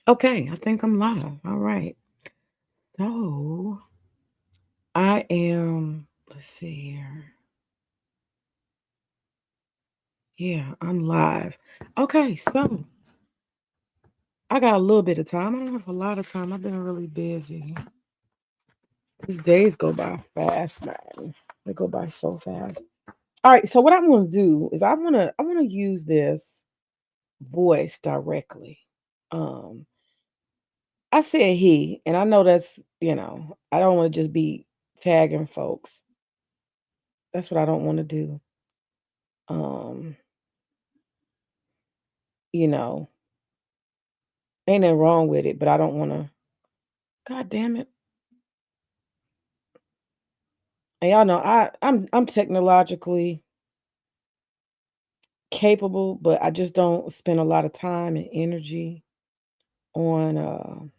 Okay, I think I'm live. All right. So I am, let's see here. Yeah, I'm live. Okay, so I got a little bit of time. I don't have a lot of time. I've been really busy. These days go by fast, man. They go by so fast. All right, so what I'm gonna do is I wanna use this voice directly. Um, I said he, and I know I don't want to just be tagging folks. That's what I don't want to do. Um, you know, ain't nothing wrong with it, but I don't want to. God damn it! And y'all know I'm technologically capable, but I just don't spend a lot of time and energy on.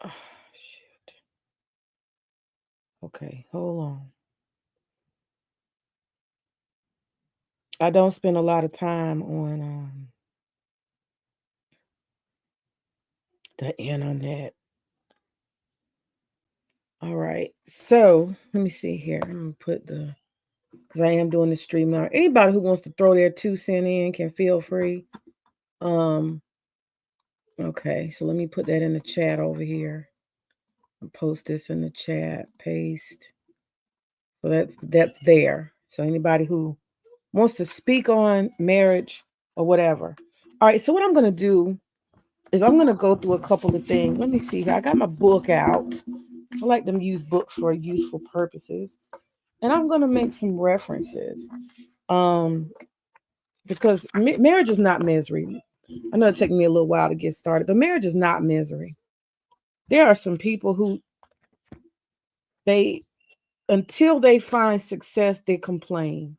Oh, shit. Okay, hold on. I don't spend a lot of time on the internet. All right, so let me see here. I'm gonna put the because I am doing the stream now. Anybody who wants to throw their 2 cent in can feel free. Um, okay, so let me put that in the chat over here. I'll post this in the chat. Paste. So that's there. So anybody who wants to speak on marriage or whatever. All right. So what I'm gonna do is I'm gonna go through a couple of things. Let me see here. I got my book out. I like to use books for useful purposes, and I'm gonna make some references. Um, because marriage is not misery. I know it took me a little while to get started, but marriage is not misery. There are some people who they until they find success, they complain.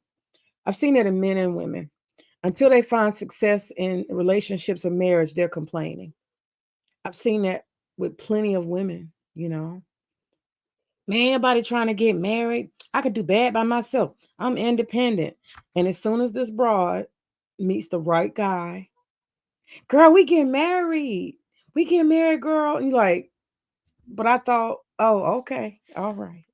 I've seen that in men and women. Until they find success in relationships or marriage, they're complaining. I've seen that with plenty of women, Man, anybody trying to get married, I could do bad by myself. I'm independent. And as soon as this broad meets the right guy, girl, we get married. We get married, girl. And you're like, but I thought, oh, okay. All right.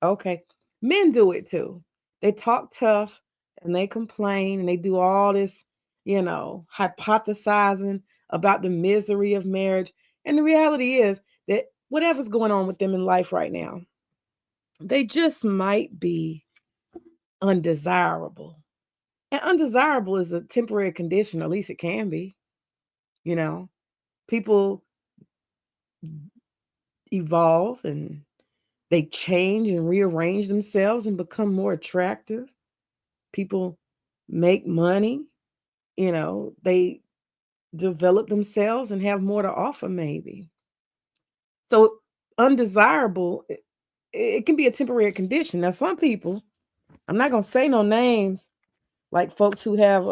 Okay. Men do it too. They talk tough and they complain and they do all this, hypothesizing about the misery of marriage. And the reality is that whatever's going on with them in life right now, they just might be undesirable. And undesirable is a temporary condition, at least it can be. You know, people evolve and they change and rearrange themselves and become more attractive. People make money, they develop themselves and have more to offer, maybe. So, undesirable, it can be a temporary condition. Now, some people, I'm not going to say no names, like folks who have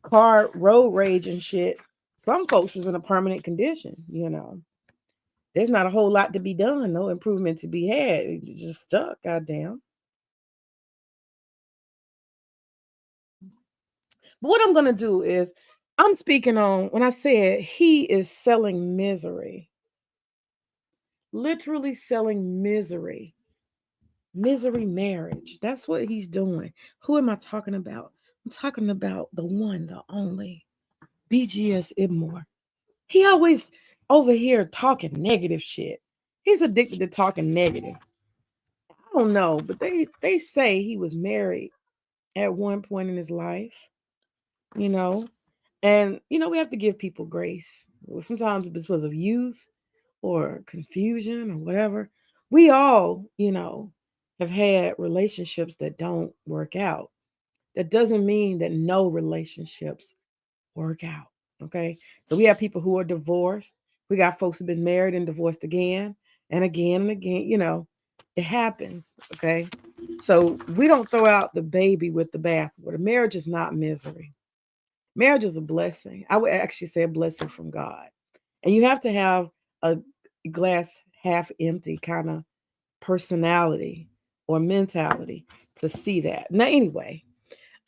car road rage and shit. Some folks is in a permanent condition. There's not a whole lot to be done, no improvement to be had. You're just stuck, goddamn. But what I'm gonna do is I'm speaking on when I said he is selling misery, literally selling misery, misery marriage. That's what he's doing. Who am I talking about? I'm talking about the one, the only BGS Ibmore. He always over here talking negative shit. He's addicted to talking negative. I don't know, but they say he was married at one point in his life, you know, and we have to give people grace. Sometimes it's because of youth or confusion or whatever. We all, have had relationships that don't work out. That doesn't mean that no relationships work out. Okay. So we have people who are divorced. We got folks who've been married and divorced again and again and again. It happens. Okay. So we don't throw out the baby with the bathwater. Marriage is not misery. Marriage is a blessing. I would actually say a blessing from God. And you have to have a glass half empty kind of personality or mentality to see that. Now, anyway,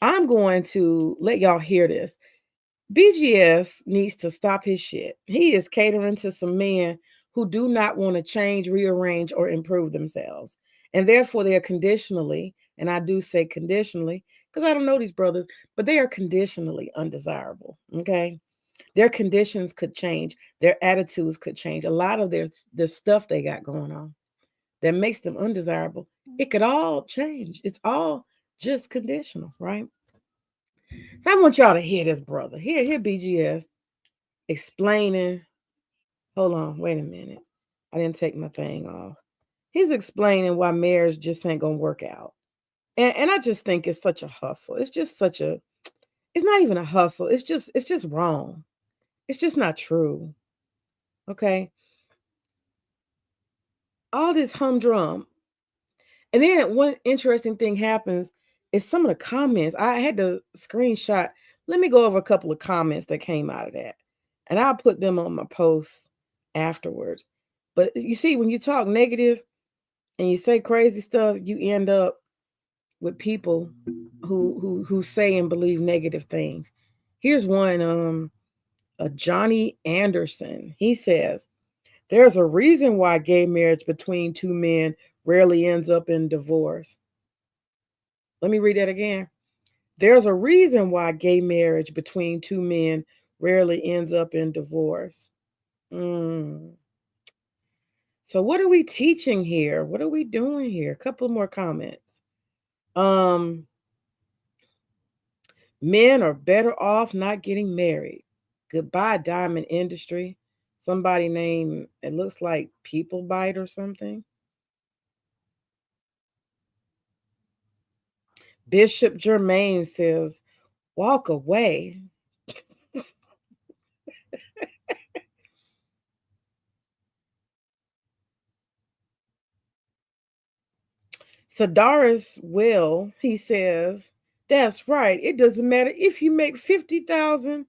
I'm going to let y'all hear this. BGS needs to stop his shit. He is catering to some men who do not want to change, rearrange, or improve themselves. And therefore, they are conditionally, and I do say conditionally, because I don't know these brothers, but they are conditionally undesirable. Okay. Their conditions could change, their attitudes could change. A lot of their stuff they got going on that makes them undesirable, it could all change. It's all just conditional, right? So I want y'all to hear this brother. Here BGS explaining. Hold on, wait a minute. I didn't take my thing off. He's explaining why marriage just ain't gonna work out. And I just think it's such a hustle. It's just such a it's not even a hustle. It's just wrong. It's just not true. Okay. All this humdrum. And then one interesting thing happens is some of the comments. I had to screenshot. Let me go over a couple of comments that came out of that. And I'll put them on my posts afterwards. But you see, when you talk negative and you say crazy stuff, you end up with people who say and believe negative things. Here's one, Johnny Anderson. He says, there's a reason why gay marriage between two men rarely ends up in divorce. Let me read that again. There's a reason why gay marriage between two men rarely ends up in divorce. Mm. So what are we teaching here? What are we doing here? A couple more comments. Men are better off not getting married. Goodbye, diamond industry. Somebody named, it looks like People Bite or something. Bishop Germain says, walk away. Sadaris Will, he says, that's right. It doesn't matter if you make 50,000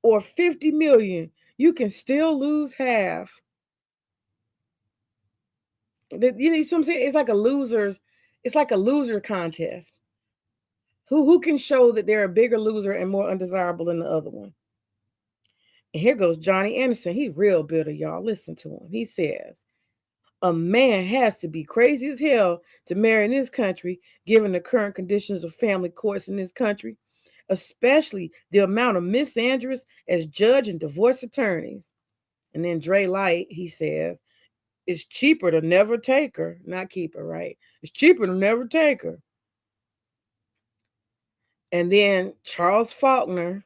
or 50 million, you can still lose half. You know, some say it's like a loser contest. Who can show that they're a bigger loser and more undesirable than the other one? And here goes Johnny Anderson. He's real bitter, y'all. Listen to him. He says, a man has to be crazy as hell to marry in this country, given the current conditions of family courts in this country, especially the amount of misandries as judge and divorce attorneys. And then Dre Light, he says, it's cheaper to never take her, not keep her, right? It's cheaper to never take her. And then Charles Faulkner,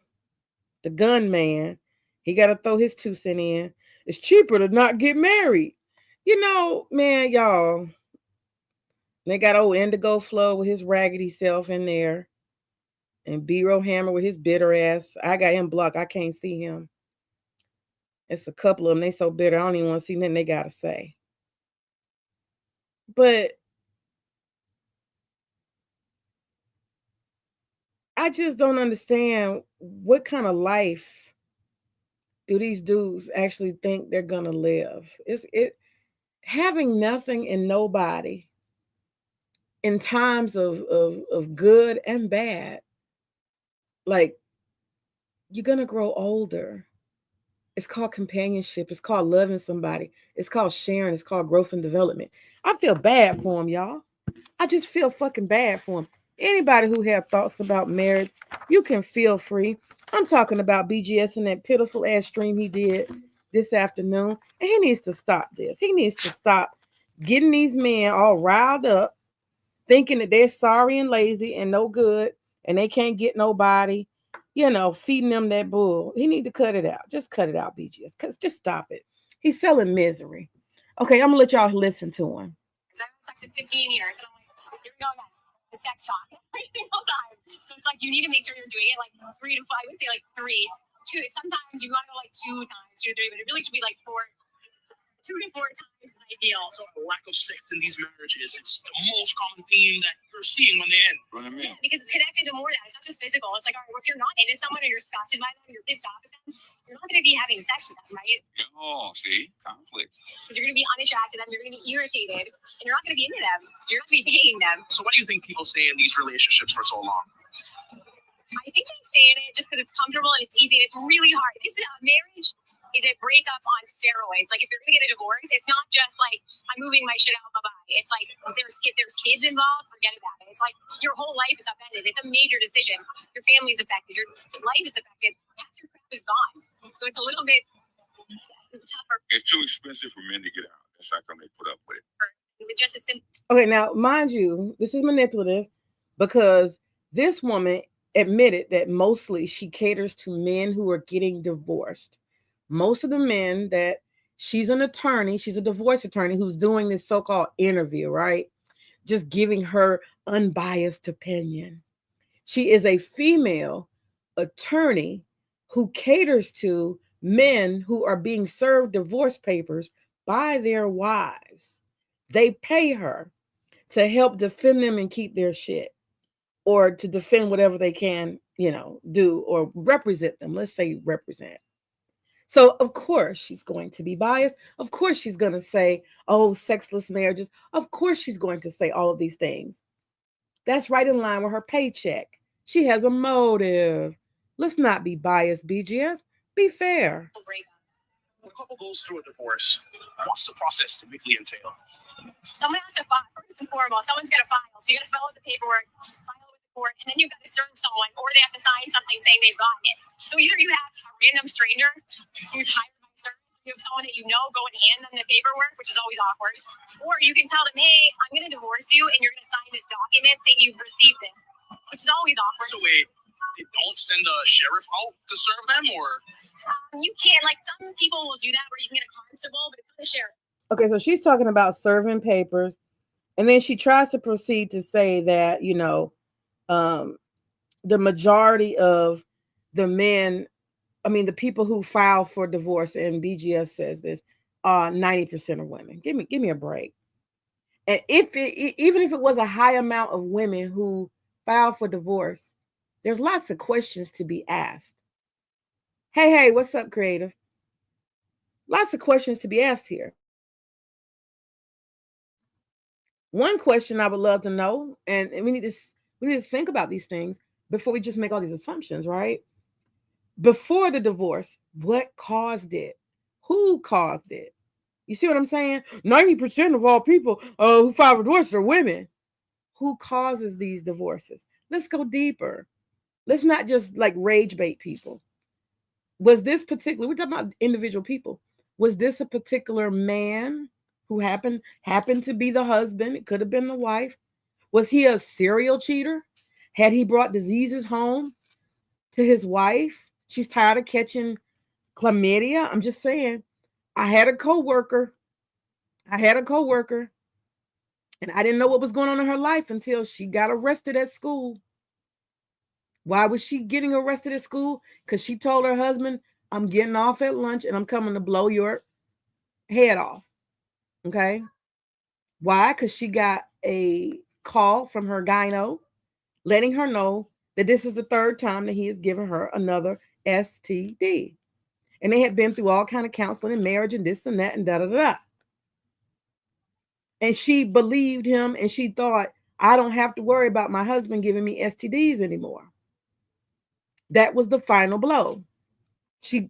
the gunman, he got to throw his 2 cents in. It's cheaper to not get married. You know, man, y'all, they got old Indigo Flow with his raggedy self in there. And B-Row Hammer with his bitter ass. I got him blocked. I can't see him. It's a couple of them. They so bitter. I don't even want to see nothing they got to say. But I just don't understand what kind of life do these dudes actually think they're gonna live. It having nothing and nobody in times of good and bad. Like, you're gonna grow older. It's called companionship. It's called loving somebody. It's called sharing. It's called growth and development. I feel bad for them, y'all. I just feel fucking bad for them. Anybody who have thoughts about marriage, you can feel free. I'm talking about BGS and that pitiful ass stream he did this afternoon. And he needs to stop this. He needs to stop getting these men all riled up, thinking that they're sorry and lazy and no good and they can't get nobody, feeding them that bull. He need to cut it out. Just cut it out, BGS. Just stop it. He's selling misery. Okay, I'm gonna let y'all listen to him. Because I've had sex in 15 years, and I'm like, here we go again. The sex talk every single time. So it's like you need to make sure you're doing it like 3 to 5. I would say like 3, 2. Sometimes you want to go like 2 times, 2 or 3, but it really should be like 4. 2 to 4 times is ideal. So lack of sex in these marriages, it's the most common theme that you're seeing when they end. What do you mean? Because it's connected to more than that. It's not just physical. It's like, all right, well, if you're not into someone or you're disgusted by them, you're pissed off at them, you're not going to be having sex with them, right? Oh, see? Conflict. Because you're going to be unattracted to them, you're going to be irritated, and you're not going to be into them. So you're not going to be paying them. So what do you think people say in these relationships for so long? I think they say it just because it's comfortable and it's easy and it's really hard. This is marriage is a breakup on steroids. Like if you're gonna get a divorce, it's not just like I'm moving my shit out, bye bye. It's like if there's kids involved, forget about it. It's like your whole life is upended. It's a major decision. Your family's affected. Your life is affected. Half your crap is gone. So it's a little bit tougher. It's too expensive for men to get out. That's how come they put up with it. Just it's Okay, now mind you, this is manipulative because this woman admitted that mostly she caters to men who are getting divorced. Most of the men that she's an attorney, she's a divorce attorney who's doing this so-called interview, right? Just giving her unbiased opinion. She is a female attorney who caters to men who are being served divorce papers by their wives. They pay her to help defend them and keep their shit, or to defend whatever they can, do, or represent them. Let's say represent. So, of course, she's going to be biased. Of course, she's going to say, oh, sexless marriages. Of course, she's going to say all of these things. That's right in line with her paycheck. She has a motive. Let's not be biased, BGS. Be fair. When a couple goes through a divorce, what's the process typically entail? Someone has to file. First and foremost, someone's got to file. So you got to fill out the paperwork, file it with the court, and then you've got to serve someone, or they have to sign something saying they've gotten it. So either you have a random stranger who's hired by service, you have someone that you know go and hand them the paperwork, which is always awkward, or you can tell them, hey, I'm going to divorce you, and you're going to sign this document saying you've received this, which is always awkward. So wait, they don't send a sheriff out to serve them, or you can't. Like some people will do that, where you can get a constable, but it's not a sheriff. Okay, so she's talking about serving papers, and then she tries to proceed to say that, the majority of the men, the people who file for divorce, and BGS says this, 90% of women. Give me a break. And even if it was a high amount of women who file for divorce, there's lots of questions to be asked. Hey, what's up, creative? Lots of questions to be asked here. One question I would love to know, and we need to think about these things before we just make all these assumptions, right? Before the divorce, what caused it? Who caused it? You see what I'm saying? 90% of all people who file for divorce are women. Who causes these divorces? Let's go deeper. Let's not just like rage bait people. Was this particular, we're talking about individual people. Was this a particular man who happened to be the husband? It could have been the wife. Was he a serial cheater? Had he brought diseases home to his wife? She's tired of catching chlamydia. I'm just saying. I had a coworker, and I didn't know what was going on in her life until she got arrested at school. Why was she getting arrested at school? Because she told her husband, I'm getting off at lunch and I'm coming to blow your head off. Okay. Why? Because she got a call from her gyno letting her know that this is the third time that he has given her another STD. And they had been through all kind of counseling and marriage and this and that and da-da-da. And she believed him, and she thought, I don't have to worry about my husband giving me STDs anymore. That was the final blow. She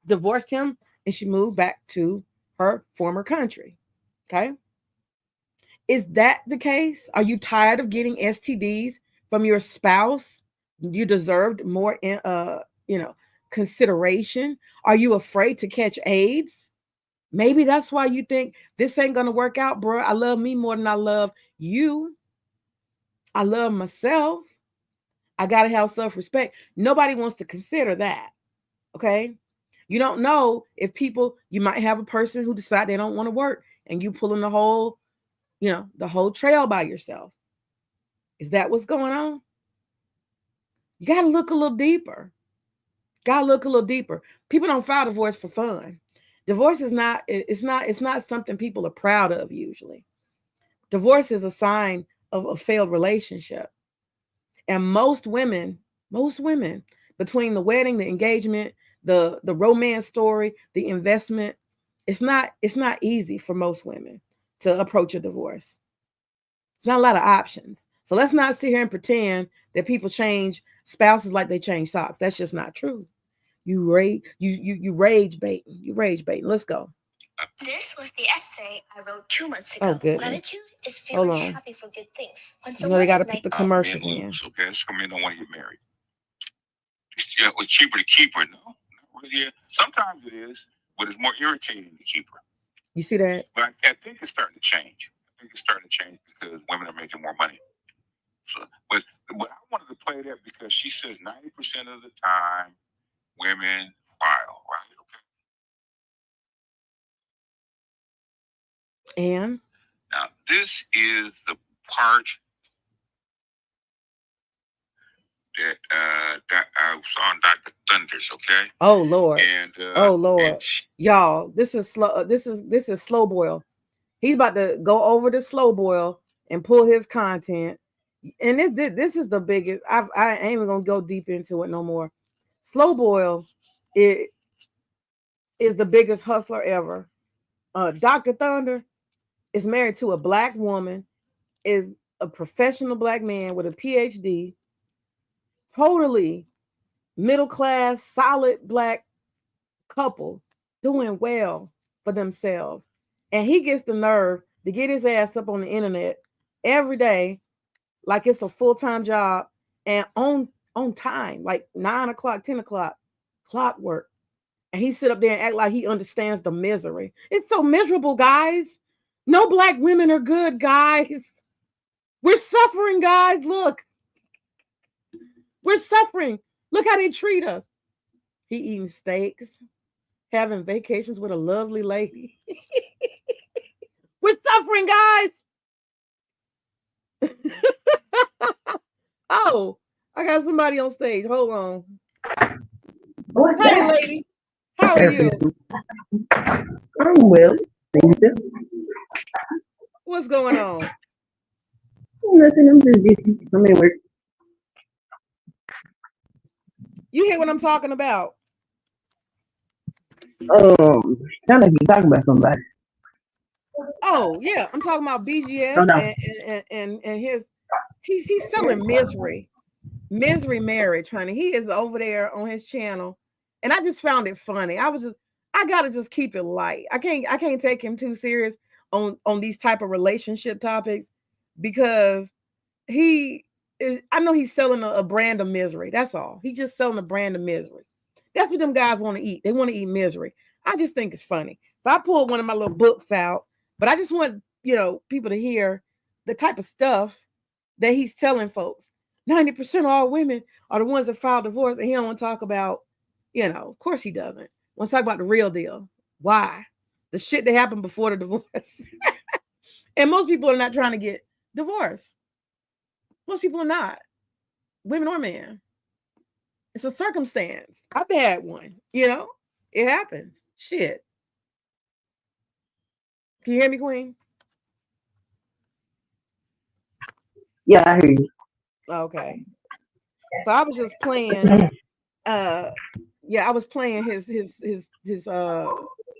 divorced him and she moved back to her former country. Okay. Is that the case? Are you tired of getting STDs from your spouse? You deserved more, consideration. Are you afraid to catch AIDS? Maybe that's why you think this ain't going to work out, bro. I love me more than I love you. I love myself. I got to have self-respect. Nobody wants to consider that. Okay. You don't know if you might have a person who decide they don't want to work and you pulling the whole trail by yourself. Is that what's going on? You got to look a little deeper. People don't file divorce for fun. Divorce is not something people are proud of usually. Divorce is a sign of a failed relationship. And most women, between the wedding, the engagement, the romance story, the investment, it's not easy for most women to approach a divorce. It's not a lot of options. So let's not sit here and pretend that people change spouses like they change socks. That's just not true. You rage baiting. You rage baiting. Let's go. This was the essay I wrote 2 months Oh ago. goodness. Gratitude is Hold feeling on. happy for good things. When You know they someone got to is put the nice, commercials Men in. lose, okay? Some men don't want to get married. Yeah, it was cheaper to keep her. No, not really. Yeah. Sometimes it is, but it's more irritating to keep her. You see that? But I think it's starting to change. I think it's starting to change because women are making more money. So, but I wanted to play that because she says 90% of the time women file, right? Okay. And Now this is the part that I saw on Dr. Thunders, okay? oh Lord. And Oh Lord. Y'all, this is slow. This is slow boil. He's about to go over the slow boil and pull his content. And this is the biggest. I ain't even gonna go deep into it no more. Slow boil is the biggest hustler ever. Dr. Thunder is married to a black woman, is a professional black man with a PhD, totally middle class, solid black couple doing well for themselves. And he gets the nerve to get his ass up on the internet every day like it's a full-time job and on time, like 9 o'clock, 10 o'clock, clockwork. And he sit up there and act like he understands the misery. It's so miserable, guys. No black women are good, guys. We're suffering, guys. Look. We're suffering. Look how they treat us. He eating steaks, having vacations with a lovely lady. We're suffering, guys. Oh, I got somebody on stage. Hold on. What's Hey, that? lady. How are you? I'm well. Thank you. What's going on? Nothing. I'm just busy. I'm at work. You hear what I'm talking about? Sound like you talking about somebody. Oh, yeah. I'm talking about Oh BGS no. and his he's selling misery. Misery marriage, honey. He is over there on his channel. And I just found it funny. I gotta just keep it light. I can't take him too serious on these type of relationship topics because he is. I know he's selling a brand of misery. That's all. He's just selling a brand of misery. That's what them guys want to eat. They want to eat misery. I just think it's funny. So I pulled one of my little books out, but I just want people to hear the type of stuff that he's telling folks. 90% of all women are the ones that file divorce, and he don't want to talk about, of course he doesn't. Want to talk about the real deal. Why? The shit that happened before the divorce. And most people are not trying to get divorced. Most people are not. Women or men. It's a circumstance. I've had one, It happens. Shit. Can you hear me, Queen? Yeah, I hear you. Okay. So I was just playing I was playing his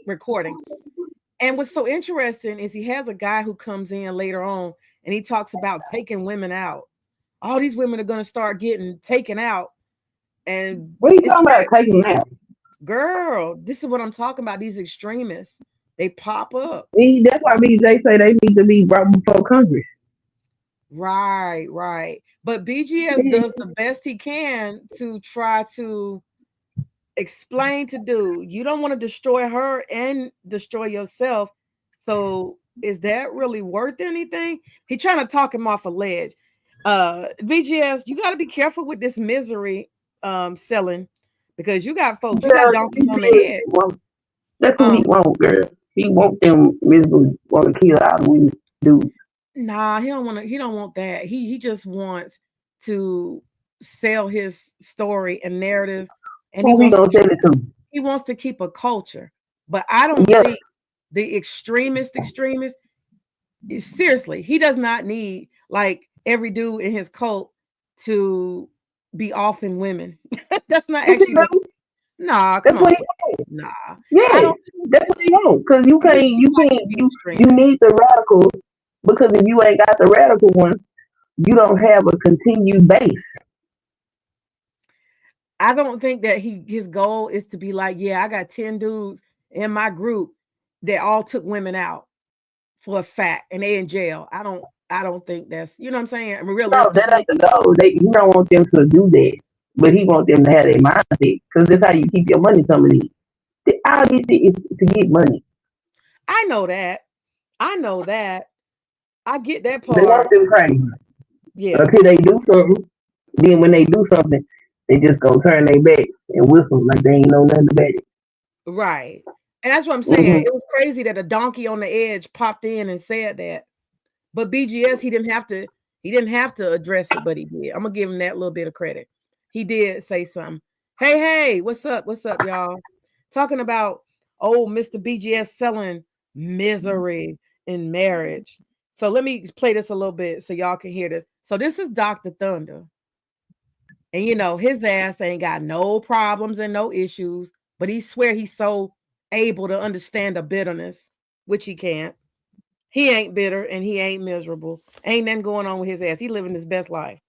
recording. And what's so interesting is he has a guy who comes in later on and he talks about taking women out. All these women are going to start getting taken out. And What are you talking about taking out? Girl, this is what I'm talking about. These extremists, they pop up. That's why BJ say they need to be brought before Congress. Right. But BGS does the best he can to try to explain to dude, you don't want to destroy her and destroy yourself. So is that really worth anything? He trying to talk him off a ledge. BGS, you got to be careful with this misery selling because you got folks, you got donkeys on the head. That's what he want, girl. He want them miserable, want to kill all the women dudes. Nah, he don't want that. He just wants to sell his story and narrative, and he wants to keep a culture. But I don't think the extremist, seriously, he does not need like every dude in his cult to be offing women. That's not actually nah, come on. Nah. Yeah, that's what he want. Because you need the radical, because if you ain't got the radical one, you don't have a continued base. I don't think that his goal is to be like, yeah, I got 10 dudes in my group that all took women out for a fact and they in jail. I don't think that's, you know what I'm saying? I mean, No, that realistically. ain't the goal. He don't want them to do that, but he want them to have their mindset because that's how you keep your money coming in. All this shit is to get money. I know that. I know that. I get that They want part. them crazy Yeah. until they do something. Then when they do something, they just gonna turn their back and whistle like they ain't know nothing about it. Right. And that's what I'm saying. Mm-hmm. It was crazy that a donkey on the edge popped in and said that. But BGS, he didn't have to address it, but he did. I'm gonna give him that little bit of credit. He did say something. Hey, what's up? What's up, y'all? Talking about old Mr. BGS selling misery in marriage. So let me play this a little bit so y'all can hear this. So this is Dr. Thunder. And you know, his ass ain't got no problems and no issues, but he swear he's so able to understand the bitterness, which he can't. He ain't bitter and he ain't miserable. Ain't nothing going on with his ass. He living his best life.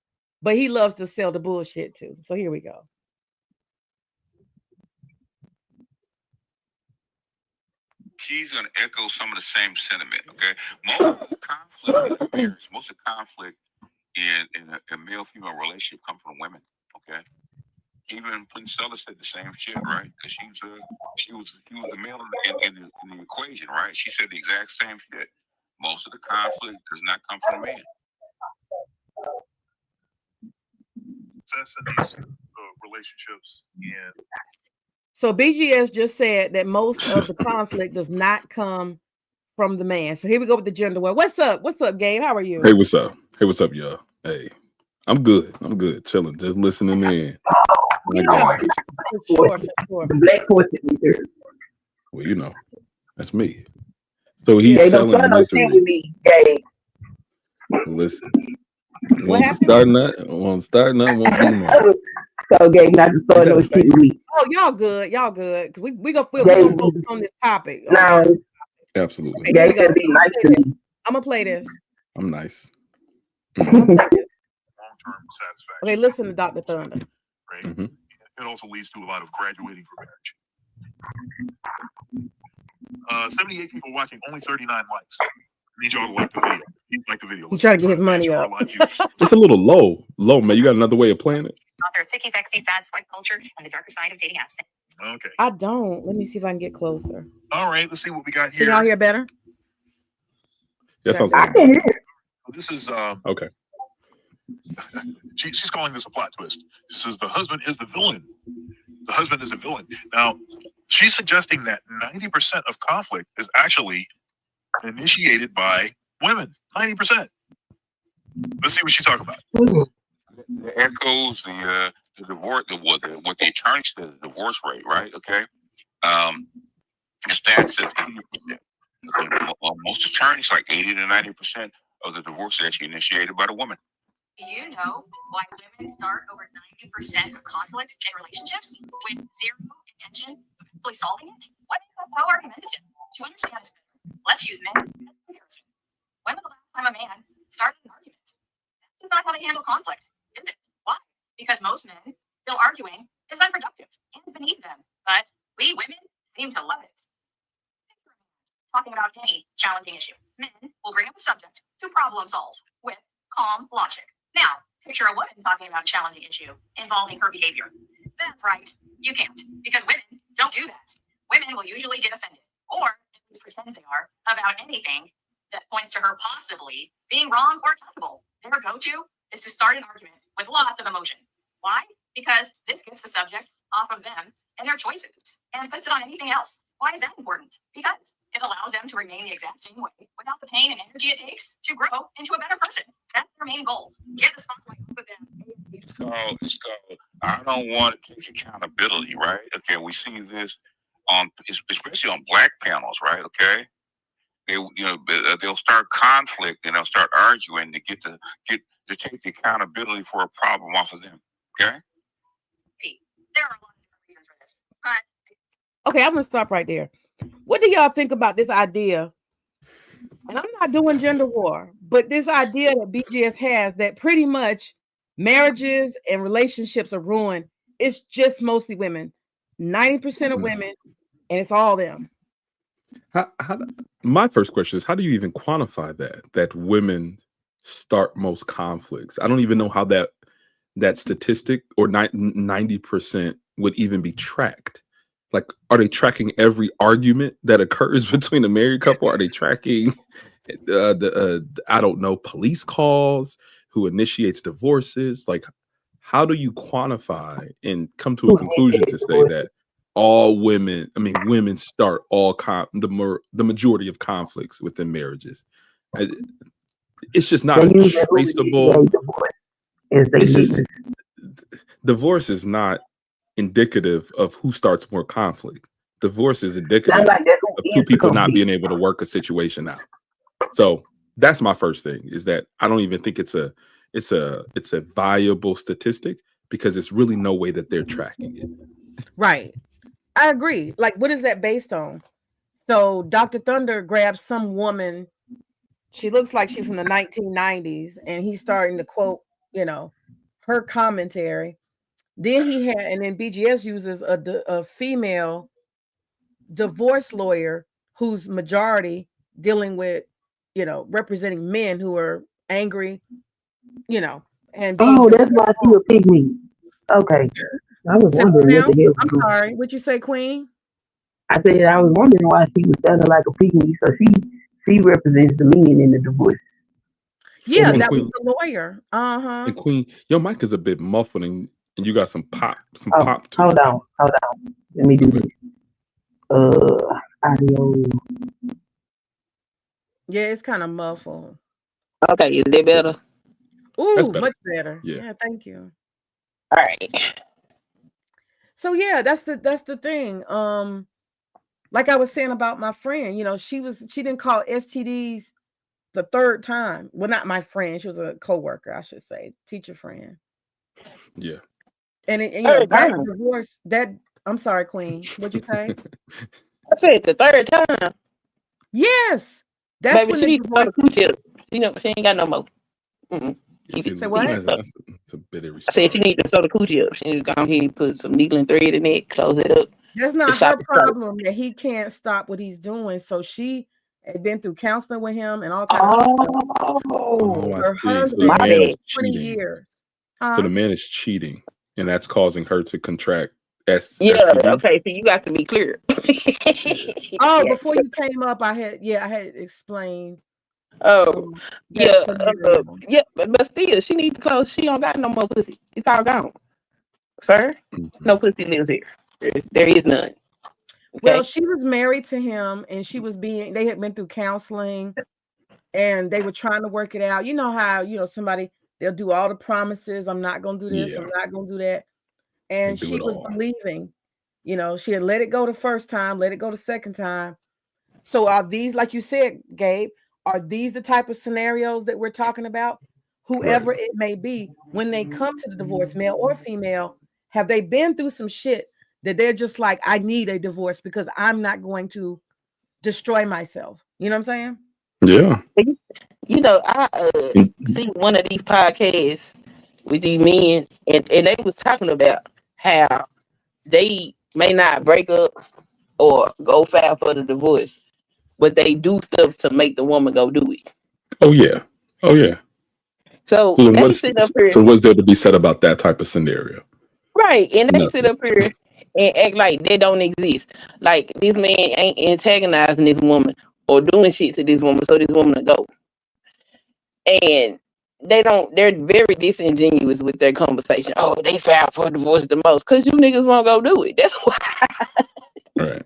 But he loves to sell the bullshit too. So here we go. She's going to echo some of the same sentiment. Okay, most of the conflict in marriage, most of the conflict in a male-female relationship come from women. Okay, even Princella said the same shit, right? Because she was the male in the equation, right? She said the exact same shit. Most of the conflict does not come from the man. Success in these relationships and So BGS just said that most of the conflict does not come from the man. So here we go with the gender war. What's up? What's up, Gabe? How are you? Hey, what's up? Hey, what's up, y'all? Hey, I'm good. I'm good. Chilling. Just listening in. My You know, guys. for sure. The black fortune. Well, you know, that's me. So Yeah. he's They don't selling start no shit misery. with me, Gabe. Listen, What won't happened? start nut. Won't start nut. Won't be none. So Gabe not to You start got no it, shit baby. with me. Oh, y'all good. Y'all good. We gonna Gabe, focus on this topic. now Absolutely. Okay, here we Gabe go. can be nice to me. I'm gonna play this. I'm nice. I'm gonna play this. long-term satisfaction. Okay, listen to Dr. Thunder. Right? Mm-hmm. It also leads to a lot of graduating for marriage. 78 people watching, only 39 likes. I need y'all to like the video. Please like the video. He's trying to get his money up. It's a little low. Low, man. You got another way of playing it? Author of Sicky Sexy Sad Swipe Culture and the Darker Side of Dating Apps. Okay. I don't. Let me see if I can get closer. All right. Let's see what we got Can here. y'all hear better? That sounds I like can hear it. This is okay. she's calling this a plot twist. She says the husband is the villain. The husband is a villain. Now, she's suggesting that 90% of conflict is actually initiated by women. 90%. Let's see what she's talking about. It echoes the divorce, what the attorney said, the divorce rate, right? Okay. The stat says 80%. Most attorneys, like 80 to 90% of the divorce is actually initiated by the woman. Do you know why women start over 90% of conflict in relationships with zero intention of actually solving it? What makes that so argumentative? To understand this better, let's use men as a comparison. When was the last time a man started an argument? That's not how they handle conflict, is it? Why? Because most men feel arguing is unproductive and beneath them. But we women seem to love it. Talking about any challenging issue, men will bring up a subject to problem solve with calm logic. Now, picture a woman talking about a challenging issue involving her behavior. That's right, you can't, because women don't do that. Women will usually get offended, or at least pretend they are, about anything that points to her possibly being wrong or accountable. Their go-to is to start an argument with lots of emotion. Why? Because this gets the subject off of them and their choices, and puts it on anything else. Why is that important? Because it allows them to remain the exact same way without the pain and energy it takes to grow into a better person. That's their main goal. Get the spotlight off of them. It's called I don't want to take accountability, right? Okay, we see this on, especially on black panels, right? Okay, they'll start conflict and they'll start arguing to get to take the accountability for a problem off of them. Okay. There are a lot of different reasons for this. Okay, I'm gonna stop right there. What do y'all think about this idea And I'm not doing gender war, but this idea that BGS has that pretty much marriages and relationships are ruined, it's just mostly women. 90% of women, and it's all them. My first question is, how do you even quantify that women start most conflicts? I don't even know how that statistic or 90% would even be tracked. Like, are they tracking every argument that occurs between a married couple? Are they tracking I don't know, police calls, who initiates divorces? Like, how do you quantify and come to a conclusion to say that all women, women start the majority of conflicts within marriages? It's just not They a use that who traceable. divorce as they It's get just divorce is not indicative of who starts more conflict. Divorce is indicative sound like that who of two is the people not complete. being able to work a situation out. So that's my first thing, is that I don't even think it's a viable statistic, because it's really no way that they're tracking it. Right. I agree. Like, what is that based on? So Dr. Thunder grabs some woman. She looks like she's from the 1990s, and he's starting to quote, her commentary. Then then BGS uses a female divorce lawyer who's majority dealing with, representing men who are angry, and being. Oh, that's why she would pick me. Okay. I was Say what wondering what now? the hell I'm was going on. sorry. What you say, Queen? I said I was wondering why she was sounding like a pick me. So she represents the men in the divorce. Yeah, And that was Queen, the lawyer. Uh-huh. and Queen, your mic is a bit muffled, and you got some pop Oh, to hold it. on. Let me do Okay. this. Audio. Yeah, it's kind of muffled. Okay, is that better? That's Ooh, better. much better. Yeah. Yeah, thank you. All right. So yeah, that's the thing. Like I was saying about my friend, she didn't call STDs the third time. Well, not my friend. She was a coworker, I should say, teacher friend. Yeah. And Third that time. divorce. I'm sorry, Queen. What'd you say? I said the third time. Yes, that's Baby, when she the needs to go divorce. to Q-tip. She ain't got no more. See, Say what? that's a bit I said she irresponsible. need to sew the coochie up. She need to go ahead and put some needle and thread in it, close it up, That's and not shop her it close. problem that he can't stop what he's doing. So she had been through counseling with him and all kind of other stuff. Oh, Oh, I Her see. So My the husband man of bad. is 20 cheating. years. So the man is cheating, and that's causing her to contract Yeah, STD. okay, so you got to be clear. Yeah. Oh, Yeah. before you came up, I had explained Oh, that yeah, scenario. yeah, but still, she needs to close. She don't got no more pussy. It's all gone. Sir, no Mhm. pussy lives here. There is none. Well, Okay? she was married to him, and they had been through counseling, and they were trying to work it out. You know how, somebody, they'll do all the promises. I'm not going to do this. I'm Yeah, not going to do that. they And do she it was all. believing, she had let it go the first time, let it go the second time. So are these, like you said, Gabe, are these the type of scenarios that we're talking about? Whoever Right. it may be, when they come to the divorce, male or female, have they been through some shit that they're just like, I need a divorce because I'm not going to destroy myself. You know what I'm saying? Yeah. You know, I And- see one of these podcasts with these men, and they was talking about how they may not break up or go file for the divorce, but they do stuff to make the woman go do it. oh yeah. Oh yeah. So So they sit up here, what's there to be said about that type of scenario? right, and they sit Nothing. up here and act like they don't exist. Like this man ain't antagonizing this woman or doing shit to this woman, so this woman to go. And they're very disingenuous with their conversation. Oh, they filed for divorce the most because you niggas won't go do it. That's why. Right.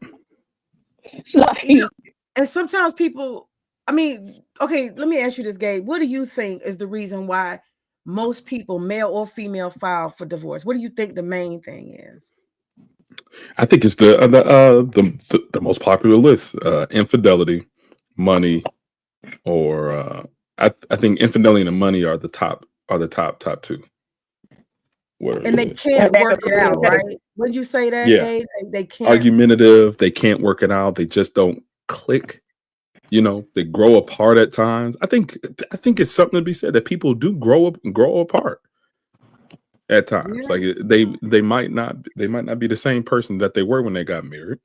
It's like, And sometimes people, okay, let me ask you this, Gabe. What do you think is the reason why most people, male or female, file for divorce? What do you think the main thing is? I think it's the most popular list: infidelity, money, or I think infidelity and money are the top two. Where And they it is. can't lack of work it out, communication. right? Wouldn't you say that, Yeah, Gabe? They can't. argumentative. They can't work it out. They just don't click. You know, they grow apart at times. I think it's something to be said that people do grow apart at times. Like they might not be the same person that they were when they got married.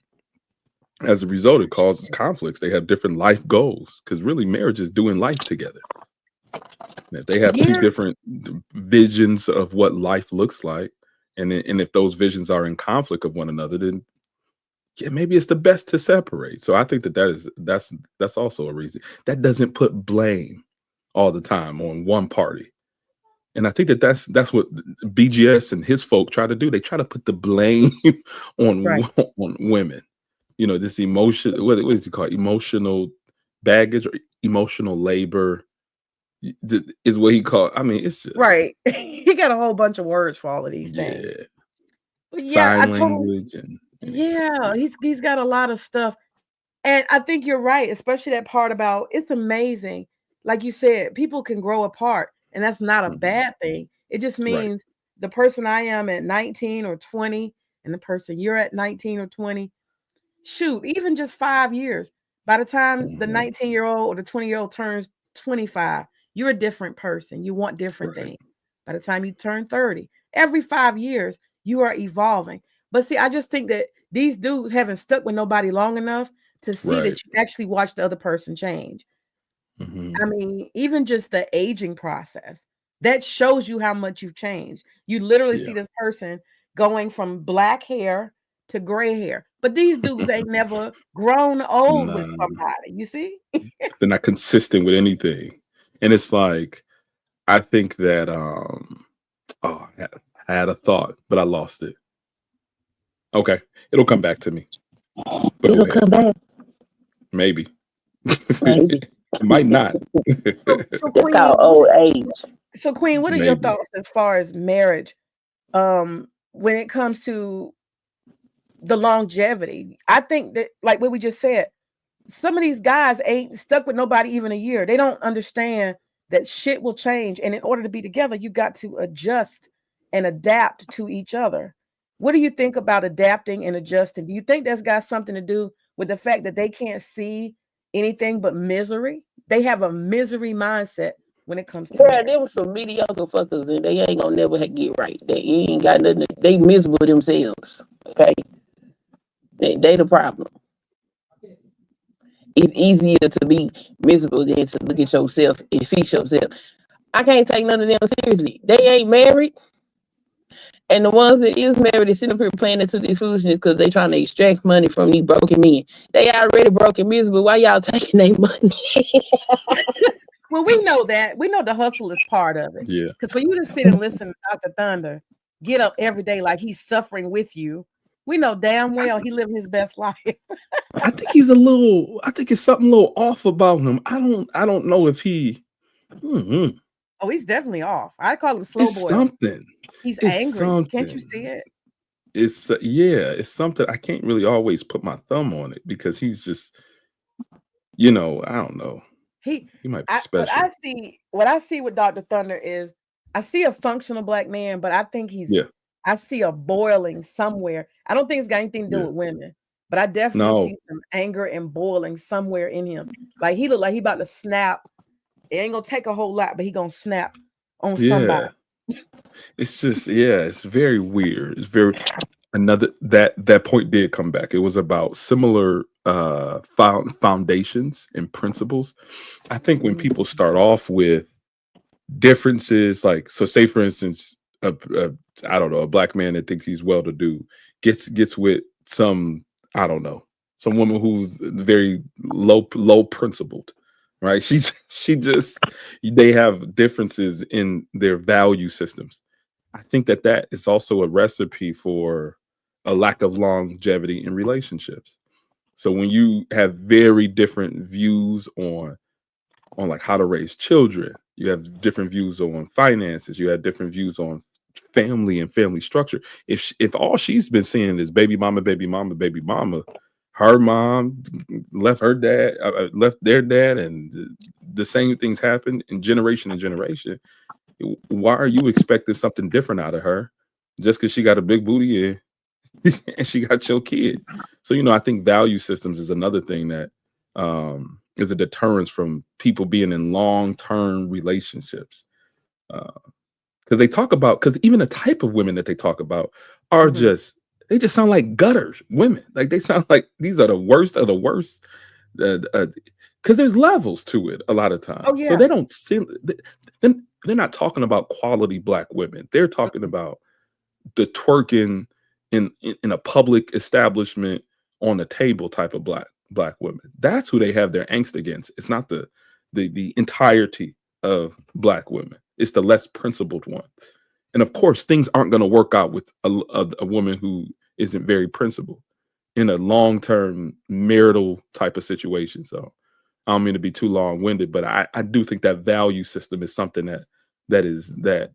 As a result, it causes conflicts. They have different life goals because really marriage is doing life together. And if they have two Years, different visions of what life looks like, and if those visions are in conflict of one another, then yeah, maybe it's the best to separate. So I think that's also a reason. That doesn't put blame all the time on one party. And I think that's what BGS and his folk try to do. They try to put the blame on right. on women. You know, this emotion. What is it called? Emotional baggage or emotional labor is what he called. I mean, it's just Right. He got a whole bunch of words for all of these things. yeah, But yeah, I sign totally language and yeah, he's got a lot of stuff. And I think you're right, especially that part about it's amazing. Like you said, people can grow apart, and that's not a mhm, bad thing. It just right. means the person I am at 19 or 20 and the person you're at 19 or 20, shoot, even just 5 years, by the time the Mhm, 19-year-old or the 20-year-old turns 25, you're a different person. You want different right. things. By the time you turn 30, every 5 years, you are evolving. But see, I just think that these dudes haven't stuck with nobody long enough to see Right. that you actually watch the other person change. Mhm. I mean, even just the aging process, that shows you how much you've changed. You literally Yeah. see this person going from black hair to gray hair. But these dudes ain't never grown old with Nah, somebody. You see? they're not consistent with anything. And it's like, I think that oh, I had a thought, but I lost it. Okay. It'll come back to me. But go It'll ahead. come back, Maybe. maybe. It might not. So That's called Queen, old age. What are your Maybe. thoughts as far as marriage? When it comes to the longevity, I think that, like what we just said, some of these guys ain't stuck with nobody even a year. They don't understand that shit will change. And in order to be together, you got to adjust and adapt to each other. What do you think about adapting and adjusting? Do you think that's got something to do with the fact that they can't see anything but misery? They have a misery mindset when it comes to Girl, marriage. them some mediocre fuckers and they ain't gonna never get right. They ain't got nothing. They miserable themselves. Okay, they the problem. It's easier to be miserable than to look at yourself and fix yourself. I can't take none of them seriously. They ain't married, and the ones that is married is sitting up here playing into this foolishness because they trying to extract money from these broken men. They already broken miserable. Why y'all taking their money? Well, we know that. We know the hustle is part of it. Yeah. Because for you to sit and listen to Dr. Thunder get up every day like he's suffering with you, we know damn well he living his best life. I think it's something a little off about him. I don't know if he mhm. Oh, he's definitely off. I call him slow It's boiled. something. He's It's angry. Can't you see something. it? It's yeah, it's something I can't really always put my thumb on it because he's just, I don't know. He He might be I special. what I see with Dr. Thunder is I see a functional black man, but I think Yeah. I see a boiling somewhere. I don't think it's got anything to do Yeah. with women, but I definitely No. see some anger and boiling somewhere in him. Like he look like he about to snap. It ain't gonna take a whole lot, but he gonna snap on somebody. Yeah. It's just yeah, it's very weird. It's very another that point did come back. It was about similar foundations and principles. I think when Mhm. people start off with differences, like so, say for instance, I don't know, a black man that thinks he's well to do gets with some I don't know some woman who's very low principled, right? She just they have differences in their value systems. I think that is also a recipe for a lack of longevity in relationships. So when you have very different views on like how to raise children, you have different views on finances, you have different views on family and family structure. If all she's been seeing is baby mama, baby mama, baby mama, her mom left her dad, left their dad, and the same things happen in generation and generation. Why are you expecting something different out of her just because she got a big booty and she got your kid? So I think value systems is another thing that is a deterrence from people being in long-term relationships. Because they talk about, because even the type of women that they talk about are Mhm. they just sound like gutter women. Like they sound like these are the worst of the worst. Because there's levels to it a lot of times. Oh So yeah. they don't seem, they're not talking about quality black women. They're talking about the twerking in a public establishment on the table type of black women. That's who they have their angst against. It's not the entirety of black women. It's the less principled one. And of course, things aren't going to work out with a woman who isn't very principled in a long-term marital type of situation. So I don't mean to be too long-winded, but I do think that value system is something that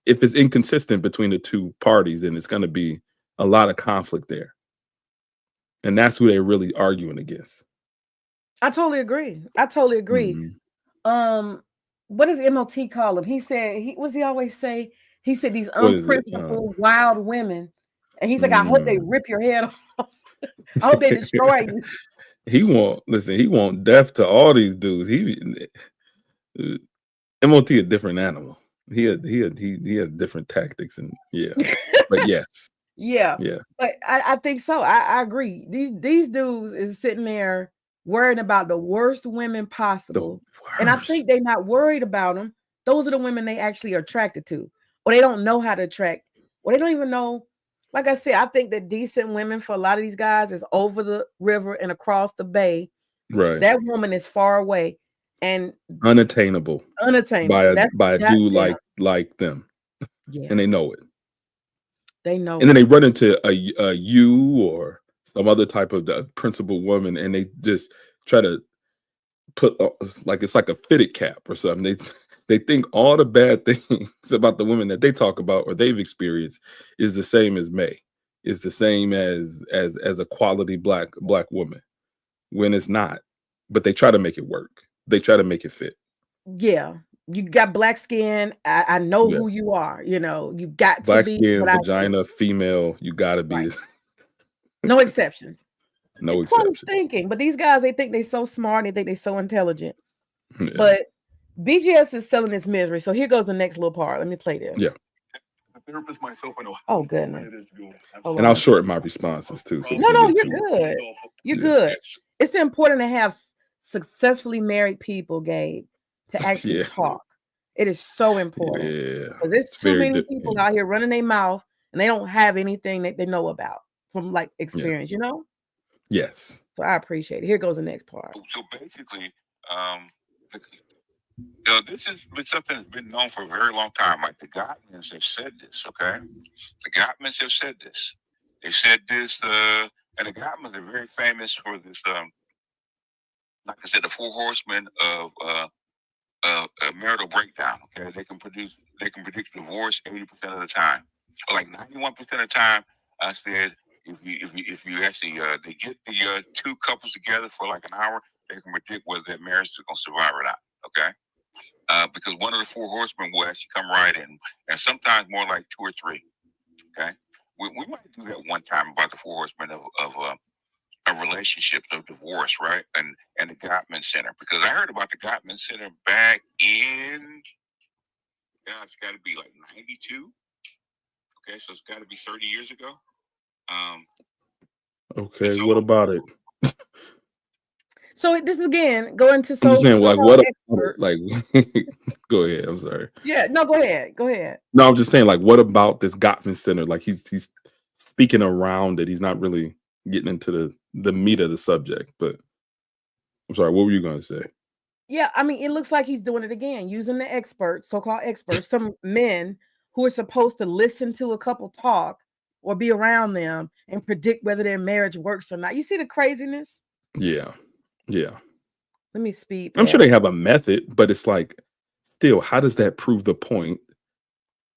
if it's inconsistent between the two parties, then it's going to be a lot of conflict there. And that's who they're really arguing against. I totally agree. I totally agree. Mhm. What does MLT call him? He said what does he always say? He said these What is it? unprincipled, wild women. And he's like, I hope they Mm. rip your head off. I hope they destroy you. He want death to all these dudes. MOT a different animal. He has different tactics and yeah. But yes. Yeah. Yeah. But I think so. I agree. These dudes is sitting there worrying about the worst women The possible. And I think worst. they're not worried about them. Those are the women they actually are attracted to. Or they don't know how to attract. Or they don't even know. Like I said, I think that decent women for a lot of these guys is over the river and across the bay. Right. That woman is far away and Unattainable unattainable. by a That's dude them. like them. Yeah. And they know it. They know And then it. they run into a you or some other type of principal woman, and they just try to put like it's like a fitted cap or something. They think all the bad things about the women that they talk about or they've experienced is the same as May, is the same as a quality black woman when it's not. But they try to make it work. They try to make it fit. Yeah. You got black skin. I know Yeah, who you are. You got to black be skin, what I see. vagina, female. You gotta Right. be No exceptions. They're no close exception. thinking, but these guys, they think they're so smart. They think they're so intelligent. Yeah, But BGS is selling this misery. So here goes the next little part. Let me play this. yeah. A therapist myself, I know Oh, how goodness. important it is to be able to have Hold And I'll on. shorten my responses too, so we No, can no, get you're to it. good. You're Yeah. good. It's important to have successfully married people, Gabe, to actually Yeah, talk. It is so important. yeah. Because there's It's too very many good. people out here running their mouth and they don't have anything that they know about from like Yeah. experience, Yes. So I appreciate it. Here goes the next part. So basically, this has been something that's been known for a very long time. Like the Gottmans have said this, okay? The Gottmans have said this. They said this, and the Gottmans are very famous for this. Like I said, the four horsemen of marital breakdown. Okay, they can predict divorce 80% of the time, or like 91% of the time. I said if you actually they get the two couples together for like an hour, they can predict whether that marriage is going to survive or not. Okay. Because one of the four horsemen will actually come right in, and sometimes more like two or three. Okay, we might do that one time about the four horsemen of relationships of divorce, right? And the Gottman Center, because I heard about the Gottman Center back in, it's got to be like 92. Okay, so it's got to be 30 years ago. Okay. So What about it? So this is again going to I'm just saying, like, so-called what? experts. Like, go ahead. I'm sorry. Yeah, no, go ahead. Go ahead. No, I'm just saying, like, what about this Gottman Center? Like, he's speaking around it. He's not really getting into the meat of the subject. But I'm sorry. What were you going to say? Yeah, I mean, it looks like he's doing it again, using the experts, so-called experts, some men who are supposed to listen to a couple talk or be around them and predict whether their marriage works or not. You see the craziness? Yeah. Yeah. Let me speed I'm sure past. they have a method, but it's like, still, how does that prove the point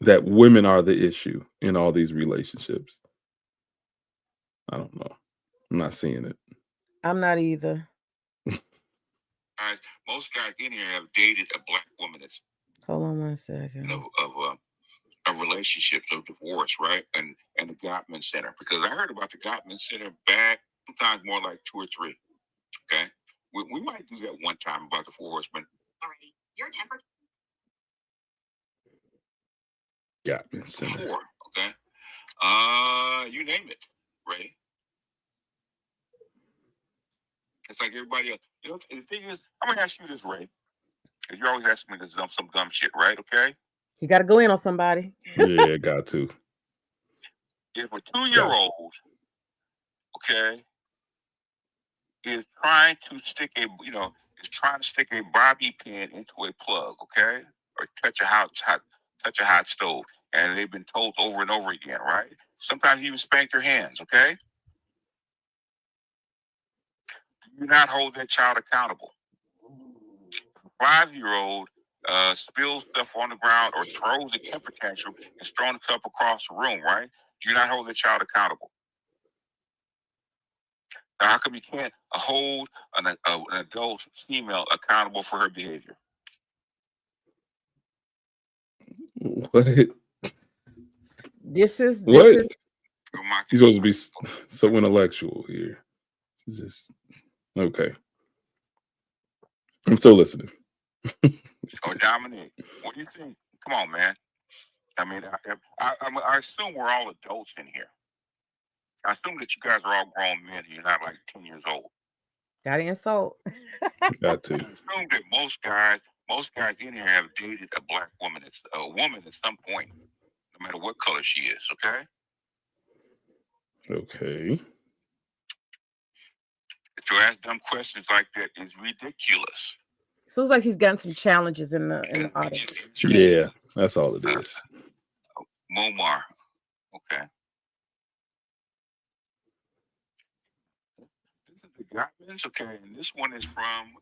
that women are the issue in all these relationships? I don't know. I'm not seeing it. I'm not either. Most guys in here have dated a black woman that's Hold on one second. of relationships of divorce, right? And the Gottman Center, because I heard about the Gottman Center back sometimes more like two or three. Okay, We might do that one time about the 4 horsemen. Already. Your temper. Got me. Send that. 4, okay? You name it, Ray. It's like everybody else. You know, the thing is, I'm gonna ask you this, Ray, because you're always asking me this some dumb shit, right? Okay. You got to go in on somebody. Yeah, got to. If a 2-year-old, okay, is trying to stick a, bobby pin into a plug, okay, or touch a hot stove, and they've been told over and over again, right? Sometimes you even spank their hands, okay? Do not hold that child accountable. If a 5-year-old spills stuff on the ground or throws a temper tantrum and is throwing the cup across the room, right? Do not hold that child accountable. Now, how come you can't hold an adult female accountable for her behavior? What? This is What? You're supposed to be so intellectual here. It's just okay. I'm still listening. Oh, Dominic, what do you think? Come on, man. I mean, I assume we're all adults in here. I assume that you guys are all grown men and you're not like 10 years old. Got to insult. Got to. I assume that most guys in here have dated a black woman, woman at some point, no matter what color she is, okay? Okay. To ask dumb questions like that is ridiculous. So it's like she's gotten some challenges in the audience. Yeah, that's all it is. Momar, okay. This is the Gottmans, okay, and this one is from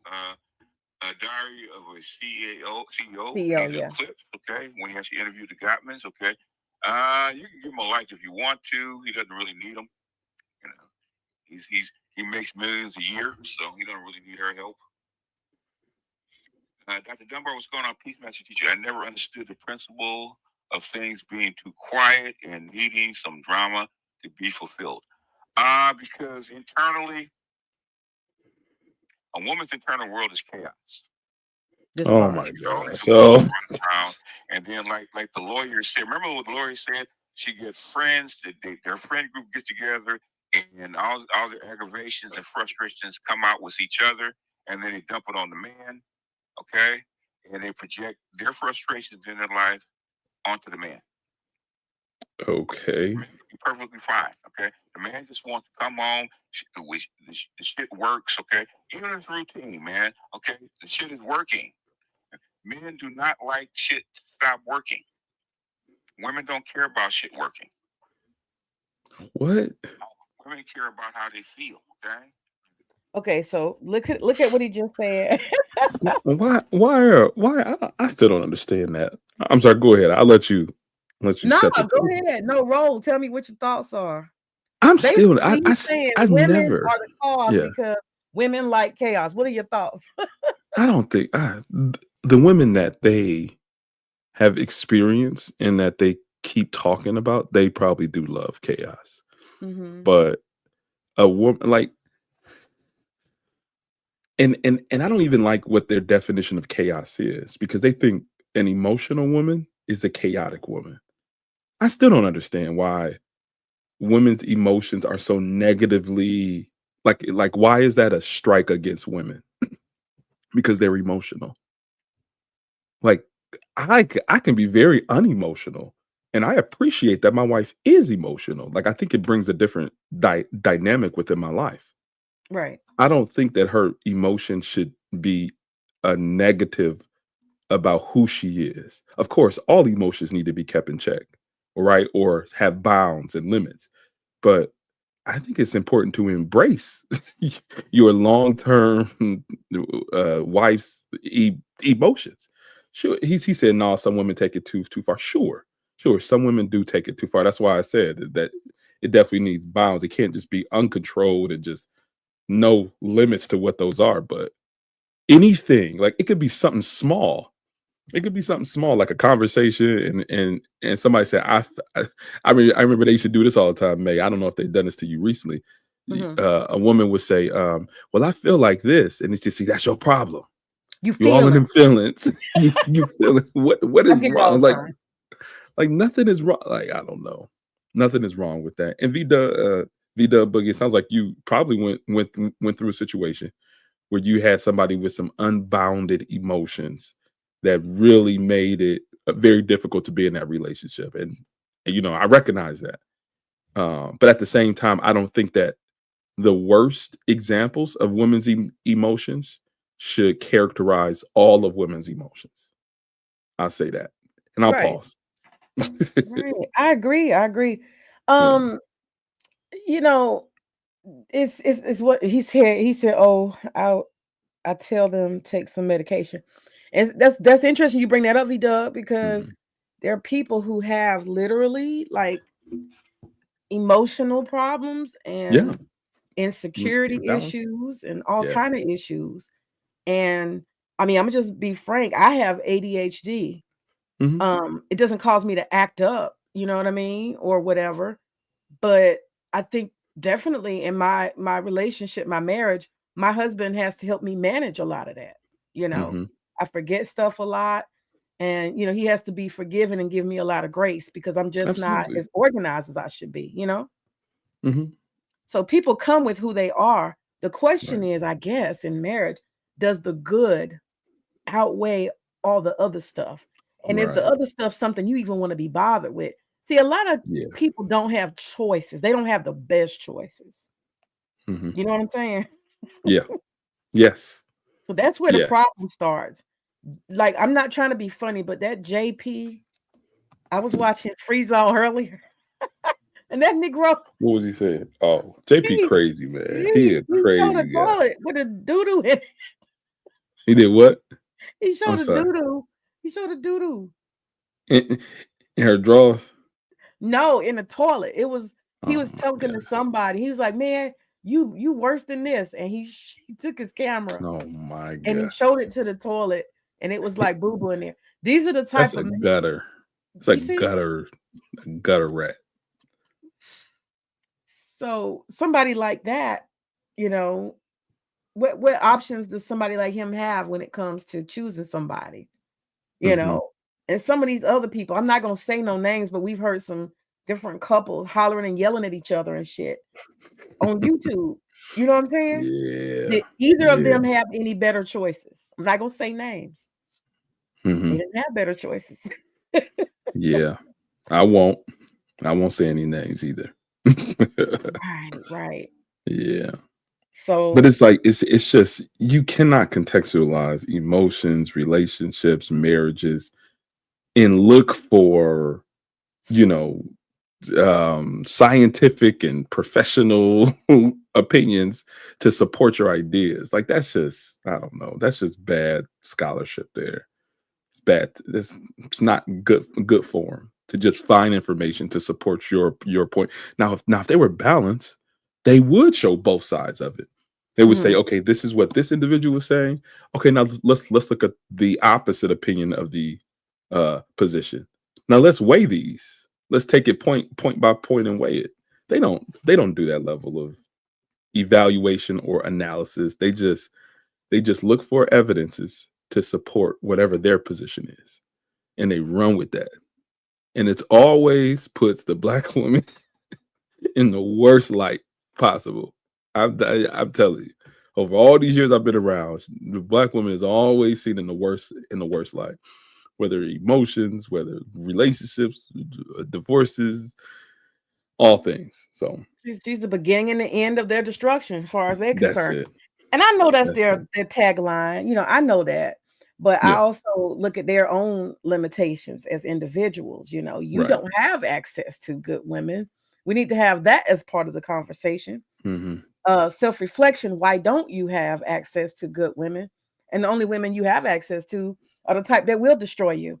a diary of a CEO. Yeah. Clips, okay, when he actually interviewed the Gottmans, okay. You can give him a like if you want to. He doesn't really need them. You know, he makes millions a year, so he doesn't really need her help. Dr. Dunbar, what's going on? Peace master teacher. I never understood the principle of things being too quiet and needing some drama to be fulfilled. Because internally, a woman's internal world is chaos. Oh my God! So, and then like the lawyer said, remember what the lawyer said? She gets friends. Their friend group gets together, and all their aggravations and frustrations come out with each other, and then they dump it on the man. Okay, and they project their frustrations in their life onto the man. Okay. Perfectly fine. Okay, the man just wants to come home. The shit works. Okay, even if it's routine, man. Okay, the shit is working. Men do not like shit to stop working. Women don't care about shit working. What? Women care about how they feel. Okay. Okay, so look at what he just said. Why? I still don't understand that. I'm sorry. Go ahead. I'll let you. No, set the go table. ahead. No, roll. Tell me what your thoughts are. I'm still. I've women never. Are the cause Yeah. because women like chaos. What are your thoughts? I don't think the women that they have experienced and that they keep talking about, they probably do love chaos. Mm-hmm. But a woman like, and I don't even like what their definition of chaos is, because they think an emotional woman is a chaotic woman. I still don't understand why women's emotions are so negatively like why is that a strike against women? Because they're emotional. Like I can be very unemotional, and I appreciate that my wife is emotional. Like I think it brings a different dynamic within my life. Right. I don't think that her emotion should be a negative about who she is. Of course, all emotions need to be kept in check, right? Or have bounds and limits. But I think it's important to embrace your long-term wife's emotions. Sure, he said, no, some women take it too far. Sure, some women do take it too far. That's why I said that it definitely needs bounds. It can't just be uncontrolled and just no limits to what those are. But anything, like it could be something small. It could be something small, like a conversation, and somebody said, I remember they used to do this all the time, May. I don't know if they've done this to you recently. Mhm. A woman would say, well, I feel like this, and it's just, see, that's your problem. You You all feel in it. them feelings. You feel it. What I is get it all wrong? the time. Like nothing is wrong. Like, I don't know. Nothing is wrong with that. And V-Dub Boogie, it sounds like you probably went through a situation where you had somebody with some unbounded emotions that really made it very difficult to be in that relationship. And I recognize that. But at the same time, I don't think that the worst examples of women's emotions should characterize all of women's emotions. I'll say that. And I'll Right. pause. Right. I agree. I agree. Yeah. You know, it's what he said. He said, "Oh, I tell them take some medication." And that's interesting you bring that up, V Dub, because Mhm. there are people who have literally like emotional problems Yeah. and insecurity Balance. issues and all kind of Yes. issues. And I mean, I'm gonna just be frank. I have ADHD. Mhm. It doesn't cause me to act up, you know what I mean, or whatever. But I think definitely in my relationship, my marriage, my husband has to help me manage a lot of that. You know, Mhm. I forget stuff a lot. And he has to be forgiving and give me a lot of grace because I'm just not Absolutely. as organized as I should be, Mhm. So people come with who they are. The question Right. is, I guess, in marriage, does the good outweigh all the other stuff? And is the Right. other stuff something you even want to be bothered with? See, a lot of Yeah. people don't have choices. They don't have the best choices. Mhm. You know what I'm saying? Yeah. Yes. So that's where the Yes. problem starts. Like, I'm not trying to be funny, but that JP, I was watching Freeze All earlier, and that Negro, What was he saying? Oh, JP he crazy, man. He he, a he showed a crazy guy. toilet with a doo-doo in it. He did what? He I'm showed a sorry. doo-doo. He showed a doo-doo. In, in her drawers. No, in the toilet. He Oh was my talking to god. somebody. He was like, "Man, you worse than this." And he took his camera Oh my and he god. showed it to the toilet, and it was like boo boo in there. These are the That's type a of men. gutter. It's a You see? gutter rat. So somebody like that, you know, what options does somebody like him have when it comes to choosing somebody? You Mhm. know, and some of these other people, I'm not gonna say no names, but we've heard some different couples hollering and yelling at each other and shit on YouTube. You know what I'm saying? Yeah. Did either of Yeah. them have any better choices? I'm not gonna say names. They Mhm. didn't have better choices. Yeah. I won't. I won't say any names either. Right, right. Yeah. But So it's like it's just you cannot contextualize emotions, relationships, marriages, and look for, you know, scientific and professional opinions to support your ideas. Like that's just, I don't know, that's just bad scholarship there. It's bad. It's not good form to just find information to support your point. Now if they were balanced, they would show both sides of it. They would say, mhm, okay, this is what this individual is saying. Okay, now let's look at the opposite opinion of the position. Now let's weigh these. Let's take it point by point and weigh it. They don't do that level of evaluation or analysis. They just look for evidences to support whatever their position is, and they run with that. And it's always puts the black woman in the worst light possible. I'm telling you, over all these years I've been around, the black woman is always seen in the worst light, whether emotions, whether relationships, divorces, all things. So she's the beginning and the end of their destruction, as far as they're that's concerned. it. And I know that's That's it. their tagline. I know that. But I Yeah. also look at their own limitations as individuals. You Right. don't have access to good women. We need to have that as part of the conversation. Hmm. Self-reflection. Why don't you have access to good women? And the only women you have access to are the type that will destroy you.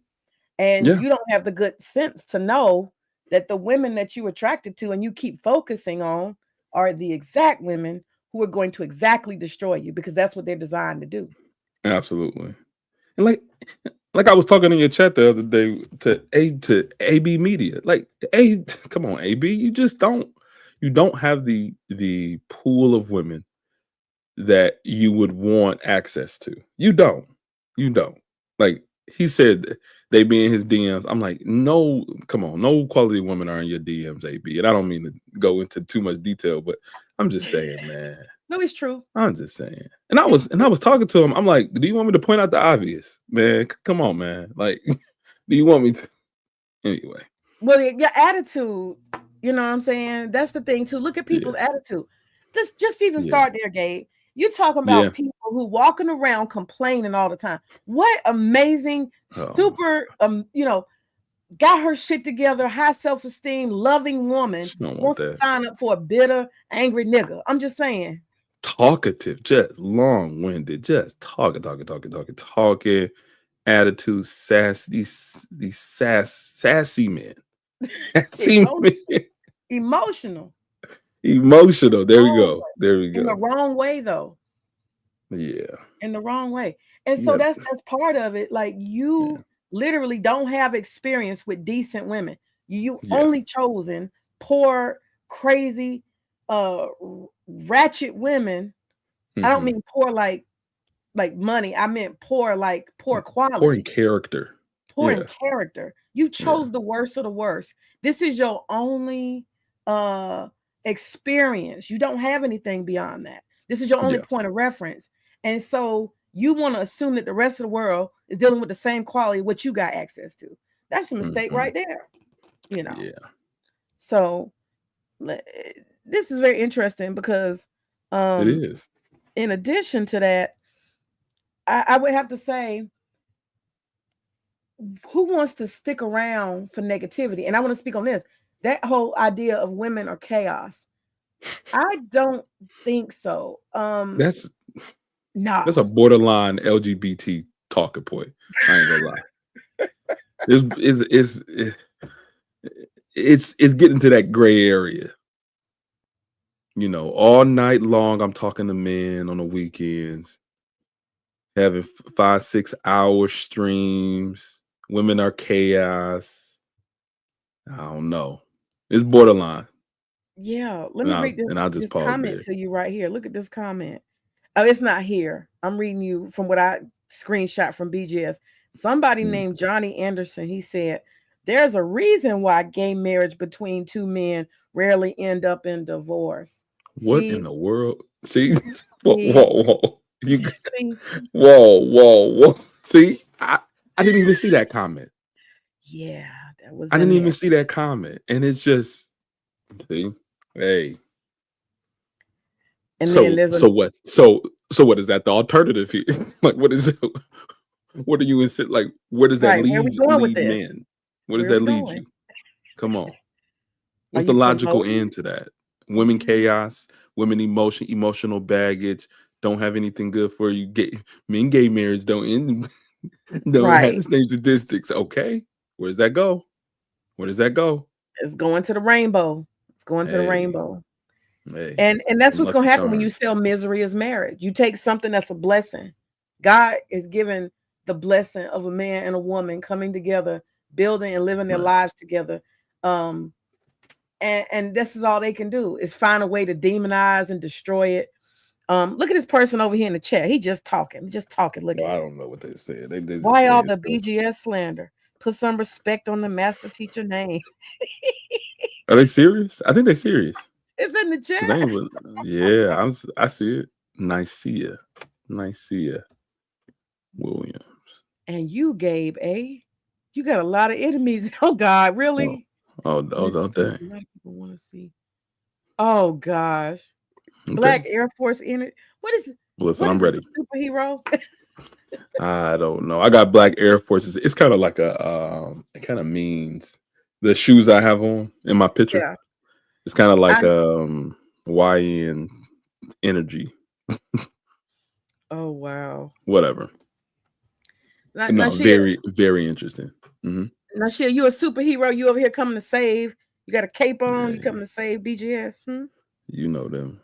And Yeah. you don't have the good sense to know that the women that you attracted to and you keep focusing on are the exact women who are going to exactly destroy you because that's what they're designed to do. Absolutely. And like I was talking in your chat the other day to AB Media. Like, come on, AB, you don't have the pool of women that you would want access to. You don't. Like he said, they be in his DMs. I'm like, no, come on, no quality women are in your DMs, AB. And I don't mean to go into too much detail, but I'm just saying, man. No, it's true. I'm just saying. And I was talking to him. I'm like, do you want me to point out the obvious, man? Come on, man. Like, do you want me to? Anyway. Well, your attitude, you know what I'm saying? That's the thing too. Look at people's attitude. Just even start there, Gabe. You're talking about people who walking around complaining all the time. What amazing, super, got her shit together, high self-esteem, loving woman wants to sign up for a bitter, angry nigga. I'm just saying. Talkative, just long-winded, just talking, attitude, these sassy men. Emotional. There we go. In the wrong way, though. Yeah. In the wrong way. And so that's part of it. Like you literally don't have experience with decent women. You only chosen poor, crazy, ratchet women. I don't mean poor like money. I meant poor like poor quality. Poor in character. Poor in character. You chose the worst of the worst. This is your only experience. You don't have anything beyond that. This is your only point of reference. And so you want to assume that the rest of the world is dealing with the same quality what you got access to. That's a mistake right there. You know. Yeah. So this is very interesting because it is. In addition to that, I would have to say, who wants to stick around for negativity? And I want to speak on this. That whole idea of women are chaos. I don't think so. That's a borderline LGBT talking point. I ain't gonna lie. It's getting to that gray area. You know, all night long I'm talking to men on the weekends, having 5-6 hour streams. Women are chaos. I don't know. It's borderline. Yeah, let me read this comment there to you right here. Look at this comment. Oh, it's not here. I'm reading you from what I screenshot from BGS. Somebody named Johnny Anderson, he said, there's a reason why gay marriage between two men rarely end up in divorce. What in the world? See? Whoa. Whoa. See? I didn't even see that comment. Yeah, that was. I didn't even see that comment. And it's just, see? Hey. And so then what? So what is that? The alternative here? Like, what is it? What are you like? Where does that lead men? Where does that lead you? Come on. What's the logical end to that? Women chaos, women emotional baggage, don't have anything good for you. Men gay marriage don't have the same statistics. Okay. Where does that go? It's going to the rainbow. Hey. And that's what's going to happen when you sell misery as marriage. You take something that's a blessing. God is given the blessing of a man and a woman coming together, building and living their lives together. And this is all they can do is find a way to demonize and destroy it. Look at this person over here in the chat. He just talking. Look at I don't know what they said. They why all the BGS slander? Put some respect on the master teacher name. Are they serious? I think they're serious. It's in the chat. I see it. Nicaea Williams. And you, Gabe, you got a lot of enemies. Oh God, really? Oh, dang. A lot of people want to see. Oh gosh. Okay. Black Air Force in it. What is it? Listen, I'm ready. Superhero. I don't know. I got Black Air Forces. It's kind of like it kind of means the shoes I have on in my picture. Yeah. It's kind of like YN energy. Oh wow. Whatever. No, very, very interesting. Mm-hmm. Now, Shia, you a superhero. You over here coming to save. You got a cape on. You coming to save BGS. You know them.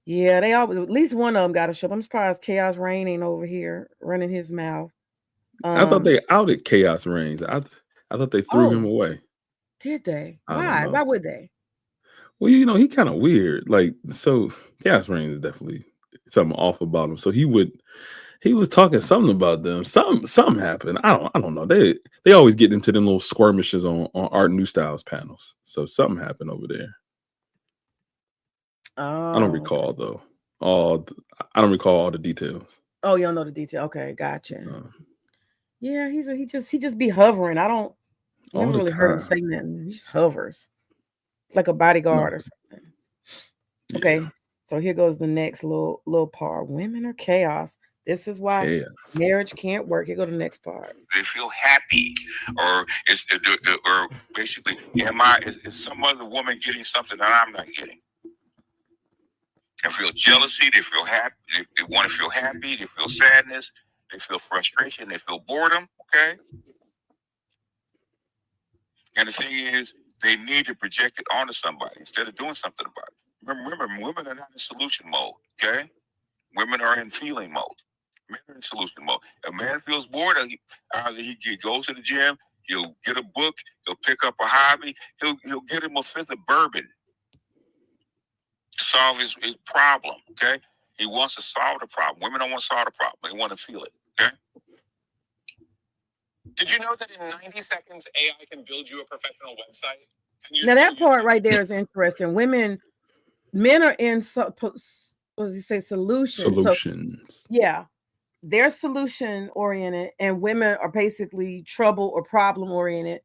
Yeah, they always, at least one of them got to show up. I'm surprised Chaos Rain ain't over here running his mouth. I thought they outed Chaos Reigns. I thought they threw him away. Did they? Why? Why would they? Well, he kind of weird. Like, so Chaos Reigns is definitely something off about him. So he was talking something about them. Something happened. I don't know. They always get into them little skirmishes on Art New Styles panels. So something happened over there. I don't Oh, recall though. I don't recall all the details. oh, you don't know the detail. Okay, gotcha. Uh, Yeah, he just be hovering. I don't all never the really heard him time. say nothing. He just hovers. It's like a No. bodyguard or something. Yeah. Okay, so here goes the next little part. Women are chaos. This is why Yeah. marriage can't work. Here go the next part. They feel happy, or or basically, is some other woman getting something that I'm not getting? They feel jealousy. They feel happy. They want to feel happy. They feel sadness. They feel frustration. They feel boredom. Okay. And the thing is, they need to project it onto somebody instead of doing something about it. Remember, women are not in solution mode. Okay. Women are in feeling mode. Men are in solution mode. A man feels bored, either he goes to the gym, he'll get a book, he'll pick up a hobby, he'll get him a fifth of bourbon to solve his problem. Okay, he wants to solve the problem. Women don't want to solve the problem; they want to feel it. Okay. Did you know that in 90 seconds, AI can build you a professional website? Now that part right there is interesting. Men are in what does he say? Solutions. So Solutions. yeah, they're solution oriented, and women are basically trouble or problem oriented.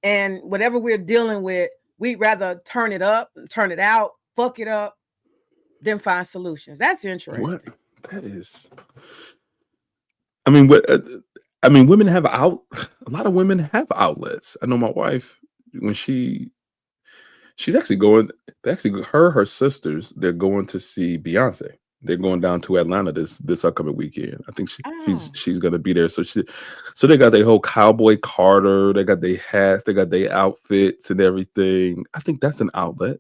And whatever we're dealing with, we'd rather turn it up, turn it out, fuck it up, than find solutions. That's interesting. What? That is. I mean, women have a lot of women have outlets. I know my wife, when she's actually going, her sisters, they're going to see Beyonce. They're going down to Atlanta this upcoming weekend. I think she's gonna be there. So they got their whole cowboy Carter. They got their hats. They got their outfits and everything. I think that's an outlet.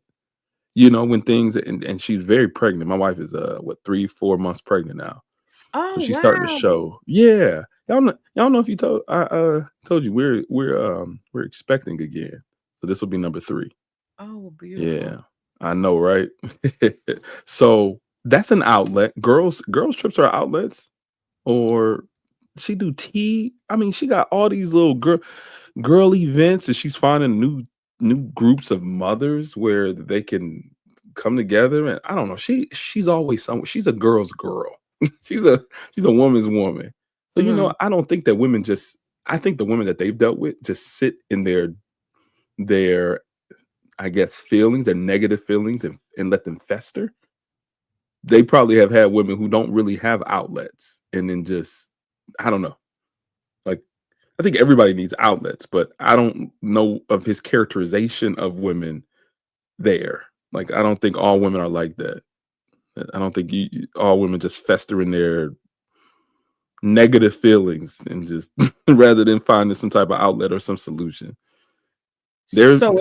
When things and she's very pregnant. My wife is 3-4 months pregnant now. Oh, So she's starting to show. Yeah. Y'all know if you told you we're expecting again. So this will be number 3. Oh, beautiful. Yeah. I know, right? So that's an outlet. Girls trips are outlets. Or she do tea. I mean, she got all these little girl events, and she's finding new groups of mothers where they can come together. And I don't know. She's always somewhere. She's a girl's girl. she's a woman's woman. So I don't think that women I think the women that they've dealt with just sit in their I guess feelings, their negative feelings, and let them fester. They probably have had women who don't really have outlets, and then just I don't know. Like, I think everybody needs outlets, but I don't know of his characterization of women there. Like, I don't think all women are like that. I don't think all women just fester in their negative feelings and just rather than finding some type of outlet or some solution. So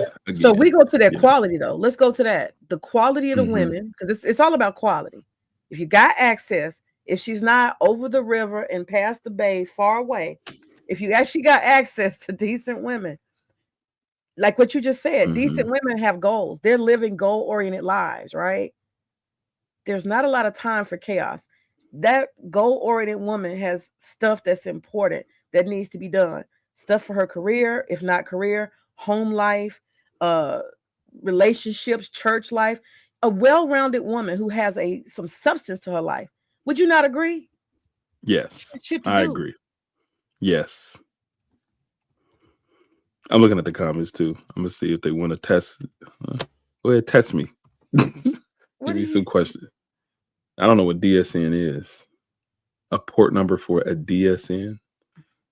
we go to that quality though. Let's go to that. The quality of the women, because it's all about quality. If you got access, if she's not over the river and past the bay, far away, if you actually got access to decent women, like what you just said, decent women have goals. They're living goal-oriented lives, right? There's not a lot of time for chaos. That goal-oriented woman has stuff that's important that needs to be done. Stuff for her career, if not career, home life, relationships, church life. A well-rounded woman who has some substance to her life. Would you not agree? Yes, I agree. Yes. I'm looking at the comments too. I'm gonna see if they want to test. Go ahead, test me. Give me some questions. I don't know what DSN is. A port number for a DSN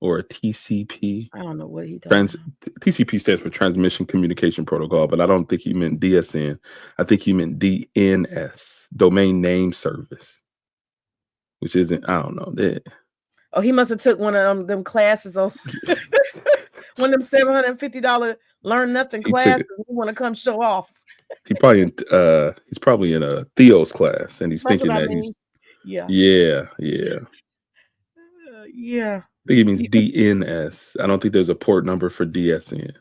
or a TCP. I don't know what he does. TCP stands for Transmission Communication Protocol, but I don't think he meant DSN. I think he meant DNS, Domain Name Service, which isn't. I don't know. Oh, he must have took one of them classes of one of them $750 learn nothing classes. We want to come show off. He's probably in a Theo's class, and he's thinking that he's yeah. I think he means DNS. I don't think there's a port number for DSN.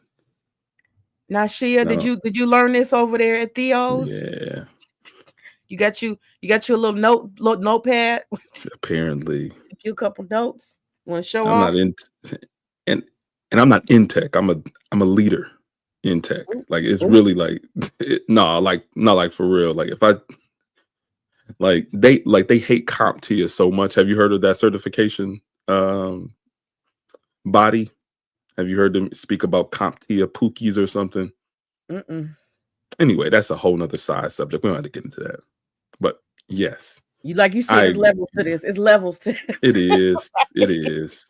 Now, Shia, did No. you learn this over there at Theo's? Yeah. You got you a little notepad, Apparently, a few couple notes. Want to show I'm not off? in, and I'm not in tech. I'm a leader in tech. Ooh, Like it's ooh. really like, no, like not like for real. Like if I they hate CompTIA so much. Have you heard of that certification um body? Have you heard them speak about CompTIA Pookies or something? Mm-mm. Anyway, that's a whole nother side subject. We don't have to get into that. But yes, You like you said, I it's levels to this. It's levels to this. it is. It is.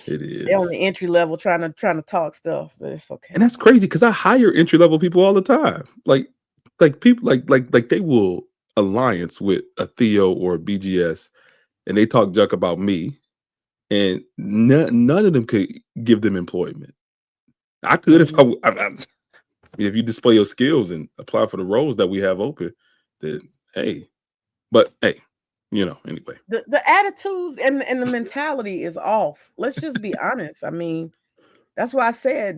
It They're on is. the entry level trying to talk stuff, but it's okay. And that's crazy because I hire entry level people all the time. Like people like they will alliance with a Theo or a BGS and they talk junk about me and none of them could give them employment. I could if if you display your skills and apply for the roles that we have open, then hey, but hey, anyway. The attitudes and the mentality is off. Let's just be honest. I mean, that's why I said,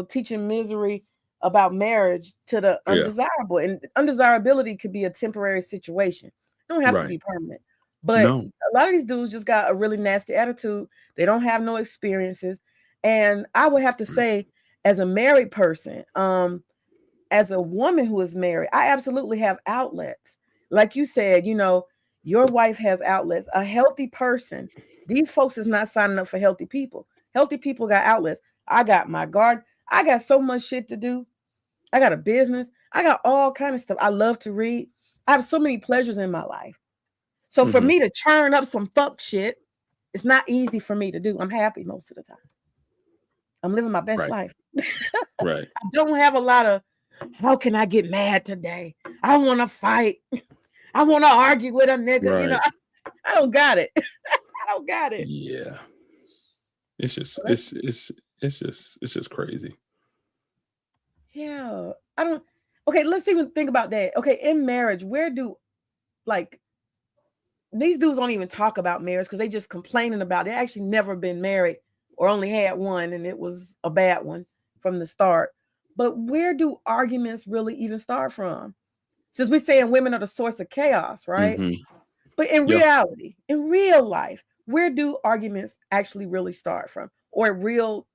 teaching misery about marriage to the Yeah, undesirable. And undesirability could be a temporary situation. It don't have to right. be permanent. But No. a lot of these dudes just got a really nasty attitude. They don't have no experiences. And I would have to say, as a married person, as a woman who is married, I absolutely have outlets. Like you said, your wife has outlets. A healthy person, these folks is not signing up for healthy people. Healthy people got outlets. I got my garden. I got so much shit to do. I got a business. I got all kind of stuff. I love to read. I have so many pleasures in my life. So for Mhm. me to churn up some fuck shit, it's not easy for me to do. I'm happy most of the time. I'm living my best Right. life. Right. I don't have a lot of, how can I get mad today? I want to fight. I want to argue with a nigga. Right. I don't got it. I don't got it. Yeah. It's just Right? it's just crazy. Yeah. I don't. Okay, let's even think about that. Okay, in marriage, where do, like, these dudes don't even talk about marriage because they just complaining about it. They actually never been married or only had one and it was a bad one from the start. But where do arguments really even start from? Since we're saying women are the source of chaos, right? Mhm. But in Yeah. reality, in real life, where do arguments actually really start from? Or real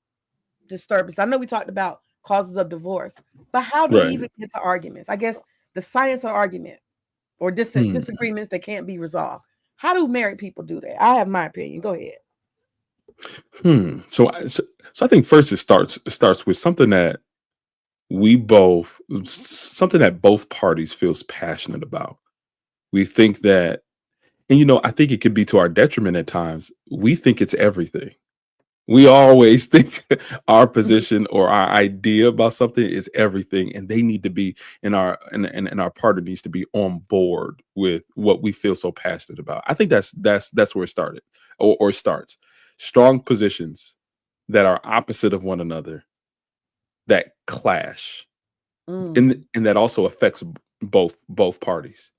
disturbance? I know we talked about causes of divorce, but how do we Right. even get to arguments? I guess the science of argument or Hmm. disagreements that can't be resolved. How do married people do that? I have my opinion. Go ahead. So I think first it starts with something that we both something that both parties feels passionate about. We think that, and I think it could be to our detriment at times. We think it's everything. We always think our Mhm. position or our idea about something is everything, and they need to be and our partner needs to be on board with what we feel so passionate about. I think that's where it started or starts. Strong positions that are opposite of one another that clash, Mm. and that also affects both parties.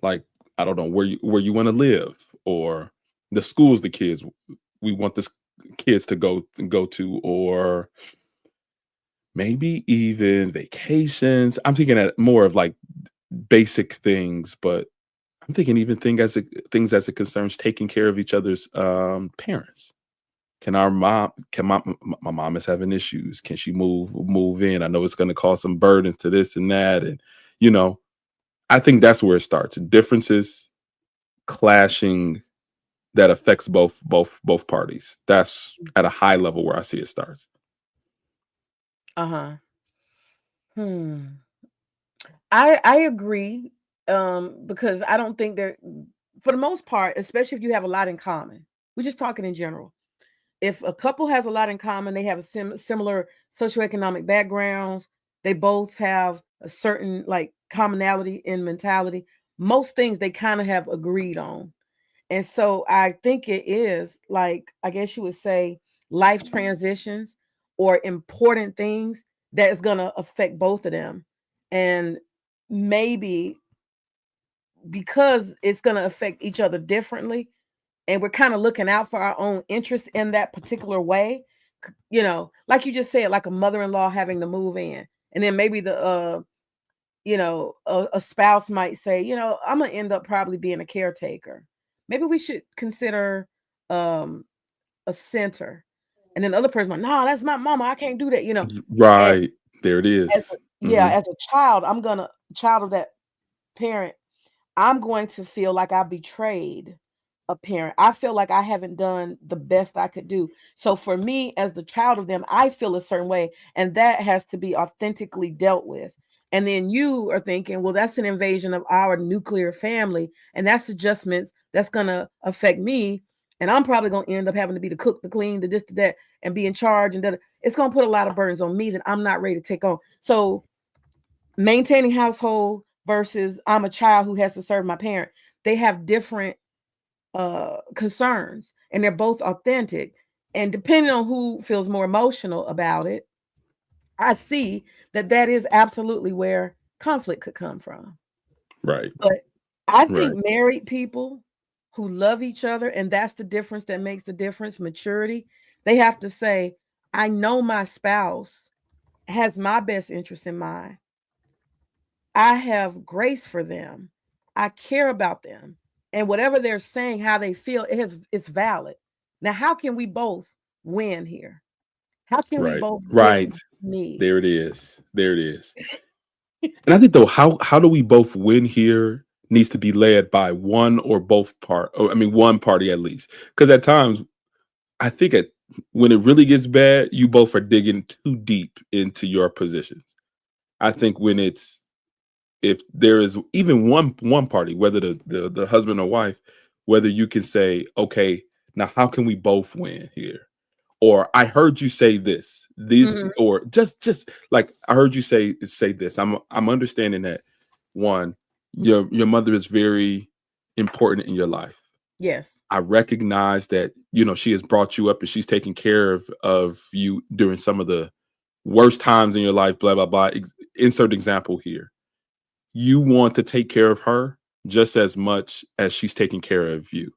Like I don't know where you want to live or the schools the kids we want this kids to go to, or maybe even vacations. I'm thinking at more of like basic things, but I'm thinking even things as it concerns taking care of each other's parents. Can my mom is having issues? Can she move in? I know it's going to cause some burdens to this and that, and you know, I think that's where it starts. Differences clashing that affects both parties. That's at a high level where I see it starts. Uh-huh. Hmm. I agree. Because I don't think they're, for the most part, especially if you have a lot in common. We're just talking in general. If a couple has a lot in common, they have a similar socioeconomic backgrounds, they both have a certain like commonality in mentality. Most things they kind of have agreed on. And so I think it is like, I guess you would say, life transitions or important things that is going to affect both of them. And maybe because it's going to affect each other differently, and we're kind of looking out for our own interest in that particular way, like you just said, like a mother-in-law having to move in. and then maybe a spouse might say, I'm gonna end up probably being a caretaker. Maybe we should consider um a center. And then the other person like, no, that's my mama. I can't do that, And Right. There it as is. as a child, child of that parent, I'm going to feel like I betrayed a parent. I feel like I haven't done the best I could do. So for me, as the child of them, I feel a certain way, and that has to be authentically dealt with. And then you are thinking, well, that's an invasion of our nuclear family, and that's adjustments that's going to affect me. And I'm probably going to end up having to be the cook, the clean, the this, the that, and be in charge. And that it's going to put a lot of burdens on me that I'm not ready to take on. So maintaining household versus I'm a child who has to serve my parent, they have different concerns, and they're both authentic. And depending on who feels more emotional about it, I see that is absolutely where conflict could come from. Right. But I Right. think married people who love each other, and that's the difference that makes the difference, maturity, they have to say, I know my spouse has my best interest in mind. I have grace for them. I care about them. And whatever they're saying, how they feel, it's valid. Now, how can we both win here? How can we Right. both win Right. me? There it is. There it is. And I think though, how do we both win here needs to be led by one or both or I mean one party at least. Because at times I think when it really gets bad, you both are digging too deep into your positions. I think if there is even one party, whether the husband or wife, whether you can say, okay, now how can we both win here? Or I heard you say this, Mhm. or just like I heard you say this. I'm understanding that one, your mother is very important in your life. Yes. I recognize that she has brought you up and she's taking care of you during some of the worst times in your life. Blah blah blah. Insert example here. You want to take care of her just as much as she's taking care of you,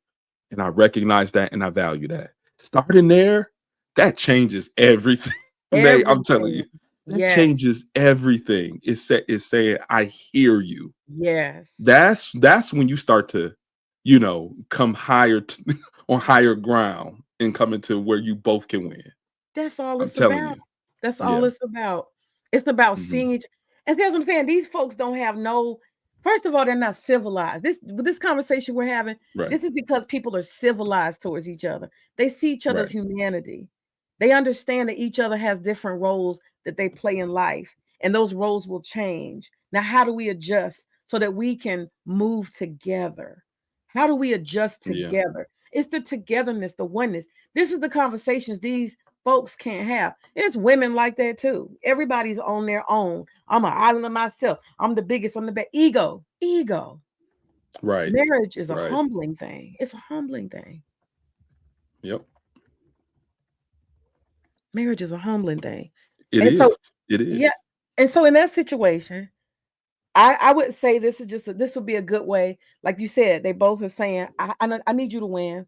and I recognize that and I value that. Starting there, that changes everything. May I'm telling Everything. you, that Yes. changes everything. It's saying I hear you. Yes. That's when you start to, come higher on higher ground and come into where you both can win. That's all I'm it's telling about. you. That's all Yeah. it's about. It's about Hmm. seeing each. And that's what I'm saying. These folks don't have no. First of all, they're not civilized. This conversation we're having, Right. this is because people are civilized towards each other. They see each other's Right. humanity. They understand that each other has different roles that they play in life, and those roles will change. Now, how do we adjust so that we can move together? How do we adjust Yeah. together? It's the togetherness, the oneness. This is the conversations these folks can't have. It's women like that too. Everybody's on their own. I'm an island of myself. I'm the biggest. I'm the best. Ego. Right. Marriage is a Right. humbling thing. It's a humbling thing. Yep. Marriage is a humbling thing. It And so, is. It yeah. is. And so, in that situation, I would say this would be a good way. Like you said, they both are saying, I need you to win,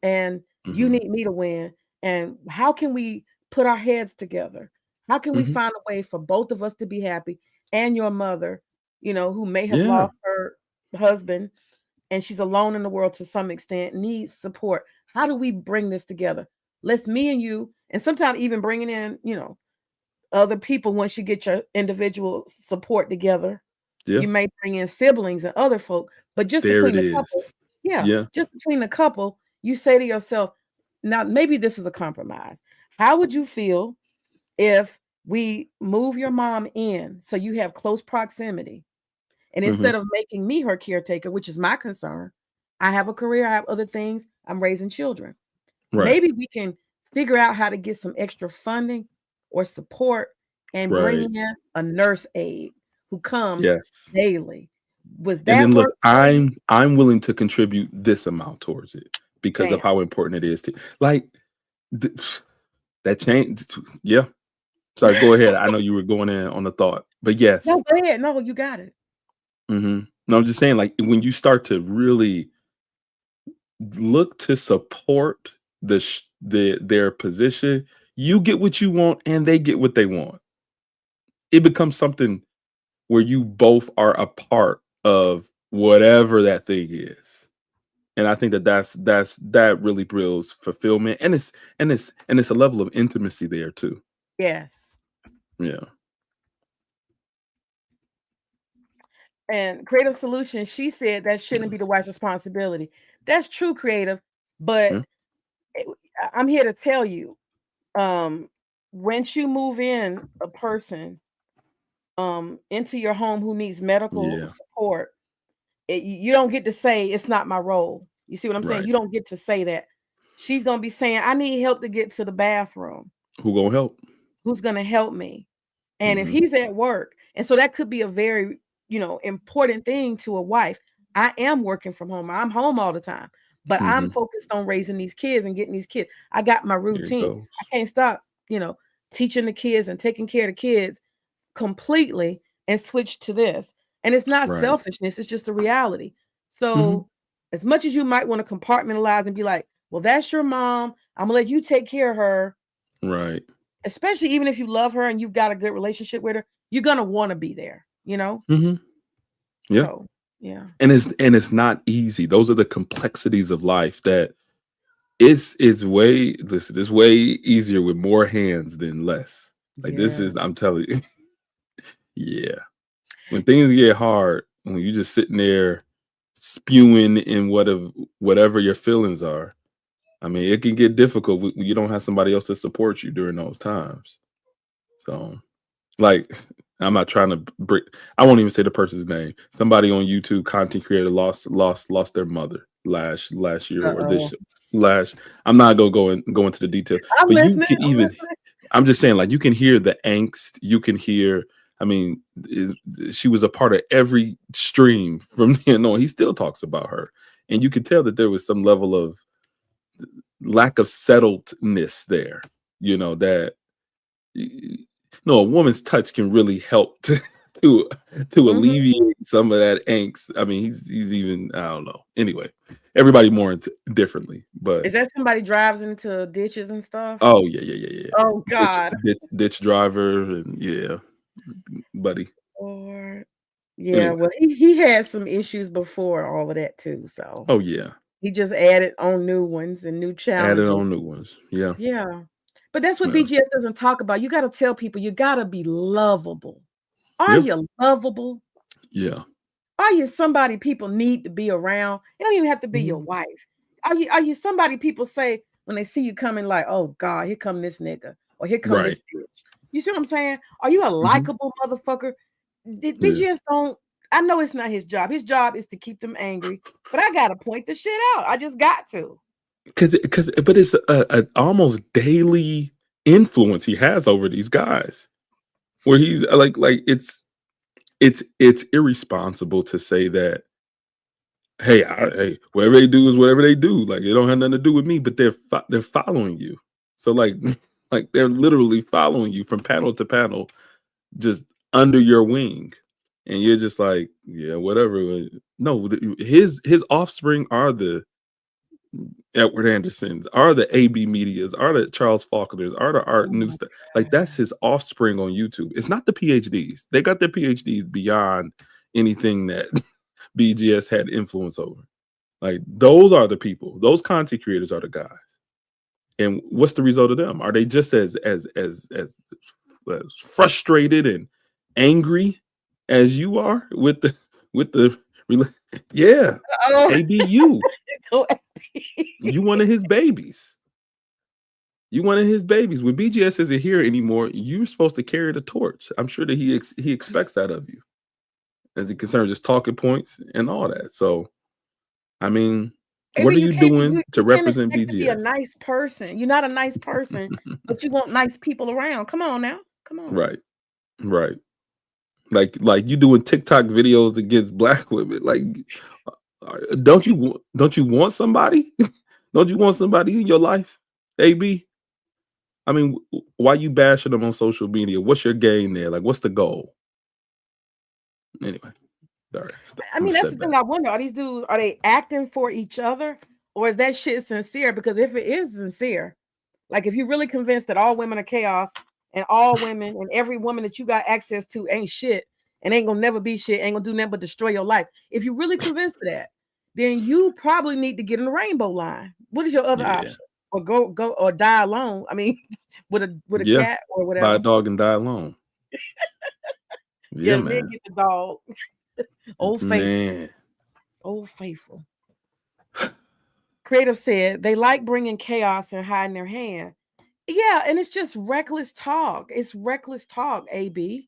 and you Hmm. need me to win. And how can we put our heads together? How can we Hmm. find a way for both of us to be happy? And your mother, who may have Yeah. lost her husband and she's alone in the world to some extent, needs support. How do we bring this together? Let's me and you, and sometimes even bringing in, other people once you get your individual support together. Yeah. You may bring in siblings and other folk, but just There it between the is. couple, yeah, Yeah. just between the couple, you say to yourself, now maybe this is a compromise. How would you feel if we move your mom in so you have close proximity? And Hmm. instead of making me her caretaker, which is my concern, I have a career, I have other things, I'm raising children. Right. Maybe we can figure out how to get some extra funding or support and bring Right. in a nurse aide who comes Yes. daily. Was And that then look, work for you? I'm willing to contribute this amount towards it because of Bam. how important it is to like th- that change. Yeah. Sorry, go ahead. I know you were going in on the thought, but No, yes. go ahead. No, you got it. No, I'm just saying, like when you start to really look to support their position, you get what you want and they get what they want. it becomes something where you both are a part of whatever that thing is. And I think that really builds fulfillment, and it's a level of intimacy there too. Yes. Yeah. And Creative Solutions, she said that shouldn't be the wife's responsibility. That's true, Creative. But I'm here to tell you, once you move in a person into your home who needs medical Yeah. support, you don't get to say it's not my role. You see what I'm saying? Right. You don't get to say that. She's gonna be saying, I need help to get to the bathroom. Who gonna help? Who's gonna help me? And if Mhm. he's at work, and so that could be a very, important thing to a wife. I am working from home. I'm home all the time, but I'm Mhm. focused on raising these kids and getting these kids. I got my There you routine. go. I can't stop, teaching the kids and taking care of the kids completely and switch to this. And it's not Right. selfishness, it's just a reality. Mhm. So, as much as you might want to compartmentalize and be like, well, that's your mom, I'm gonna let you take care of her, Right. especially even if you love her and you've got a good relationship with her, you're gonna want to be there, Mhm. Yeah. So, yeah. And it's not easy. Those are the complexities of life that it's way listen, it's way easier with more hands than less. Like this Yeah. is I'm telling you. Yeah. When things get hard, when you just sitting there spewing in whatever your feelings are, I mean, it can get difficult when you don't have somebody else to support you during those times. So, like, I'm not trying to break. I won't even say the person's name. Somebody on YouTube, content creator, lost their mother last year or Uh-oh. this last. I'm not gonna go into the details, I'm but you listening. can I'm even. listening. I'm just saying, like, you can hear the angst. You can hear. I mean, she was a part of every stream from then on. He still talks about her, and you could tell that there was some level of lack of settledness there. That a woman's touch can really help to Mhm. alleviate some of that angst. I mean, he's even I don't know. Anyway, everybody mourns differently, but Is that somebody drives into ditches and stuff? oh yeah. Oh Ditch, God. ditch driver, and yeah, buddy. Or yeah, Anyway, well, he had some issues before all of that too. So oh yeah, he just added on new ones and new added challenges. on new ones. Yeah, Yeah. But that's what yeah, BGS doesn't talk about. You got to tell people you got to be lovable. Are yeah, you lovable? yeah. Are you somebody people need to be around? It don't even have to be your Mhm. wife. Are you somebody people say when they see you coming like, oh God, here come this nigga or here come Right. this bitch. You see what I'm saying? Are you a Mhm. likable motherfucker? Yeah. BGS don't. I know it's not his job. His job is to keep them angry, but I gotta point the shit out. I just got to. But it's a almost daily influence he has over these guys, where he's like it's irresponsible to say that hey, whatever they do is whatever they do, like it don't have nothing to do with me, but they're following you. So like like they're literally following you from panel to panel, just under your wing, and you're just like, yeah, whatever. No, his offspring are the Edward Andersons, are the AB Medias, are the Charles Faulkners, are the Art Oh my News. Like that's his offspring on YouTube. It's not the PhDs. They got their PhDs beyond anything that BGS had influence over. Like those are the people. Those content creators are the guys. And what's the result of them? Are they just as frustrated and angry as you are with the yeah, Oh, ABU. so You one of his babies. You one of his babies. When BGS isn't here anymore, you're supposed to carry the torch. I'm sure that he expects that of you, as it concerns just talking points and all that. So, I mean, what maybe are you you can't doing you, to you can't represent expect to be a BGS? nice person. You're not a nice person, but you want nice people around. Come on now. Come on. Right, right. Like you doing TikTok videos against black women. Like, don't you want somebody? Don't you want somebody in your life, AB? I mean, why you bashing them on social media? What's your gain there? Like, what's the goal? Anyway, sorry. I I'm gonna mean, that's step the back. thing I wonder. Are these dudes, are they acting for each other? Or is that shit sincere? Because if it is sincere, like if you're really convinced that all women are chaos, and all women and every woman that you got access to ain't shit and ain't gonna never be shit, ain't gonna do nothing but destroy your life. If you're really convinced of that, then you probably need to get in the rainbow line. What is your other Yeah. option? Or go or die alone. I mean, with a Yeah. cat or Buy a whatever. dog and die alone. Yeah, Yeah, the men man. get the dog. Old faithful. Man. Old faithful. Creative said they like bringing chaos and hiding their hand. Yeah, and it's just reckless talk. It's reckless talk, AB.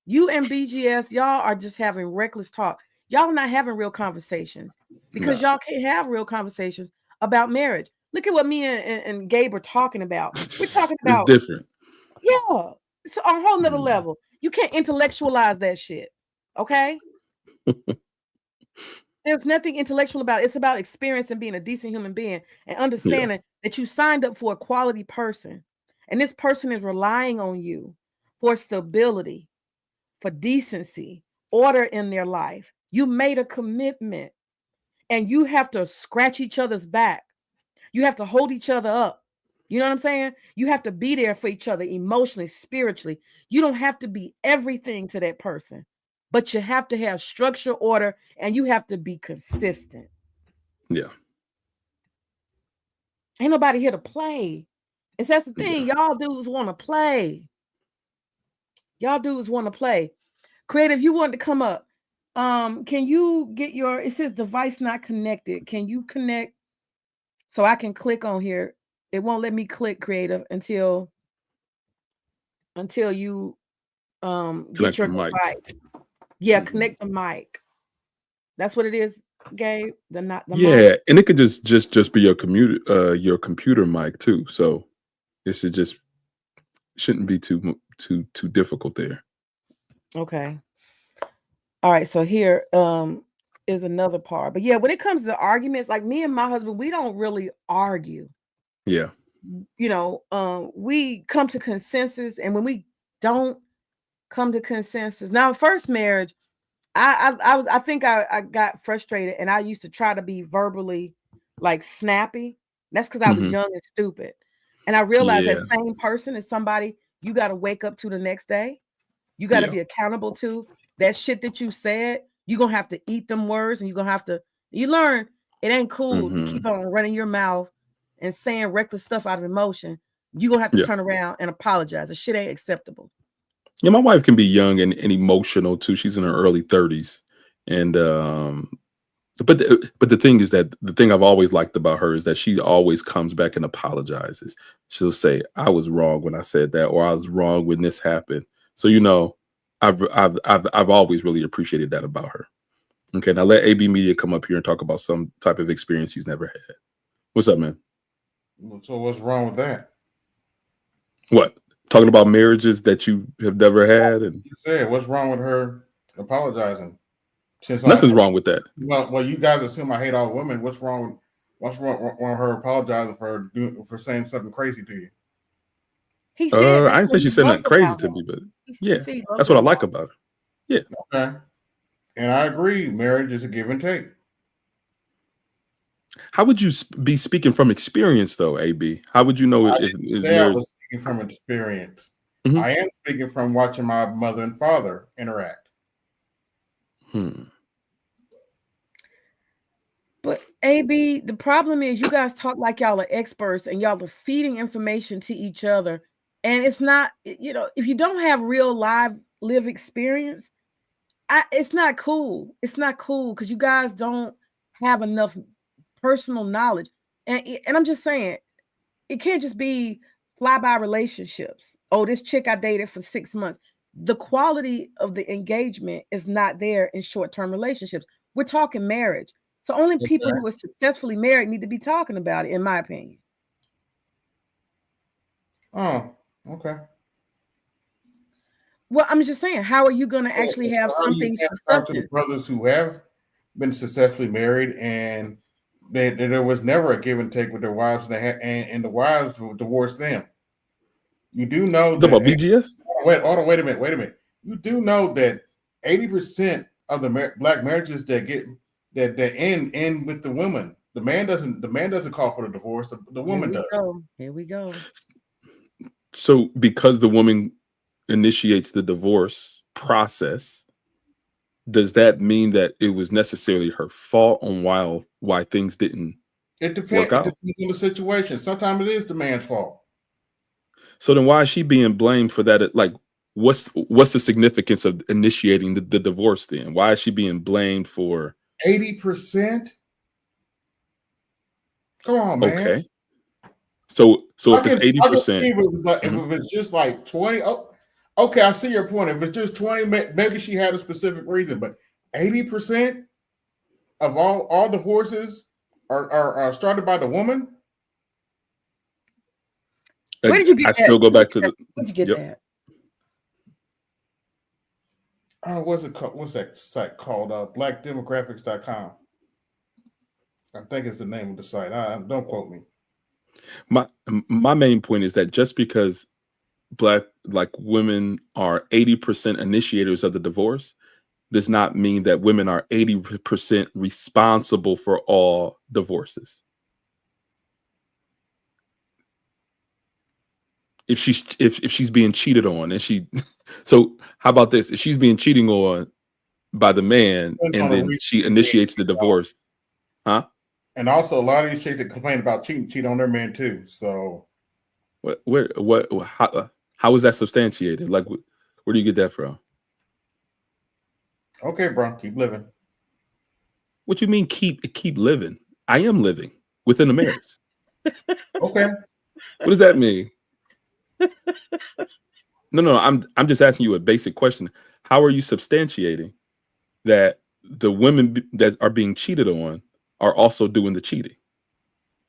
You and BGS, y'all are just having reckless talk. Y'all not having real conversations because No. y'all can't have real conversations about marriage. Look at what me and Gabe are talking about. We're talking It's about, different. yeah, it's a whole nother Mm. level. You can't intellectualize that shit. Okay? There's nothing intellectual about it. It's about experience and being a decent human being and Yeah. understanding that you signed up for a quality person. And this person is relying on you for stability, for decency, order in their life. You made a commitment and you have to scratch each other's back. You have to hold each other up. You know what I'm saying? You have to be there for each other emotionally, spiritually. You don't have to be everything to that person, but you have to have structure, order, and you have to be consistent. Yeah. Ain't nobody here to play. And so that's the thing. Yeah. Y'all dudes want to play. Y'all dudes want to play. Creative, you want to come up. Can you get your, it says device not connected. Can you connect so I can click on here? It won't let me click creative until you get Connect your the mic. device. Yeah, Mhm. connect the mic. That's what it is, Gabe. The not the mic. Yeah, and it could just be your computer mic too. So this is just shouldn't be too difficult there. Okay. All right. So here is another part. But yeah, when it comes to arguments, like me and my husband, we don't really argue. Yeah. You know, we come to consensus, and when we don't come to consensus, now first marriage, I think I got frustrated, and I used to try to be verbally like snappy. That's because I was Hmm. young and stupid, and I realized that Yeah. same person is somebody you got to wake up to the next day. You got to Yeah. be accountable to that shit that you said. You're gonna have to eat them words, and you're gonna have to. You learn it ain't cool to Hmm. keep on running your mouth and saying reckless stuff out of emotion. You're gonna have to Yeah. turn around and apologize. The shit ain't acceptable. Yeah. My wife can be young and emotional too. She's in her early 30s, and but the thing is that the thing I've always liked about her is that she always comes back and apologizes. She'll say, "I was wrong when I said that," or "I was wrong when this happened." So I've always really appreciated that about her. Okay, now let AB Media come up here and talk about some type of experience he's never had. What's up, man? So what's wrong with that? What? Talking about marriages that you have never had, and You said what's wrong with her apologizing? Since nothing's wrong with that. well, you guys assume I hate all women. What's wrong? What's wrong with her apologizing for saying something crazy to you? He said I that's didn't say what she he said loved nothing crazy about to her. me, but He yeah, said he loved that's her what I about like her. about her. Yeah. Okay, and I agree. Marriage is a give and take. How would you be speaking from experience, though, AB? How would you know I if didn't is say I marriage? was speaking from experience. Mhm. I am speaking from watching my mother and father interact. Hmm. But AB, the problem is you guys talk like y'all are experts and y'all are feeding information to each other. And it's not, if you don't have real live experience, it's not cool. It's not cool because you guys don't have enough personal knowledge. And I'm just saying, it can't just be fly-by relationships. Oh, this chick I dated for 6 months. The quality of the engagement is not there in short-term relationships. We're talking marriage. So only people Okay. who are successfully married need to be talking about it, in my opinion. Oh, okay. Well, I'm just saying, how are you going to actually have How you something can't talk to the substance? brothers who have been successfully married and there was never a give and take with their wives, and and the wives divorced them. You do know You talk that. about BGS? Wait a minute. You do know that 80% of the black marriages that end with the woman. The man doesn't call for the divorce. The Here woman we does. go. Here we go. So because the woman initiates the divorce process, does that mean that it was necessarily her fault on why things didn't It work depends. It out? depends on the situation. Sometimes it is the man's fault. So then why is she being blamed for that? Like, what's the significance of initiating the divorce then? Why is she being blamed for 80%. Come on, man. okay? So I if it's can see 80%, if it was like Mhm. if it's just like 20. Oh, okay, I see your point. If it's just 20, maybe she had a specific reason, but 80% of all divorces are started by the woman. Where did you get I that? still go back to the Where'd you get yep. that? Oh, what's it called? What's that site called? Blackdemographics.com. I think it's the name of the site. Don't quote me. My main point is that just because black women are 80% initiators of the divorce does not mean that women are 80% responsible for all divorces. If she's being cheated on and so how about this? If she's being cheating on by the man Depends on and the then reason she initiates the divorce, huh? And also, a lot of these chicks that complain about cheat on their man too. So how is that substantiated? Like, where do you get that from? okay, bro, keep living. What you mean keep living? I am living within a marriage. Okay. What does that mean? No. I'm just asking you a basic question. How are you substantiating that the women that are being cheated on are also doing the cheating?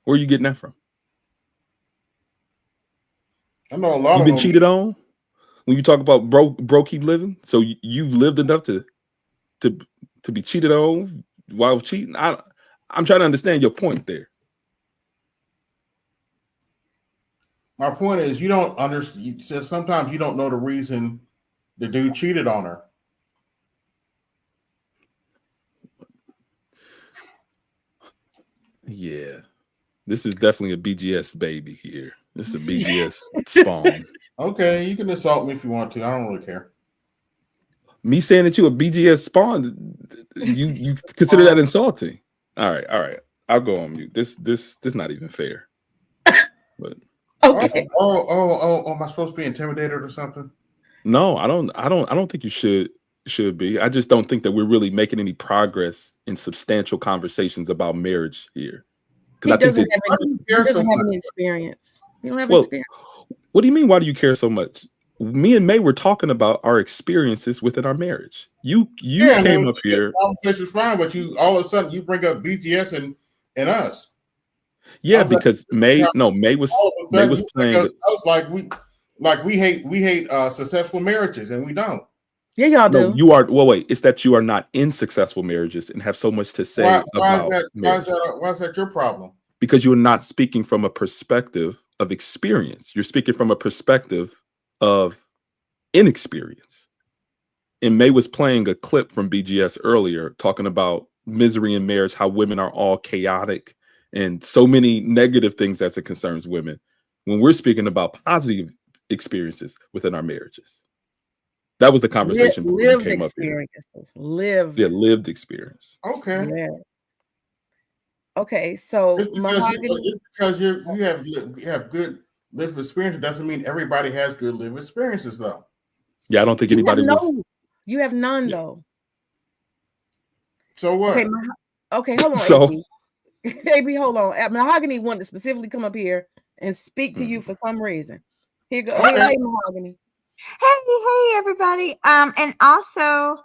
Where are you getting that from? I know a lot You've of been them. cheated on when you talk about bro keep living. So you've lived enough to be cheated on while cheating. I'm trying to understand your point there. My point is, you don't understand. Sometimes you don't know the reason the dude cheated on her. Yeah, this is definitely a BGS baby here. This is a BGS spawn. Okay, you can insult me if you want to. I don't really care. Me saying that you a BGS spawn, you consider that insulting? All right. I'll go on mute. This not even fair. But Okay. Am I supposed to be intimidated or something? no, I don't think you should be. I just don't think that we're really making any progress in substantial conversations about marriage here. He Because I think doesn't that have any. He doesn't have any experience. You don't have well, experience. what do you mean? Why do you care so much? Me and May were talking about our experiences within our marriage. You came up here. Conversation's fine, but you all of a sudden you bring up BGS and us. Yeah, because May was playing. I was like we hate successful marriages, and we don't. Yeah, y'all No, do. you are. Well, wait. It's that you are not in successful marriages and have so much to say about marriage. Why is that your problem? Because you're not speaking from a perspective of experience. You're speaking from a perspective of inexperience. And May was playing a clip from BGS earlier talking about misery in marriage, how women are all chaotic and so many negative things as it concerns women. When we're speaking about positive experiences within our marriages. That was the conversation before you came up here. Lived experience. Okay. Yeah. Okay, so Just because you have good lived experience doesn't mean everybody has good lived experiences, though. Yeah, I don't think anybody was. You have none, though. So what? Okay, hold on. So, AB, hold on. Mahogany wanted to specifically come up here and speak to you for some reason. Here go. Hey, Mahogany. Hey, everybody. And also,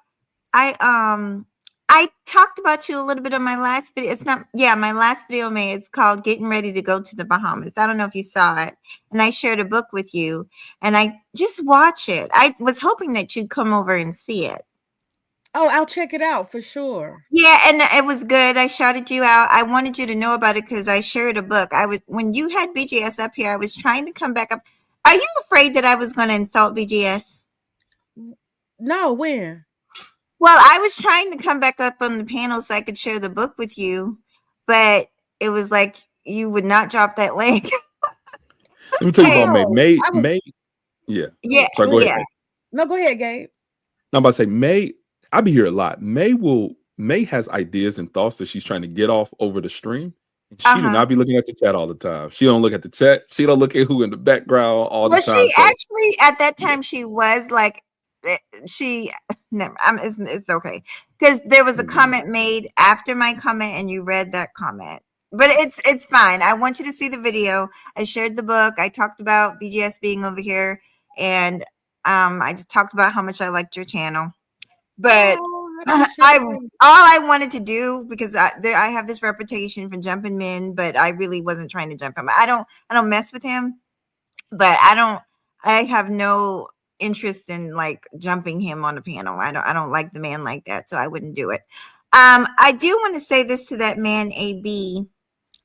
I talked about you a little bit on my last video. My last video, May, it's called Getting Ready to Go to the Bahamas. I don't know if you saw it. And I shared a book with you. And I just watch it. I was hoping that you'd come over and see it. Oh, I'll check it out for sure. Yeah, and it was good. I shouted you out. I wanted you to know about it because I shared a book. When you had BGS up here, I was trying to come back up. Are you afraid that I was going to insult BGS? No, when? Well, I was trying to come back up on the panel so I could share the book with you, but it was like you would not drop that link. Let me tell you Hey, about May. No, May, I was, May, yeah. yeah, Sorry, go ahead. yeah. May. no, go ahead, Gabe. I'm about to say May. I be here a lot. May has ideas and thoughts that she's trying to get off over the stream. And she do Uh-huh. not be looking at the chat all the time. She don't look at the chat. She don't look at who in the background all the Well, time. she So actually at that yeah. time she was like she never it's okay because there was a comment made after my comment and you read that comment, but it's fine. I want you to see the video. I shared the book. I talked about BGS being over here, and I just talked about how much I liked your channel. But Oh, I I appreciate all that. I wanted to do, because I have this reputation for jumping men, but I really wasn't trying to jump him. I don't mess with him, but I have no interest in like jumping him on a panel. I don't like the man like that, so I wouldn't do it. I do want to say this to that man, AB,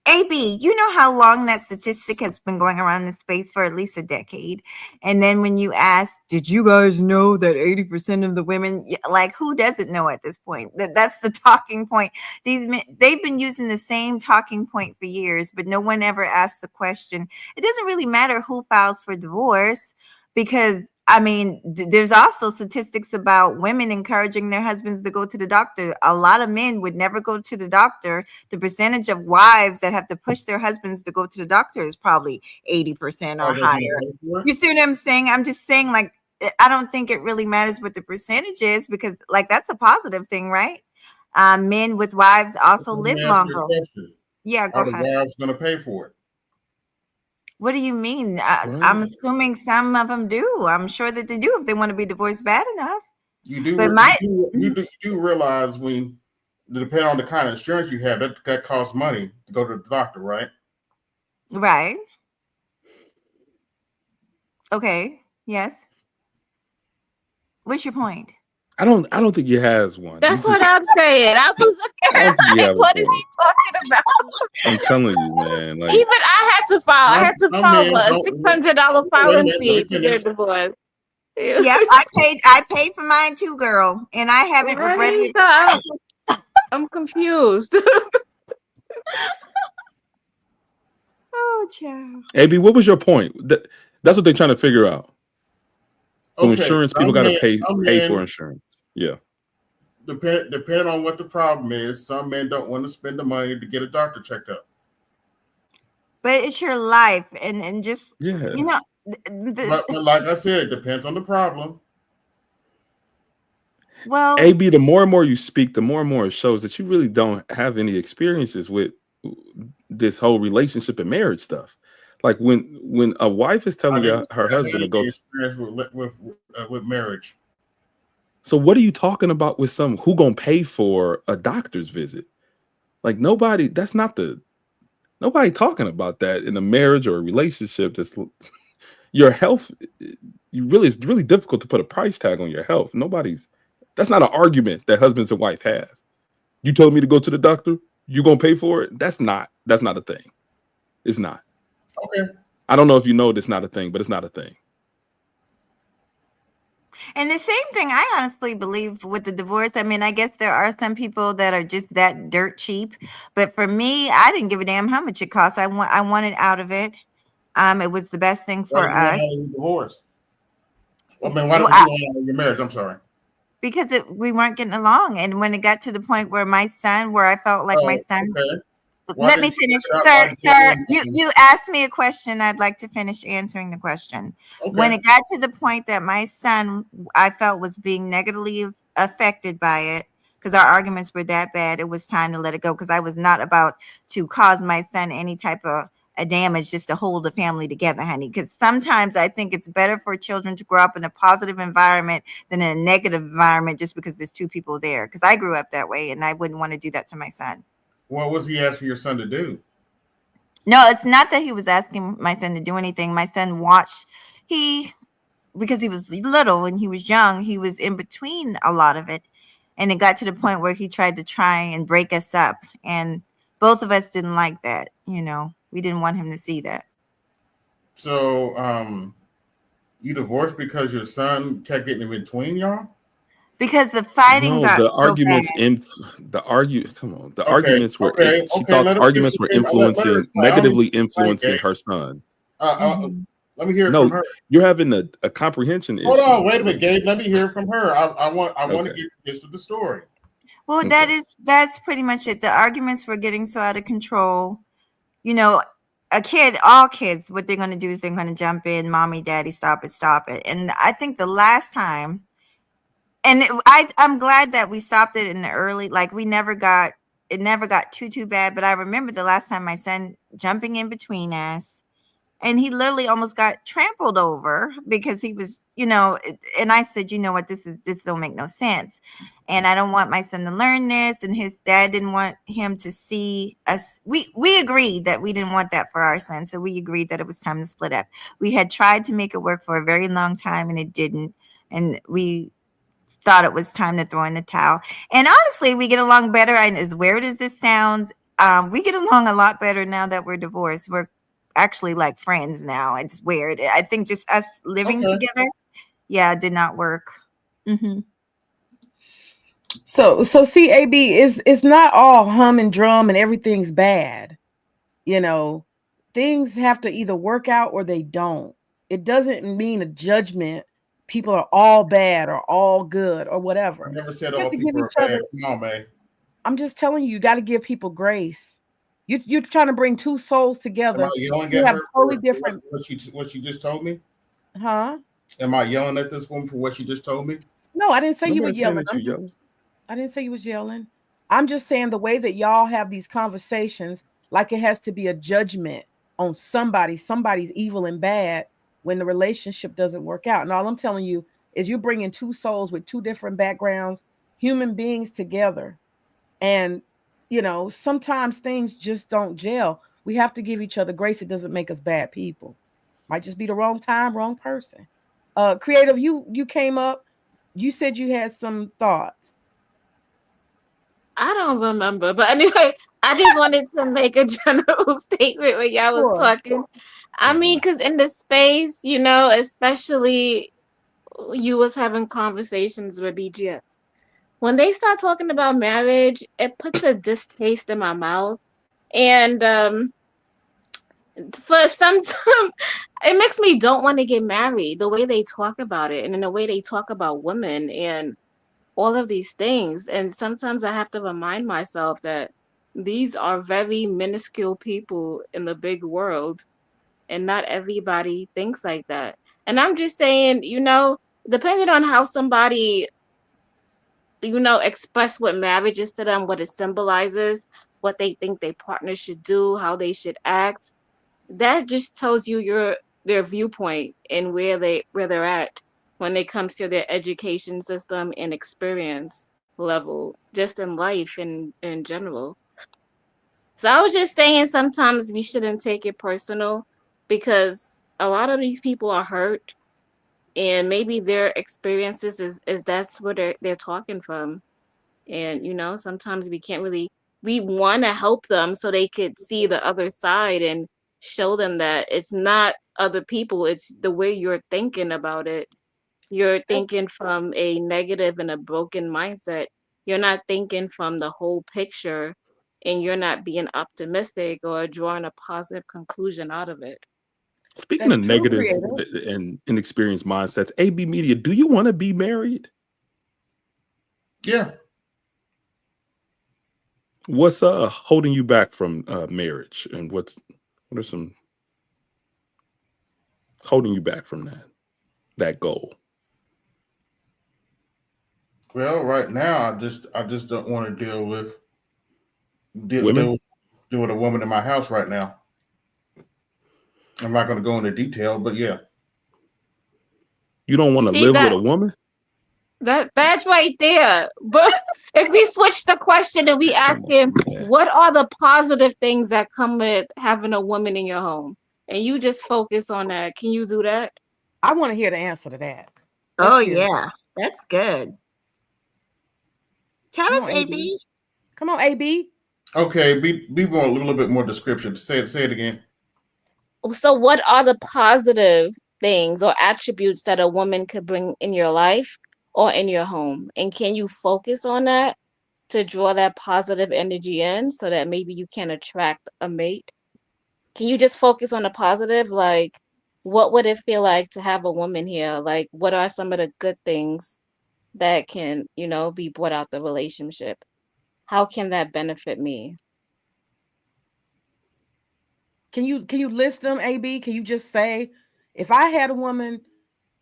you know how long that statistic has been going around in space for at least a decade. And then when you ask, did you guys know that 80% of the women, like who doesn't know at this point? That's the talking point. These men, they've been using the same talking point for years, but no one ever asked the question. It doesn't really matter who files for divorce, because I mean, there's also statistics about women encouraging their husbands to go to the doctor. A lot of men would never go to the doctor. The percentage of wives that have to push their husbands to go to the doctor is probably 80% or higher. You see what I'm saying? I'm just saying, like, I don't think it really matters what the percentage is, because, like, that's a positive thing, right? Men with wives also live longer. Yeah, go Are the ahead. wives going to pay for it? What do you mean? I'm assuming some of them do. I'm sure that they do if they want to be divorced bad enough. You do, But you do realize, when depending on the kind of insurance you have, that costs money to go to the doctor, right? Right. Okay. Yes. What's your point? I don't think he has one. That's He's what just, I'm saying. I was I don't think he like, has what a is point. he talking about? I'm telling you, man. Like, Even I had to file. I had to Some file men a don't- $600 Wait a filing minute, let fee me to get a finish. divorce. Yeah, I paid for mine too, girl, and I haven't regretted Right? it. So I'm confused. Oh, child. AB, what was your point? That's what they're trying to figure out. So Okay, insurance, people some got to men- pay some for men- insurance. Yeah. Depending on what the problem is, some men don't want to spend the money to get a doctor checked up. But it's your life, and just Yeah. you know, But like I said, it depends on the problem. well, AB, the more and more you speak, the more and more it shows that you really don't have any experiences with this whole relationship and marriage stuff. Like when a wife is telling her husband to go, experience with marriage. so what are you talking about with some who gonna pay for a doctor's visit? Like nobody talking about that in a marriage or a relationship. That's your health. It's really difficult to put a price tag on your health. That's not an argument that husbands and wife have. You told me to go to the doctor, you gonna pay for it? That's not a thing. It's not. Okay. I don't know if you know it's not a thing, but it's not a thing. and the same thing I honestly believe with the divorce. I mean, I guess there are some people that are just that dirt cheap, but for me, I didn't give a damn how much it cost. I wanted out of it. It was the best thing for us. Divorce. I mean, why Well, did you want your marriage? I'm sorry. Because we weren't getting along, and when it got to the point where I felt like my son. Okay. Let me finish, sir. You asked me a question. I'd like to finish answering the question. Okay. When it got to the point that my son, I felt, was being negatively affected by it, because our arguments were that bad, it was time to let it go, because I was not about to cause my son any type of a damage just to hold the family together, honey. Because sometimes I think it's better for children to grow up in a positive environment than in a negative environment just because there's two people there. Because I grew up that way, and I wouldn't want to do that to my son. What was he asking your son to do? No, it's not that he was asking my son to do anything. My son watched, because he was little and he was young, he was in between a lot of it. And it got to the point where he tried to try and break us up. And both of us didn't like that. We didn't want him to see that. So, you divorced because your son kept getting in between y'all? Because the fighting got the so arguments bad. Arguments were she thought arguments were negatively influencing her son. Mhm. Let me hear it No, from her. you're having a comprehension Hold issue. on, wait a minute, Gabe. Let me hear it from her. I want to Okay. get the gist of the story. Well, Okay. that's pretty much it. The arguments were getting so out of control. You know, all kids, what they're going to do is they're going to jump in, mommy, daddy, stop it, stop it. And I think the last time, and I'm glad that we stopped it in the early, like it never got too bad. But I remember the last time my son jumping in between us, and he literally almost got trampled over because he was, and I said, you know what, this don't make no sense. And I don't want my son to learn this. And his dad didn't want him to see us. We agreed that we didn't want that for our son. So we agreed that it was time to split up. We had tried to make it work for a very long time and it didn't. And we thought it was time to throw in the towel. And honestly, we get along better. And as weird as this sounds, we get along a lot better now that we're divorced. We're actually like friends now. It's weird. I think just us living Okay. together, did not work. Mm-hmm. So see, AB, it's not all hum and drum and everything's bad. You know, things have to either work out or they don't. It doesn't mean a judgment. People are all bad or all good or I whatever. never said You have all to give people are each bad. other. Come on, man. I'm just telling you, you got to give people grace. You're trying to bring two souls Am I together. yelling You at have her totally for different, what she just told me? huh? Am I yelling at this woman for what she just told me? No, I didn't say you were Nobody's saying yelling. that you yelling. I didn't say you was yelling. I'm just saying the way that y'all have these conversations, like it has to be a judgment on somebody. Somebody's evil and bad when the relationship doesn't work out. And all I'm telling you is you're bringing two souls with two different backgrounds, human beings together. And, sometimes things just don't gel. We have to give each other grace. It doesn't make us bad people. Might just be the wrong time, wrong person. Creative, you came up, you said you had some thoughts. I don't remember, but anyway, I just wanted to make a general statement when y'all was Sure. talking. I mean, Mhm. because in the space, especially you was having conversations with BGS. When they start talking about marriage, it puts a distaste in my mouth. And for some time, it makes me don't want to get married, the way they talk about it and in the way they talk about women and all of these things. And sometimes I have to remind myself that these are very minuscule people in the big world, and not everybody thinks like that. And I'm just saying, depending on how somebody, express what marriage is to them, what it symbolizes, what they think their partner should do, how they should act, that just tells you their viewpoint and where they're at when it comes to their education system and experience level, just in life in general. So I was just saying sometimes we shouldn't take it personal, because a lot of these people are hurt, and maybe their experiences is that's where they're talking from. And sometimes we want to help them so they could see the other side and show them that it's not other people, it's the way you're thinking about it. You're thinking from a negative and a broken mindset. You're not thinking from the whole picture, and you're not being optimistic or drawing a positive conclusion out of it. Speaking That's of true, negative creative. and inexperienced mindsets, AB Media, do you want to be married? Yeah. What's holding you back from marriage, and what are some holding you back from that goal? Well, right now I just don't want to deal with Women? deal with a woman in my house right now. I'm not going to go into detail, but yeah. You don't want to See live with that a woman? that's right there. But if we switch the question and we ask Come him, on, man. what are the positive things that come with having a woman in your home? And you just focus on that. Can you do that? I want to hear the answer to that. Oh Let's hear it. yeah, that's good. Tell Come us, on, AB. AB. Come on, AB. Okay, be more a little bit more description. Say it again. So what are the positive things or attributes that a woman could bring in your life or in your home? And can you focus on that to draw that positive energy in so that maybe you can attract a mate? can you just focus on the positive? Like, what would it feel like to have a woman here? Like, what are some of the good things that can, be brought out the relationship? How can that benefit me? Can you list them, AB? Can you just say, if I had a woman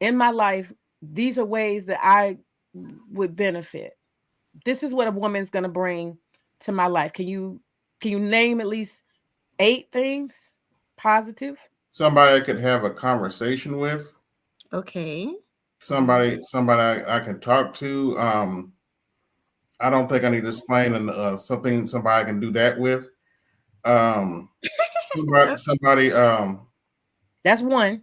in my life, these are ways that I would benefit. This is what a woman's going to bring to my life. Can you name at least 8 things positive? Somebody I could have a conversation with. Okay. Somebody I can talk to. I don't think I need to explain somebody I can do that with. Somebody That's one.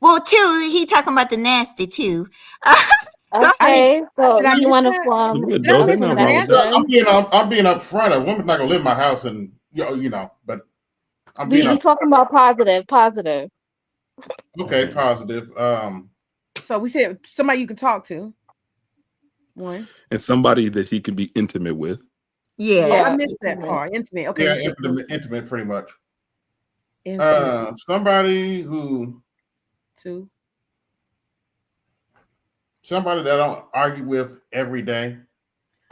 Well, 2, he talking about the nasty too. Okay, so Did I you miss want to that? form Good, Did I Dose. a Ain't miss the nothing wrong with nasty? that. I'm being upfront. A woman's not gonna live in my house, and but I'm being We talking about positive. okay. Positive. So we said somebody you can talk to. One. And somebody that he can be intimate with. Yeah, Oh, I Yeah. missed that part. Intimate. Okay. Yeah, you said intimate, pretty much. intimate. Somebody who 2. somebody that I don't argue with every day.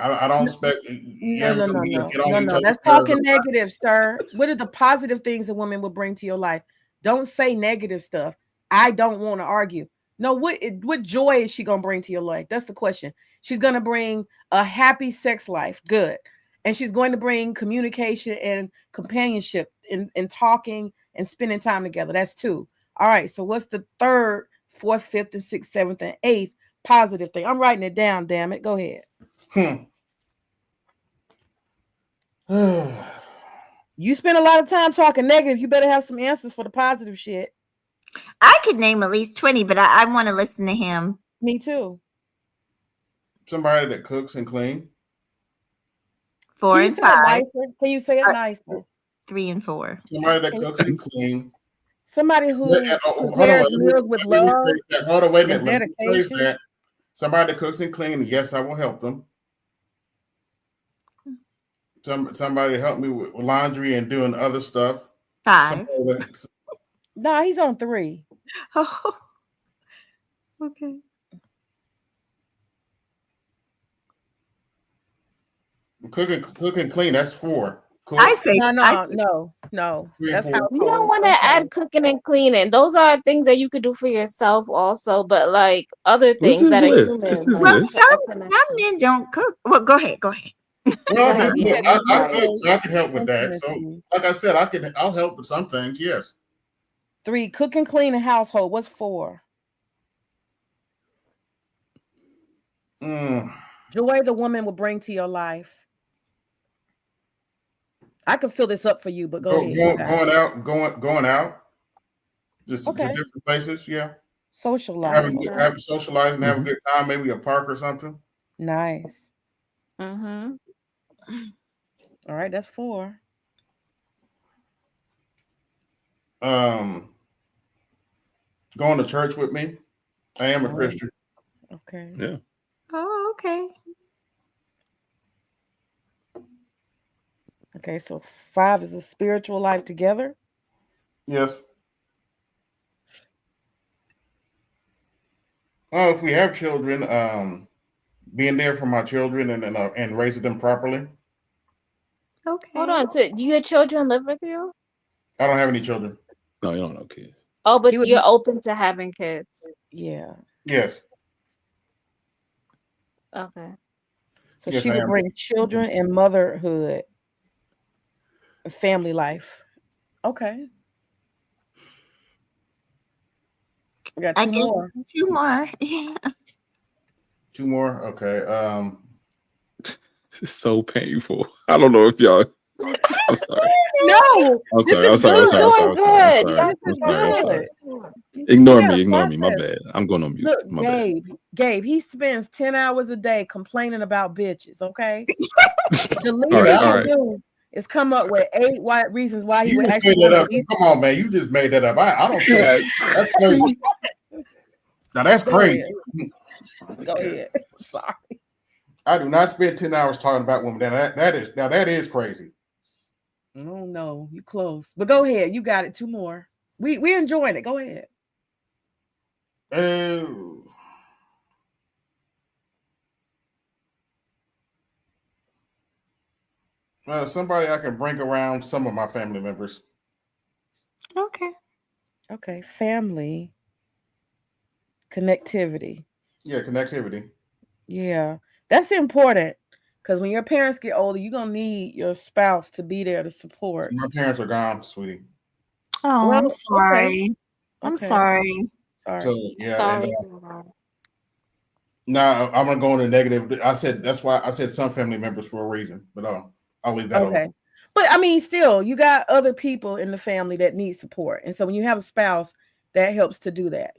I don't expect No. get on each other's That's nerves. talking negative, sir. What are the positive things a woman will bring to your life? Don't say negative stuff. I don't want to argue. No, what joy is she gonna bring to your life? That's the question. She's gonna bring a happy sex life, good, and she's going to bring communication and companionship in talking and spending time together. That's 2. All right. So what's the 3rd, 4th, 5th, and 6th, 7th, and 8th positive thing? I'm writing it down. Damn it. Go ahead. You spend a lot of time talking negative. You better have some answers for the positive shit. I could name at least 20, but I want to listen to him. Me too. Somebody that cooks and clean. 4 and 5. Can you say it nicer? 3 and 4. Somebody that cooks and clean. Somebody who prepares meals with love Hold on, wait a and minute. Let me rephrase dedication. that. Somebody that cooks and clean. Yes, I will help them. Somebody to help me with laundry and doing other stuff. 5. No, he's on 3. Oh, okay. Cook and clean. That's 4. Cool. I say No. That's how You don't want to add cooking and cleaning. Those are things that you could do for yourself also, but like other What's things his that are list? human. It's his like, list. Some men don't cook. Well, go ahead. Well, ahead, I cook, so I can help with that. So, like I said, I'll help with some things. Yes. 3, cook and clean a household. What's 4? Joy the woman will bring to your life. I could fill this up for you, but go ahead. Going out. Just to different places. Yeah. Socializing. Socializing, have a good time. Maybe a park or something. Nice. Mm-hmm. All right, that's 4. Going to church with me. I am a Christian. Okay. Yeah. Oh, okay. Okay, so 5 is a spiritual life together. Yes. Oh, if we have children, being there for my children and raising them properly. Okay. Hold on. Do your children live with you? I don't have any children. No, you don't know kids. Oh, but you're open to having kids. Yeah. Yes. Okay. So she would bring children and motherhood, family life. Okay. We got 2 more. 2 more. Yeah. 2 more. Okay. It's so painful. I don't know if y'all. I'm sorry. No. I'm sorry. Ignore me. My bad. I'm going on mute. Look, My bad. Gabe, he spends 10 hours a day complaining about bitches, okay? The least All he right. can do is come up with 8 reasons why he would actually made that up. Come on, man. You just made that up. I don't care. That's crazy. Now that's crazy. Go ahead. Sorry. I do not spend 10 hours talking about women. That is crazy. Oh no, you close. But go ahead. You got it. Two more. We enjoying it. Go ahead. Oh, somebody I can bring around some of my family members. Okay. Okay. Family connectivity. Yeah, connectivity. Yeah. That's important. Because when your parents get older, you're gonna need your spouse to be there to support. My parents are gone, sweetie. Oh, I'm Well, okay. sorry. I'm Okay. sorry. So Sorry. yeah, and Sorry. now I'm gonna go in the negative. I said that's why I said some family members for a reason, but I'll leave that alone. Okay. But I mean, still, you got other people in the family that need support. And so when you have a spouse, that helps to do that,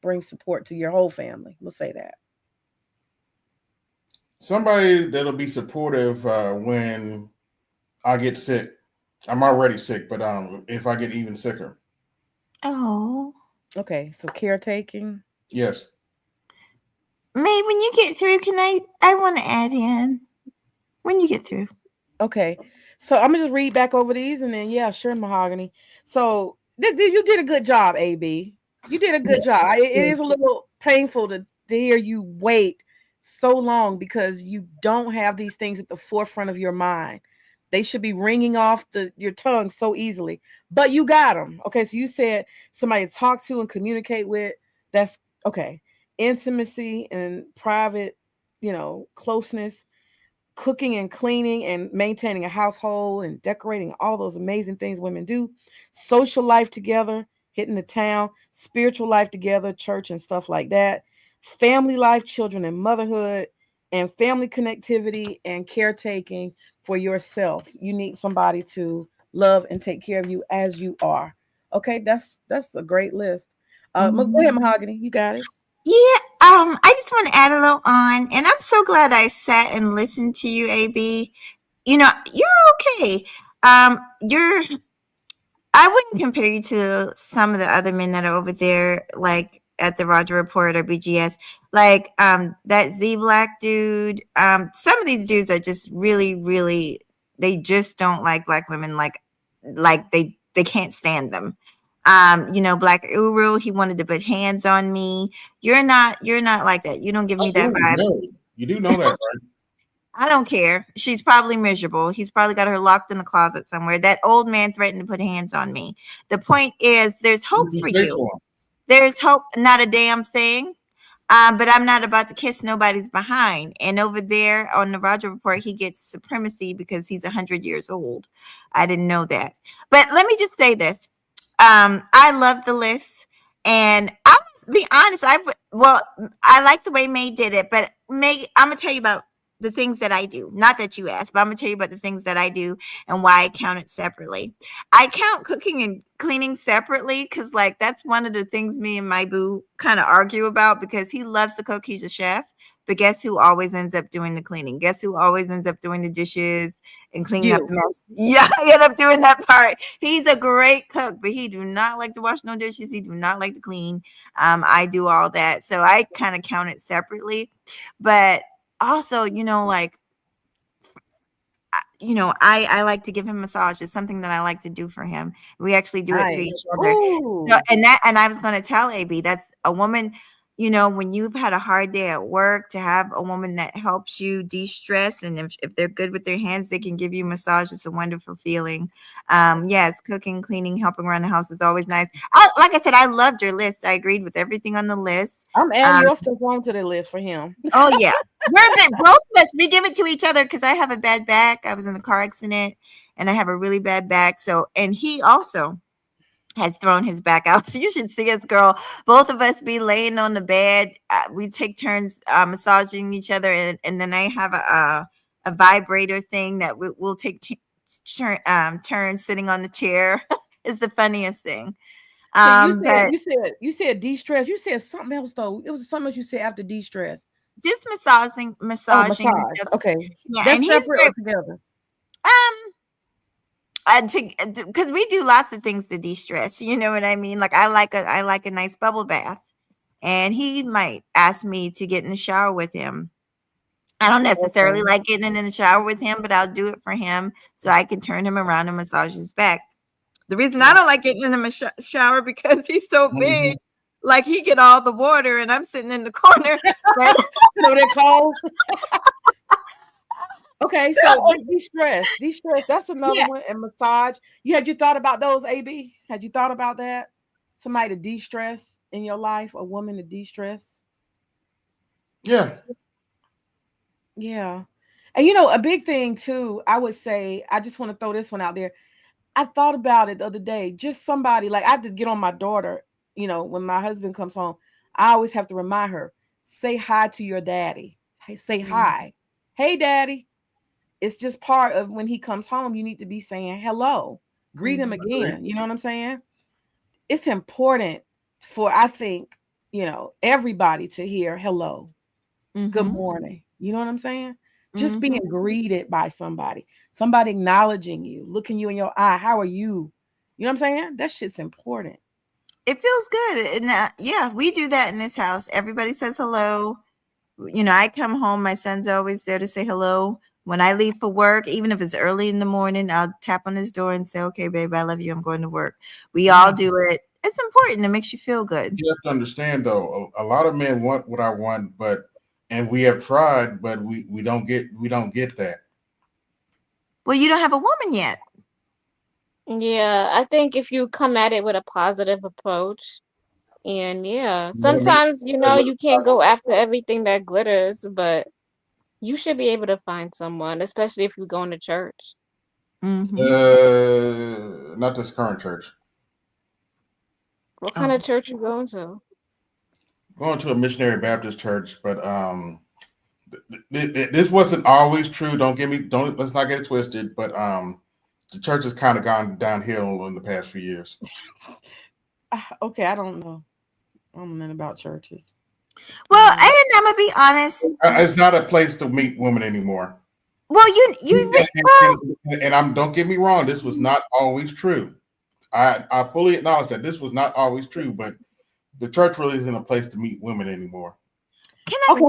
bring support to your whole family. We'll say that. Somebody that'll be supportive when I get sick. I'm already sick, but if I get even sicker, Oh. Okay. So caretaking. yes. May, when you get through, I want to add in when you get through. Okay. So I'm gonna just read back over these and then yeah, sure, Mahogany. So you did a good job, AB. You did a good job. It is a little painful to hear you wait so long because you don't have these things at the forefront of your mind. They should be ringing off your tongue so easily, but you got them. Okay, so you said somebody to talk to and communicate with. That's okay. Intimacy and private, closeness, cooking and cleaning and maintaining a household and decorating, all those amazing things women do, social life together, hitting the town, spiritual life together, church and stuff like that, family life, children and motherhood, and family connectivity and caretaking for yourself. You need somebody to love and take care of you as you are. Okay, that's a great list. Go ahead, Mahogany, you got it. Yeah, I just want to add a little on, and I'm so glad I sat and listened to you, AB. You're okay. You're. I wouldn't compare you to some of the other men that are over there, like at the Roger Report or BGS. Like that Z Black dude. Some of these dudes are just really, really. They just don't like black women. Like they can't stand them. Black Uru, he wanted to put hands on me. You're not like that. You don't give me that Ooh, vibe. no, you do know that, right? I don't care. She's probably miserable. He's probably got her locked in the closet somewhere. That old man threatened to put hands on me. The point is, there's hope You for say you. to him. There's hope, not a damn thing. But I'm not about to kiss nobody's behind. And over there on the Roger Report, he gets supremacy because he's 100 years old. I didn't know that. But let me just say this. I love the list, and I'll be honest. I like the way May did it, but May, I'm gonna tell you about the things that I do. Not that you asked, but I'm gonna tell you about the things that I do and why I count it separately. I count cooking and cleaning separately because, like, that's one of the things me and my boo kind of argue about because he loves to cook. He's a chef, but guess who always ends up doing the cleaning? Guess who always ends up doing the dishes and cleaning up You. the mess? Yeah, I end up doing that part. He's a great cook, but he do not like to wash no dishes. He do not like to clean. I do all that, so I kind of count it separately. But also, I like to give him massage. It's something that I like to do for him. We actually do it for Nice. each other. Ooh. And I was going to tell AB that's a woman, when you've had a hard day at work, to have a woman that helps you de-stress, and if they're good with their hands, they can give you massage. It's a wonderful feeling. Yes, cooking, cleaning, helping around the house is always nice. Like I said, I loved your list. I agreed with everything on the list. I'm adding your stuff onto the list for him. Oh yeah, both of us. We give it to each other because I have a bad back. I was in a car accident, and I have a really bad back. So, and he also had thrown his back out. So you should see us, girl. Both of us be laying on the bed. We take turns massaging each other, and then I have a vibrator thing that we'll take turns sitting on the chair. It's the funniest thing. So But you said de-stress. You said something else though. It was something else you said after de-stress. just Oh, massaging each massage. other. Okay. Yeah, That's and he's separate very or together? because we do lots of things to de-stress. You know what I mean? Like I like a nice bubble bath, and he might ask me to get in the shower with him. I don't necessarily Okay. like getting in the shower with him, but I'll do it for him so I can turn him around and massage his back. The reason I don't like getting in the shower because he's so big, like he get all the water and I'm sitting in the corner. But So they're cold. Okay, so de-stress. De-stress. That's another yeah, one. And massage. You thought about those, AB? Had you thought about that? Somebody to de-stress in your life, a woman to de-stress. Yeah. Yeah. And you know, a big thing too, I would say, I just want to throw this one out there. I thought about it the other day. Just somebody, like I have to get on my daughter, you know, when my husband comes home, I always have to remind her, say hi to your daddy. Hey, say hi. Hey, daddy. It's just part of when he comes home, you need to be saying hello, greet him again. You know what I'm saying? It's important for, I think, you know, everybody to hear hello, good morning. You know what I'm saying? Just being greeted by somebody acknowledging you, looking you in your eye. How are you? You know what I'm saying? That shit's important. it feels good. And yeah, we do that in this house. Everybody says hello. You know, I come home, my son's always there to say hello. When I leave for work, even if it's early in the morning, I'll tap on his door and say, okay, babe, I love you. I'm going to work. We all do it. It's important. It makes you feel good. You have to understand though, a lot of men want what I want, and we have tried, but we don't get that. Well, you don't have a woman yet. Yeah, I think if you come at it with a positive approach, and yeah, Let me- sometimes you know you can't go after everything that glitters, but you should be able to find someone, especially if you're going to church. Not this current church. What kind of church you going to? Going to a missionary Baptist church, but this wasn't always true. Let's not get it twisted. But the church has kind of gone downhill in the past few years. Okay, I don't know. I don't know about churches. Well, and I'm gonna be honest. It's not a place to meet women anymore. Well, don't get me wrong. This was not always true. I fully acknowledge that this was not always true, but the church really isn't a place to meet women anymore. Can I Okay,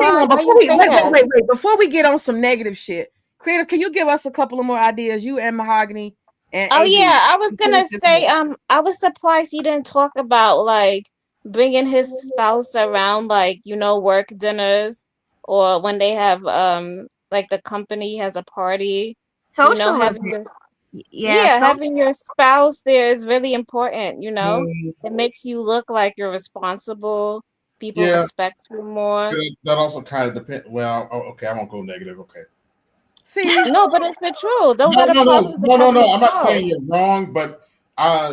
say wait. Before we get on some negative shit, Creative, can you give us a couple of more ideas? You and Mahogany and Oh AB. yeah, I was gonna say, I was surprised he didn't talk about like bringing his spouse around, like, you know, work dinners or when they have like the company has a party, you know, having your having your spouse there is really important, you know. It makes you look like you're responsible. People respect you more. That also kind of depends. Well, okay, I won't go negative. Okay. See, no, but it's the truth. Those No. I'm I'm not saying you're wrong, but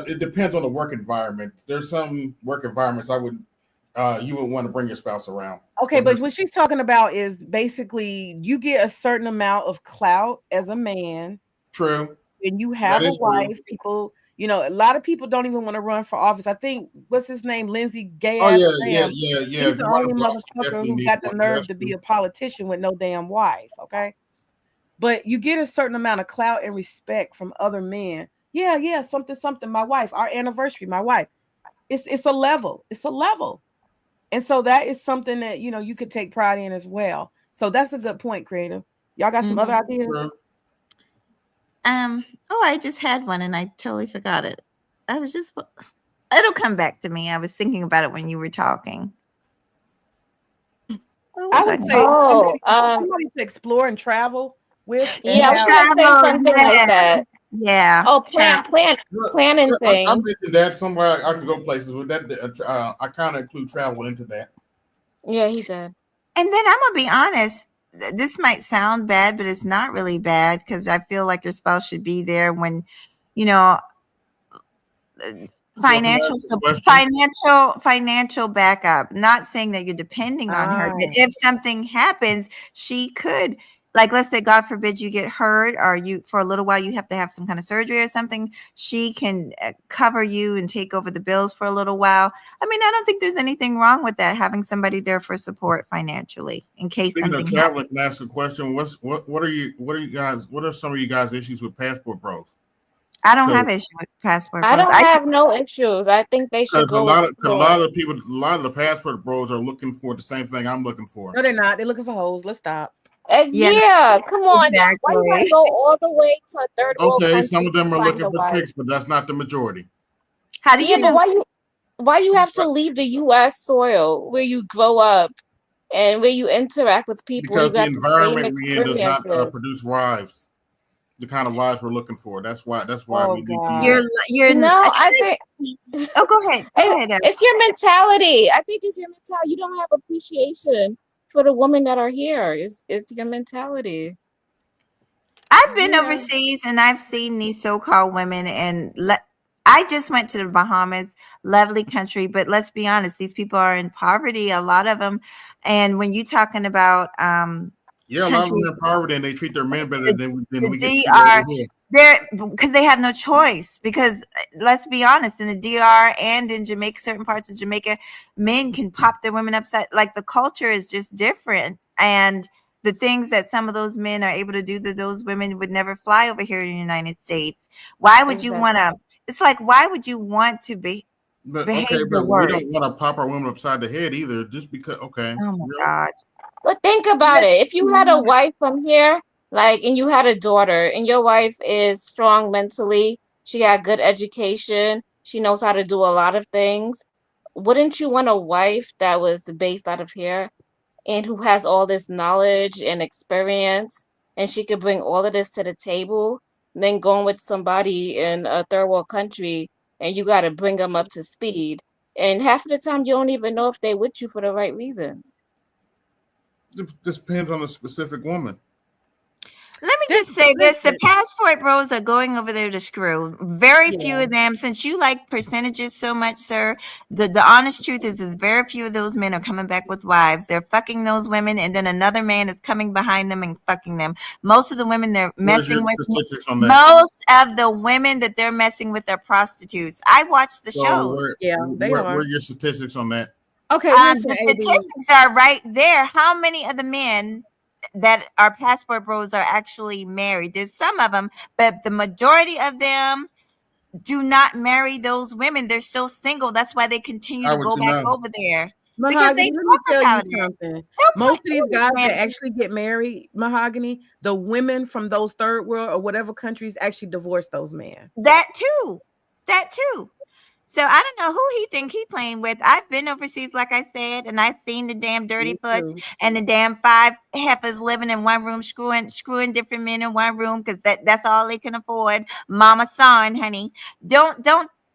it depends on the work environment. There's some work environments you would want to bring your spouse around. Okay, but what she's talking about is basically you get a certain amount of clout as a man. True. And you have a wife. True. People, you know, a lot of people don't even want to run for office. I think what's his name, Lindsey Gay. Oh yeah. He's the only motherfucker who got the nerve to be a politician with no damn wife. Okay, but you get a certain amount of clout and respect from other men. Yeah, something. My wife, our anniversary, my wife. It's a level. It's a level. And so that is something that, you know, you could take pride in as well. So that's a good point, Creative. Y'all got some other ideas? I just had one and I totally forgot it. It'll come back to me. I was thinking about it when you were talking. I would say somebody to explore and travel with. Yeah, I was gonna say something like that. Yeah. Oh, planning thing. I mentioned that somewhere I can go places with that. I kind of include travel into that. Yeah, he did. And then I'm gonna be honest. This might sound bad, but it's not really bad because I feel like your spouse should be there when, you know, financial backup. Not saying that you're depending on her, but if something happens, she could, like, let's say God forbid you get hurt or you for a little while you have to have some kind of surgery or something, she can cover you and take over the bills for a little while. I mean, I don't think there's anything wrong with that, having somebody there for support financially in case Speaking something of traveling, can I ask a question? What are some of you guys' issues with passport bros? I don't have issues with passport bros. I don't have no issues. I think they should go. A lot of the passport bros are looking for the same thing I'm looking for. No, they're not. They're looking for hoes. Let's stop. Yeah, come on now. Why you gotta exactly. go all the way to a third world Okay, some country of to them are find looking a for wife? chicks, but that's not the majority. How do Yeah, you but know? why you have to leave the US soil where you grow up and where you interact with people, you Because the got the same environment we in does not experiences. produce wives, the kind of wives we're looking for. That's why. That's why Oh we need you. God. You're. No, Can I I? think Oh, go ahead. Go ahead. it's your mentality. I think it's your mentality. You don't have appreciation for the women that are here. It's your mentality. I've been Yeah. overseas and I've seen these so-called women, and I just went to the Bahamas, lovely country, but let's be honest, these people are in poverty, a lot of them. And when you're talking about Yeah, a lot of them are countries, in poverty and they treat their men better the, than the we get treated over DR, here. they're because they have no choice. Because let's be honest, in the DR and in Jamaica, certain parts of Jamaica, men can pop their women upside. Like the culture is just different, and the things that some of those men are able to do that those women would never fly over here in the United States. Why would you want Exactly. to? It's like, why would you want to But okay, behave the but we don't worst? want to pop our women upside the head either, just because. Okay, Oh my really? God. But think about it. If you had a wife from here, like, and you had a daughter, and your wife is strong mentally, she got good education, she knows how to do a lot of things, wouldn't you want a wife that was based out of here and who has all this knowledge and experience, and she could bring all of this to the table, then going with somebody in a third world country, and you got to bring them up to speed. And half of the time, you don't even know if they with you for the right reasons. This depends on the specific woman. Let me This just say this: the listen. passport bros are going over there to screw. Very few Yeah. of them, since you like percentages so much, sir. The honest truth is very few of those men are coming back with wives. They're fucking those women, and then another man is coming behind them and fucking them. Most of the women they're Where's your messing with, statistics on that? most of the women that they're messing with are prostitutes. I watch the So shows. Yeah, they where are. are your statistics on that? Okay, listen, The AB. statistics are right there. How many of the men that are passport bros are actually married? There's some of them, but the majority of them do not marry those women. They're still single. That's why they continue How to would go you back know? over there because they Mahogany, let me talk tell you about it. something. They'll Most put of these all these guys that men. actually get married, Mahogany, the women from those third world or whatever countries actually divorce those men. That too. That too. So I don't know who he think he playing with. I've been overseas, like I said, and I've seen the damn dirty Me foots too. and the damn five heifers living in one room, screwing different men in one room because that's all they can afford. Mama son, honey. Don't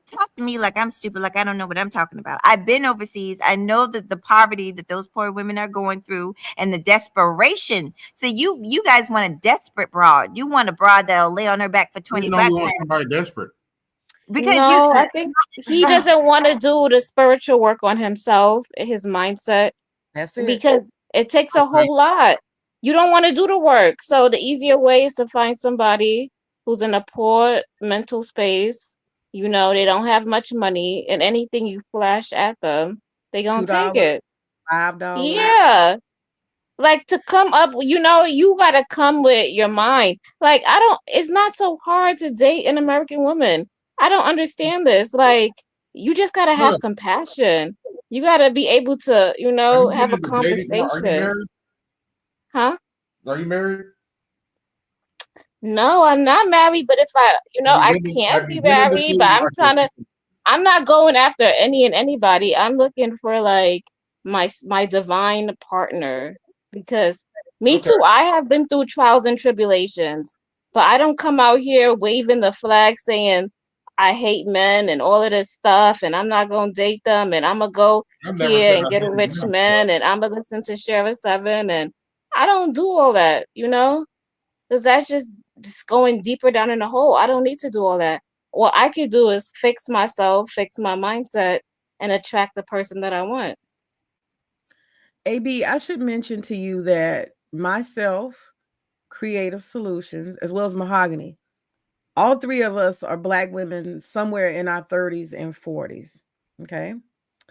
talk to me like I'm stupid, like I don't know what I'm talking about. I've been overseas. I know that the poverty that those poor women are going through and the desperation. So you guys want a desperate broad. You want a broad that'll lay on her back for We 20 know we bucks want somebody desperate. because you No, I think he doesn't want to do the spiritual work on himself, his mindset, That's it. because it takes a Okay. whole lot. You don't want to do the work. So the easier way is to find somebody who's in a poor mental space. You know, they don't have much money, and anything you flash at them, they gonna take $2, it. $5. Yeah. Like to come up, you gotta come with your mind. Like, it's not so hard to date an American woman. I don't understand this. Like, you just gotta Look, have compassion. You gotta be able to, are you have getting a into dating now? Are you conversation. married? Huh? Are you married? No, I'm not married, but if I can Have you be been into married, but dating market? I'm not going after any and anybody. I'm looking for like my divine partner because me Okay. too, I have been through trials and tribulations, but I don't come out here waving the flag saying I hate men and all of this stuff and I'm not going to date them and I'm going to go I've never here said and I get a hated rich men. man and I'm going to listen to Shara 7 and I don't do all that, because that's just going deeper down in the hole. I don't need to do all that. What I could do is fix myself, fix my mindset, and attract the person that I want. AB, I should mention to you that myself, Creative Solutions, as well as Mahogany, all three of us are Black women somewhere in our 30s and 40s. Okay.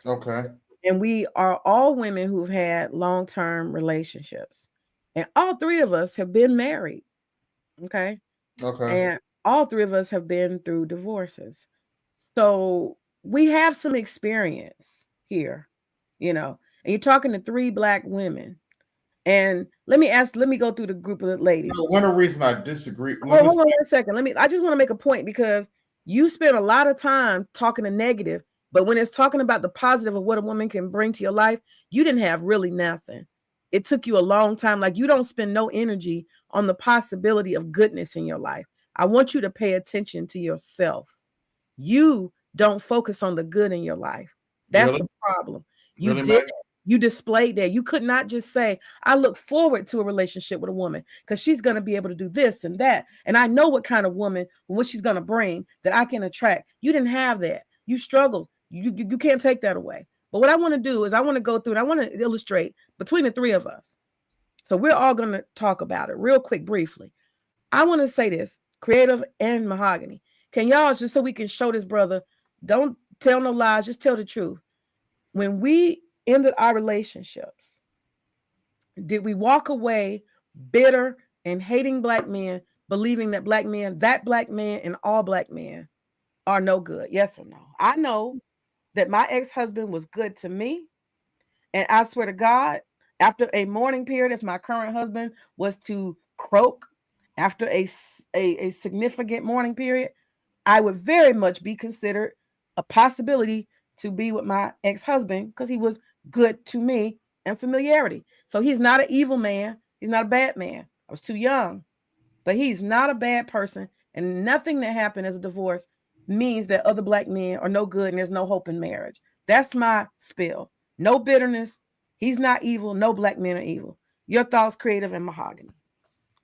Okay. And we are all women who've had long term relationships. And all three of us have been married. Okay. Okay. And all three of us have been through divorces. So we have some experience here, and you're talking to three Black women. And let me go through the group of ladies. One of the reasons I disagree. Hold on 1 second. I just want to make a point, because you spend a lot of time talking the negative, but when it's talking about the positive of what a woman can bring to your life, you didn't have really nothing. It took you a long time. Like, you don't spend no energy on the possibility of goodness in your life. I want you to pay attention to yourself. You don't focus on the good in your life. That's Really? a problem. You Really, did. Meg? You displayed that. You could not just say, I look forward to a relationship with a woman because she's going to be able to do this and that. And I know what kind of woman, what she's going to bring that I can attract. You didn't have that. You struggled. You can't take that away. But what I want to do is I want to go through and I want to illustrate between the three of us. So we're all going to talk about it real quick, briefly. I want to say this, Creative and Mahogany. Can y'all, just so we can show this brother, don't tell no lies, just tell the truth. When we ended our relationships, did we walk away bitter and hating black men, believing that black men, and all black men are no good? Yes or no? I know that my ex-husband was good to me. And I swear to God, after a mourning period, if my current husband was to croak after a significant mourning period, I would very much be considered a possibility to be with my ex-husband because he was good to me and familiarity. So he's not an evil man. He's not a bad man. I was too young, but he's not a bad person. And nothing that happened as a divorce means that other black men are no good and there's no hope in marriage. That's my spill. No bitterness. He's not evil. No black men are evil. Your thoughts, Creative and Mahogany.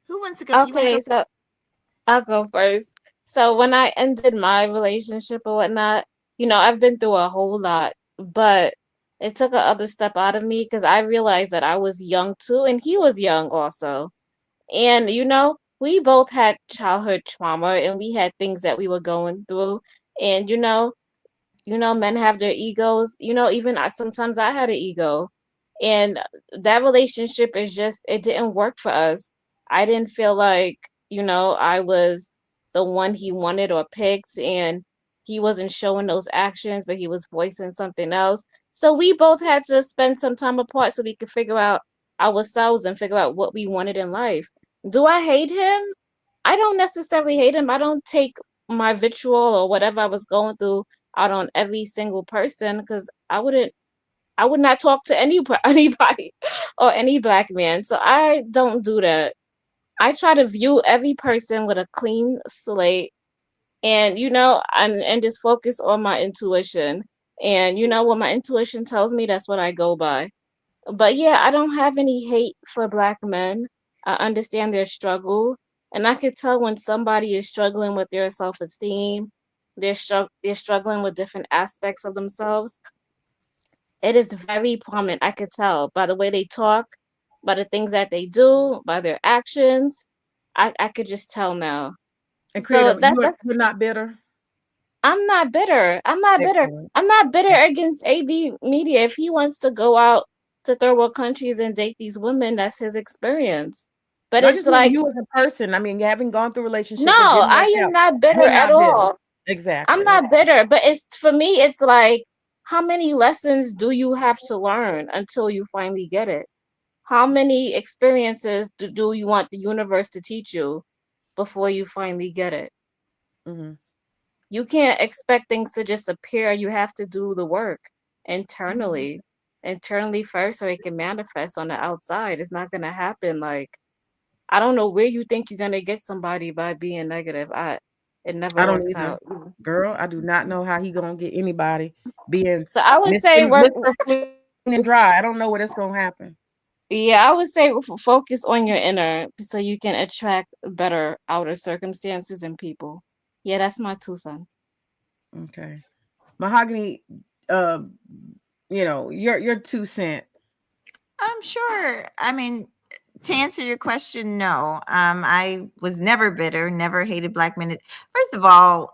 Who wants to go? You wanna Okay, go? so I'll go first. So when I ended my relationship or whatnot, I've been through a whole lot, but it took a other step out of me because I realized that I was young too, and he was young also. And we both had childhood trauma and we had things that we were going through. And men have their egos. Even sometimes I had an ego. And that relationship it didn't work for us. I didn't feel like, I was the one he wanted or picked, and he wasn't showing those actions, but he was voicing something else. So we both had to spend some time apart so we could figure out ourselves and figure out what we wanted in life. Do I hate him? I don't necessarily hate him. I don't take my vitriol or whatever I was going through out on every single person because I would not talk to anybody or any black man. So I don't do that. I try to view every person with a clean slate and and just focus on my intuition. And what my intuition tells me, that's what I go by. But yeah, I don't have any hate for black men. I understand their struggle, and I could tell when somebody is struggling with their self-esteem, they're struggling with different aspects of themselves. It is very prominent. I could tell by the way they talk, by the things that they do, by their actions. I could just tell now. And So Creative, you're not bitter. I'm not bitter. I'm not bitter. Excellent. I'm not bitter against AB Media. If he wants to go out to third world countries and date these women, that's his experience. But No, I it's just mean like, you as a person. I mean, you haven't gone through a no, relationship that didn't work I am out. not bitter You're at not bitter. all. I'm Exactly. not bitter. But it's for me, it's like, how many lessons do you have to learn until you finally get it? How many experiences do you want the universe to teach you before you finally get it? Mm-hmm. You can't expect things to just appear. You have to do the work Mm-hmm. internally first, so it can manifest on the outside. It's not gonna happen like I don't know where you think you're gonna get somebody by being negative. It never I don't works either. out. Girl, I do not know how he gonna get anybody being So I would say Mr. Clean and dry. I don't know where that's gonna happen. yeah, I would say focus on your inner so you can attract better outer circumstances and people. Yeah, that's my 2 cents. Okay. Mahogany, uh, your 2 cent. I'm sure. I mean, to answer your question, no. I was never bitter, never hated black men. First of all,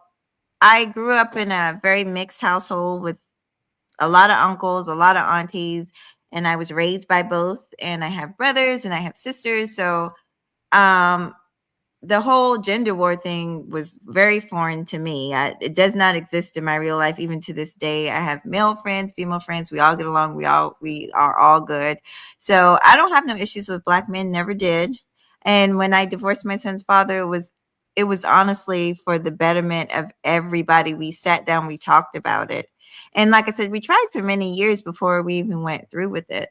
I grew up in a very mixed household with a lot of uncles, a lot of aunties, and I was raised by both. And I have brothers and I have sisters. So, um, the whole gender war thing was very foreign to me. It does not exist in my real life, even to this day. I have male friends, female friends. We all get along. We are all good. So I don't have no issues with black men. Never did. And when I divorced my son's father, it was honestly for the betterment of everybody. We sat down, we talked about it, and like I said, we tried for many years before we even went through with it.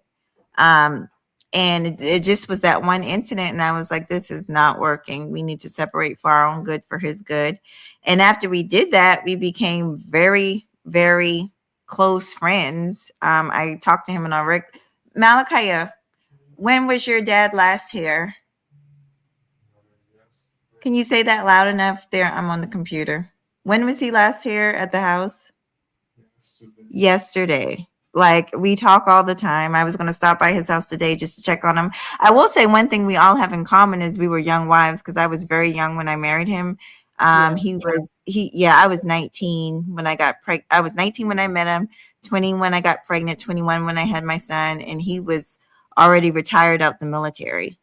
And it just was that one incident, and I was like, this is not working. We need to separate for our own good, for his good. And after we did that, we became very, very close friends. I talked to him in our Malachi, when was your dad last here? Can you say that loud enough? There, I'm on the computer. When was he last here at the house? Yesterday. Like, we talk all the time. I was going to stop by his house today just to check on him. I will say one thing we all have in common is we were young wives, because I was very young when I married him. I was 19 when I got pregnant. I was 19 when I met him, 20 when I got pregnant, 21 when I had my son, and he was already retired out the military.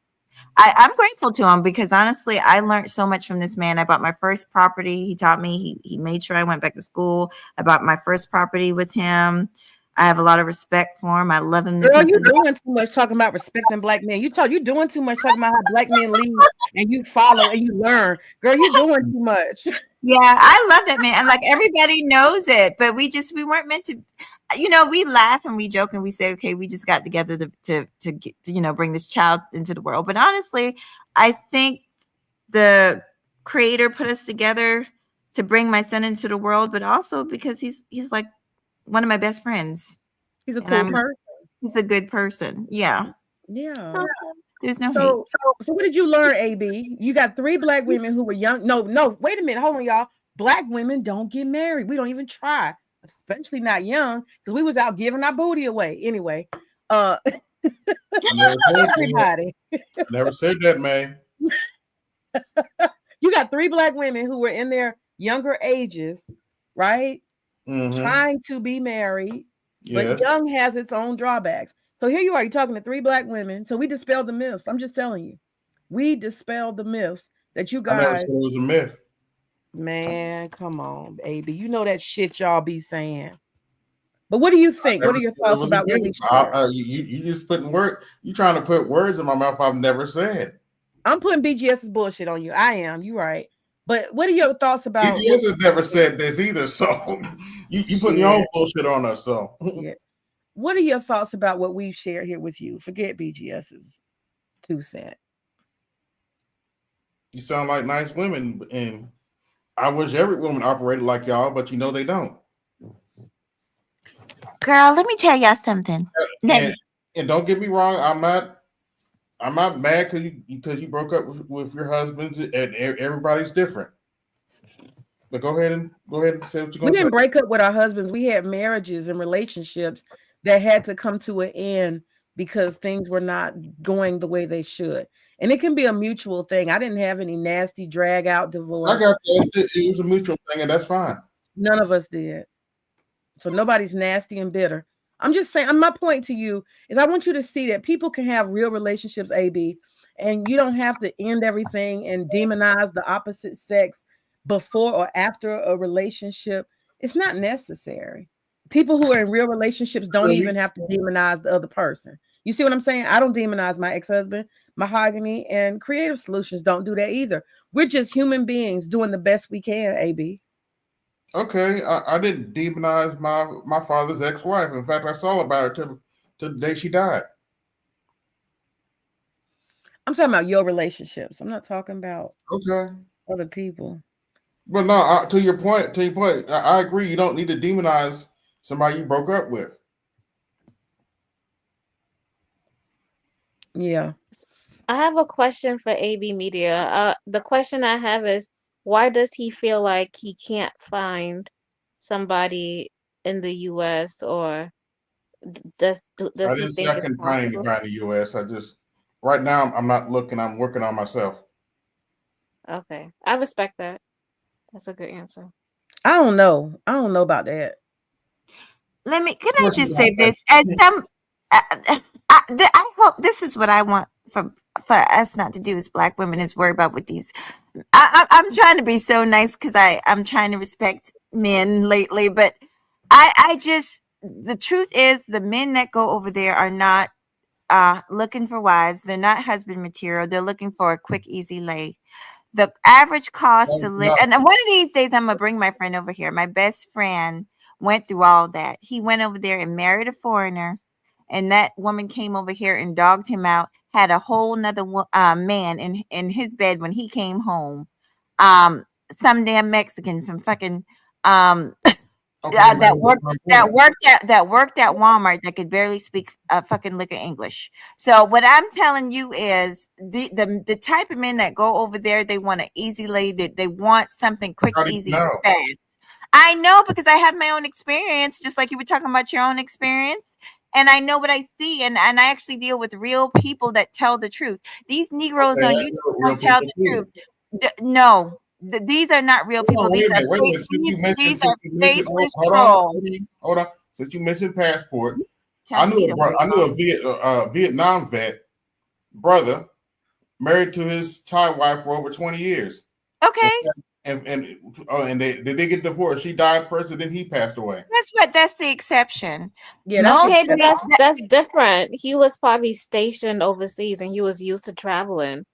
I'm grateful to him, because honestly, I learned so much from this man. I bought my first property. He taught me. He made sure I went back to school. I bought my first property with him. I have a lot of respect for him. I love him. Girl, you doing too much talking about respecting black men. You doing too much talking about how black men lead and you follow and you learn. Girl, you doing too much. Yeah, I love that man. And like, everybody knows it, but we weren't meant to. We laugh and we joke and we say, okay, we just got together to get, bring this child into the world. But honestly, I think the creator put us together to bring my son into the world, but also because he's like one of my best friends. He's a cool person. He's a good person. Yeah. Yeah. So, there's no hate. So what did you learn, AB? You got 3 black women who were young. No, wait a minute. Hold on, y'all. Black women don't get married. We don't even try, especially not young, because we was out giving our booty away. Anyway, everybody. Never said that, man. You got 3 black women who were in their younger ages, right? Mm-hmm. Trying to be married, yes. But young has its own drawbacks. So here you are, you're talking to 3 black women. So we dispelled the myths. I'm just telling you, we dispelled the myths that you guys. I never said it was a myth. Man, come on, baby. You know that shit y'all be saying. But what do you think? What are your thoughts about what we shared? You just putting you trying to put words in my mouth I've never said. I'm putting BGS's bullshit on you. I am. You right. But what are your thoughts about? BGS has never said this either. So you putting your own bullshit on us. So yeah. What are your thoughts about what we've shared here with you? Forget BGS's 2 cents. You sound like nice women, and I wish every woman operated like y'all, but they don't. Girl, let me tell y'all something. And don't get me wrong, I'm not mad because you broke up with your husband, and everybody's different. But go ahead and say what you're going to say. We didn't break up with our husbands. We had marriages and relationships that had to come to an end because things were not going the way they should. And it can be a mutual thing. I didn't have any nasty drag out divorce. I got that. It was a mutual thing, and that's fine. None of us did. So nobody's nasty and bitter. I'm just saying, my point to you is I want you to see that people can have real relationships, AB, and you don't have to end everything and demonize the opposite sex before or after a relationship. It's not necessary. People who are in real relationships don't even have to demonize the other person. You see what I'm saying? I don't demonize my ex-husband. Mahogany and Creative Solutions don't do that either. We're just human beings doing the best we can, AB. Okay, I didn't demonize my father's ex-wife. In fact, I saw about her till the day she died. I'm talking about your relationships. I'm not talking about other people. But no, to your point, I agree. You don't need to demonize somebody you broke up with. Yeah. I have a question for AB Media. The question I have is, why does he feel like he can't find somebody in the U.S. or does I he didn't say think I it's can find possible? anybody in the U.S. Right now I'm not looking. I'm working on myself. Okay, I respect that. That's a good answer. I don't know about that. Can I just say this? As some, I hope this is what I want for us not to do as Black women is worry about what these. I'm trying to be so nice because I'm trying to respect men lately, but I just the truth is the men that go over there are not looking for wives. They're not husband material. They're looking for a quick, easy lay. The average cost to live, and one of these days I'm gonna bring my friend over here. My best friend went through all that. He went over there and married a foreigner, and that woman came over here and dogged him out. Had a whole nother man in his bed when he came home. Some damn Mexican from fucking Okay, that worked at point. Walmart that could barely speak fucking lick of English. So what I'm telling you is the type of men that go over there, they want an easy lay. They want something quick, How do you easy, know? and fast. I know because I have my own experience, just like you were talking about your own experience. And I know what I see, and I actually deal with real people that tell the truth. These Negroes Okay, on I YouTube know real don't tell people the too. truth. No, these are not real Hold people. on, These are wait a minute. these are faceless Hold trolls. on. Since you mentioned passport, I Telling me knew to hold I knew on. a Vietnam vet brother married to his Thai wife for over 20 years. Okay, And they get divorced. She died first, and then he passed away. that's the exception. Yeah, that's the Okay, but exception. that's different. He was probably stationed overseas and he was used to traveling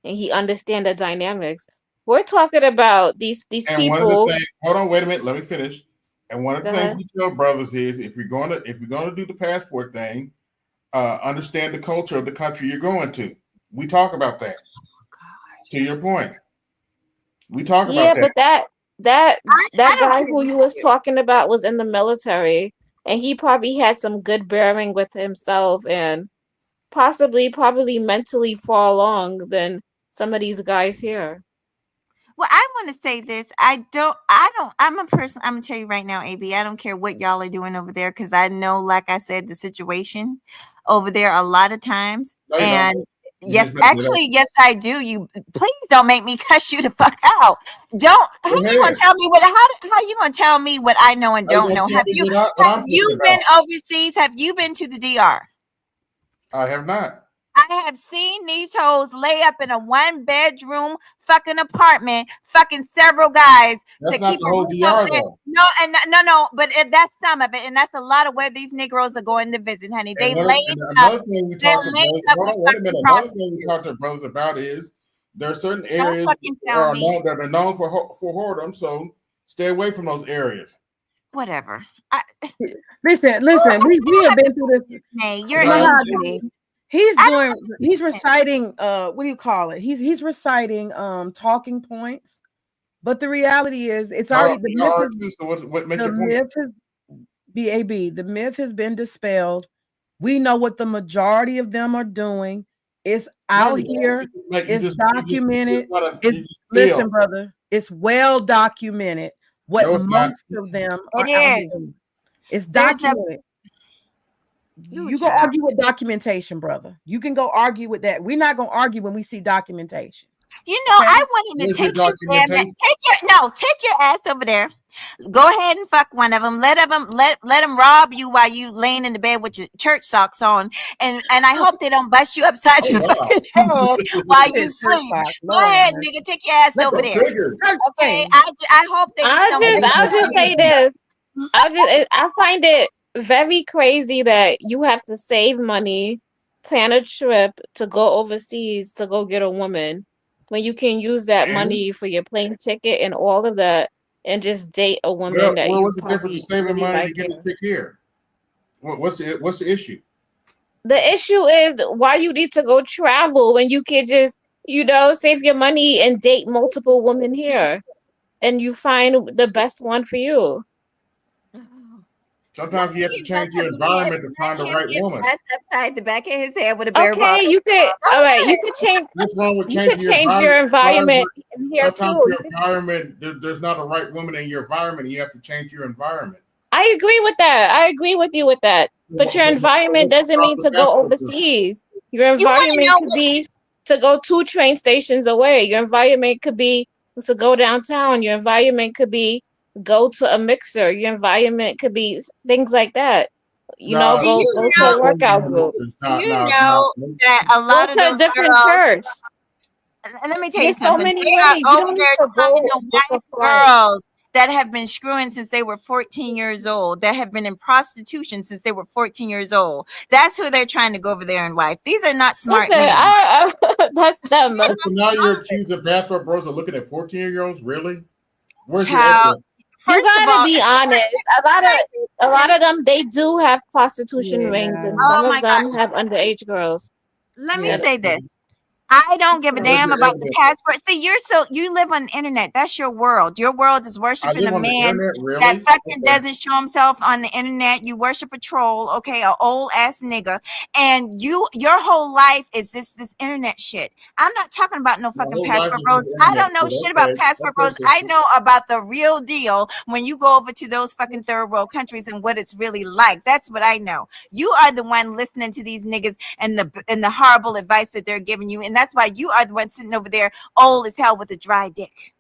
and he understand the dynamics. We're talking about these And one of the people. things, hold on, wait a minute, let me finish. And one of the Go things ahead. we tell brothers is if you're gonna do the passport thing, understand the culture of the country you're going to. We talk about that. To your point, we talk Yeah, about that. but that I don't guy care who what you was you. talking about was in the military and he probably had some good bearing with himself and probably mentally far along than some of these guys here. Well, I want to say this. I'm a person. I'm gonna tell you right now, AB. I don't care what y'all are doing over there because I know, like I said, the situation over there a lot of times. No, you don't. And You yes, just messed it up. actually, yes, I do. You please don't make me cuss you the fuck out. Don't. How Go you gonna ahead. tell me what? How you gonna tell me what I know and How you don't gonna know? tell me what I'm thinking You about? been overseas? Have you been to the DR? I have not. I have seen these hoes lay up in a 1-bedroom fucking apartment, fucking several guys That's to not keep the a whole roof over DR their. though. No, but that's some of it, and that's a lot of where these Negroes are going to visit, honey. They laying And up. another thing we They're talk to laying brothers. up Hold with on, wait a fucking minute. Another thing we prostitutes. talk to brothers about is there are certain Don't areas fucking tell me. that are known for whoredom, so stay away from those areas. Whatever. Listen, we have been through this. Hey, you're Go ahead. Mahogany. He's I don't he's reciting what do you call it? He's reciting talking points. But the reality is it's already the Y'all myth are is too, so what makes the your point? myth has BAB, the myth has been dispelled. We know what the majority of them are doing. It's No, out you don't. here. It's You documented. just Listen, feel. brother, it's well documented what No, it's not. most of them It are out is. doing. It's There's a documented. you You go child. argue with documentation, brother. You can go argue with that. We're not gonna argue when we see documentation. You know, Okay? I want him to Where's your take his damn documentation? take your ass over there. Go ahead and fuck one of them. Let them rob you while you laying in the bed with your church socks on, and I hope they don't bust you upside Oh your wow. fucking head while you Said church sleep. socks. Go Lord have ahead, mercy. nigga, take your ass Let over the there. Trigger. church Okay, thing. I hope they just don't bust I'll your just say head. this. I find it very crazy that you have to save money, plan a trip to go overseas to go get a woman when you can use that And money for your plane ticket and all of that and just date a woman that you what's the difference of probably saving really money to like get a here. pick here? What's the issue? The issue is why you need to go travel when you can just, save your money and date multiple women here and you find the best one for you. Sometimes you have to He bust change your up in the head. environment to find the Let him right get woman. bust upside the back of his head with a bare Okay, bottle. you could, Go all right, ahead. What's wrong with you could changing your change your environment? environment here Sometimes too. your environment, there's not a right woman in your environment. You have to change your environment. I agree with that. I agree with you with that. But your So environment what's the doesn't mean problem to with go passport? overseas. Your You want to environment know could what? be to go 2 train stations away. Your environment could be to go downtown. Your environment could be go to a mixer. Your environment could be things like that. You know, No, Do you go to know? a workout group. Do you know that a Go lot of to a those different girls? church. And let me tell you There's so something. many They ways. are You over don't need there to trying go to book a wife flight. girls that have been screwing since they were 14 years old, that have been in prostitution since they were 14 years old. That's who they're trying to go over there and wife. These are not smart Listen, men. that's them. So now you're accusing passport bros of looking at 14-year-olds? Really? Where's the Child, evidence? You first of gotta all, be honest. A lot of them, they do have prostitution rings, and Yeah. some oh of my gosh. them have underage girls. Let me Yeah. That say this. I don't give a Where's damn the about the evidence? passport. See, you live on the internet. That's your world. Your world is I worshiping live a on the man internet, that really? fucking Okay. doesn't show himself on the internet. You worship a troll, okay, a old ass nigga, and your whole life is this internet shit. I'm not talking about no My fucking whole life passport is bros. this I internet don't know shit. shit about Okay. passport bros. Okay, I sister. know about the real deal when you go over to those fucking third world countries and what it's really like. That's what I know. You are the one listening to these niggas and the horrible advice that they're giving you, and that's why you are the one sitting over there old as hell with a dry dick.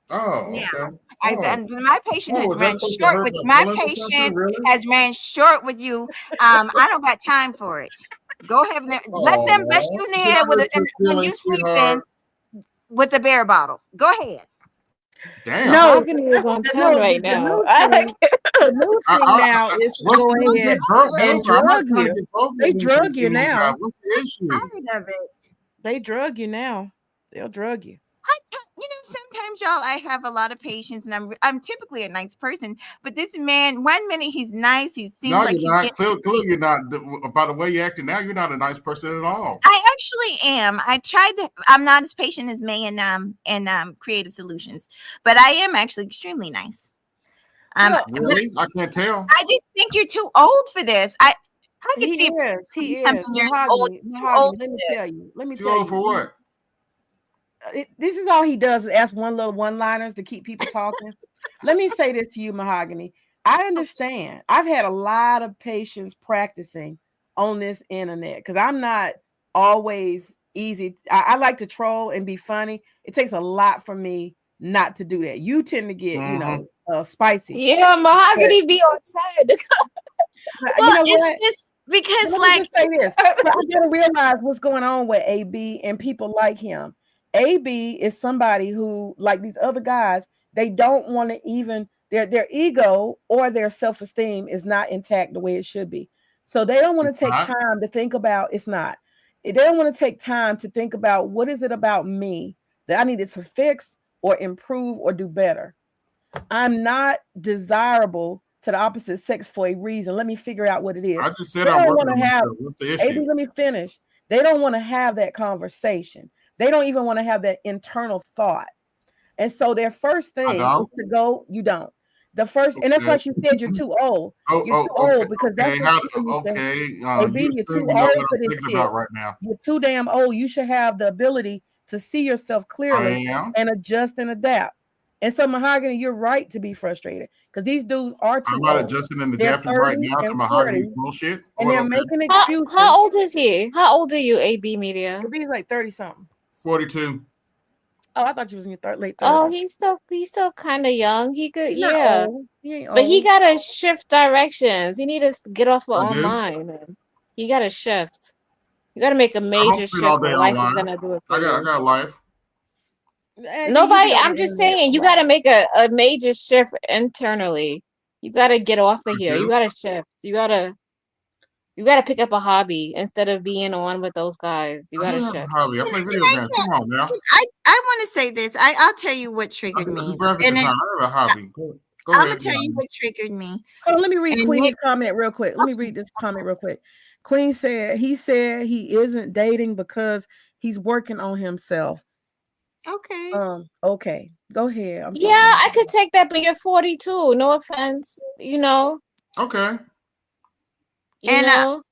Oh, Yeah. okay. Oh. And my patient has Oh, is ran that supposed to short hurt with my my feelings or something? patient Really? has ran short with you. I don't got time for it. Go ahead and let them bust Oh, you in the get head with hurt and your when you feelings, sleeping sweetheart. with a bear bottle. Go ahead. Damn. No, Mahogany is on 10 no, right the now. new thing, the new thing now is to What's go the ahead get broke, and though? I'm not drug trying to you. get broke They in drug you these guys. now. What's the issue? Tired of it. They drug you now. They'll drug you. Sometimes y'all, I have a lot of patience, and I'm typically a nice person, but this man, one minute he's nice, he seems No, like you're he's not. getting. Clearly, you're not. By the way you're acting now, you're not a nice person at all. I actually am. I tried to. I'm not as patient as May in Creative Solutions, but I am actually extremely nice. Well, But Really? I can't tell. I just think you're too old for this. I could he see is. He is. something years old. Mahogany. Too old Mahogany. Let for me this. tell you. Let me Too tell old you. for what? This is all he does is ask one little one-liners to keep people talking. Let me say this to you, Mahogany. I understand. I've had a lot of patience practicing on this internet because I'm not always easy. I like to troll and be funny. It takes a lot for me not to do that. You tend to get, spicy. Yeah, Mahogany be on 10. But Well, you know it's what? just because, Let me just say this. I gotta realize what's going on with AB and people like him. AB is somebody who, like these other guys, they don't want to even their ego or their self-esteem is not intact the way it should be. So they don't want It's to take not. time to think about it's not. They don't want to take time to think about what is it about me that I needed to fix or improve or do better. I'm not desirable to the opposite sex for a reason. Let me figure out what it is. I just said They I'm don't working want on to have, myself. What's the AB, issue? let me finish. They don't want to have that conversation. They don't even want to have that internal thought. And so their first I thing is don't. to go, you don't. The first, and that's Okay. why she said you're too old. Oh, You're too okay. old because that's Okay. the How? skill you think. Okay. AB, You you're assume too you know old what for I'm this thinking shit. about right now. You're too damn old. You should have the ability to see yourself I clearly am. and adjust and adapt. And so, Mahogany, you're right to be frustrated because these dudes are I'm too not old. adjusting and They're adapting right 30 now to and mahogany 40, bullshit. and Well, they're okay. making How excuses. old is he? How old are you, AB Media? AB is like 30 something. 42. Oh, I thought you was in your late 30s. Oh, he's still kind of young. He could, He's not yeah. old. He ain't But he old. gotta shift directions. He need to get off of I do. online. Man. He gotta shift. You gotta make a I don't major spend all shift, day or life is online. gonna do it for I you. got life. AB, you Nobody, be on I'm the just internet saying, a you lot. gotta make a major shift internally. You gotta get off of I here. You do. gotta shift. You gotta pick up a hobby instead of being on with those guys. You I gotta do have a shift. hobby. I play video games. Come on now. I want to say this. I'll tell you what I triggered do me, graphic and design. I have a hobby. Go I'm ahead. gonna tell you what triggered me. Oh, let me read And Queen's comment real quick. Let me read this comment real quick. Queen said he isn't dating because he's working on himself. Okay. Okay. Go ahead. I'm Yeah, sorry. I could take that, but you're 42. No offense. Okay. You And know,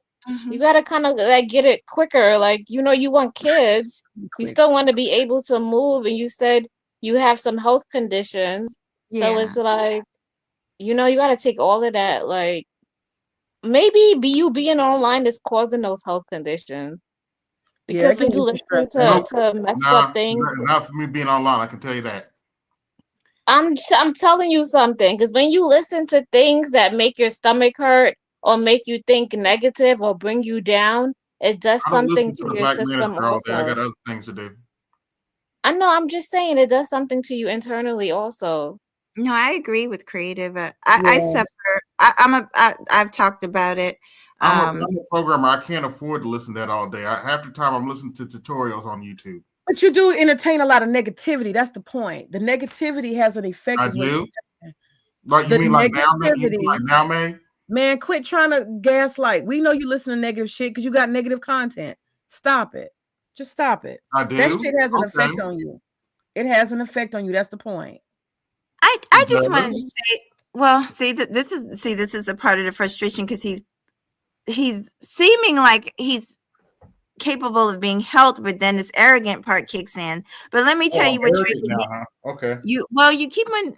you gotta kind of like get it quicker. Like, you want kids. You Quick. still want to be able to move, and you said you have some health conditions. So yeah. it's like, you gotta take all of that. Like, maybe you being online is causing those health conditions. Yeah, Because it can when you get you listen stressed out. Nope. to messed up Nah, things, not for me being online. I can tell you that. I'm telling you something, because when you listen to things that make your stomach hurt or make you think negative or bring you down, it does I don't listen something to to the your Black system Minister all day. I also. got other things to do. I know, I'm just saying it does something to you internally also. No, I agree with creative. I Yeah. suffer. I've talked about it. I'm a programmer. I can't afford to listen to that all day. Half the time I'm listening to tutorials on YouTube. But you do entertain a lot of negativity. That's the point. The negativity has an effect. I Is what do. you're saying. Like you The mean like now, man? You mean negativity. like now, man? Man, quit trying to gaslight. We know you listen to negative shit because you got negative content. Stop it. Just stop it. I That do. shit has an effect Okay. on you. It has an effect on you. That's the point. I just wanted to Does. say, well, see that this is a part of the frustration because he's seeming like he's capable of being helped, but then this arrogant part kicks in. But let me Oh, tell I'm you what arrogant triggered now, me. huh? Okay. You keep on,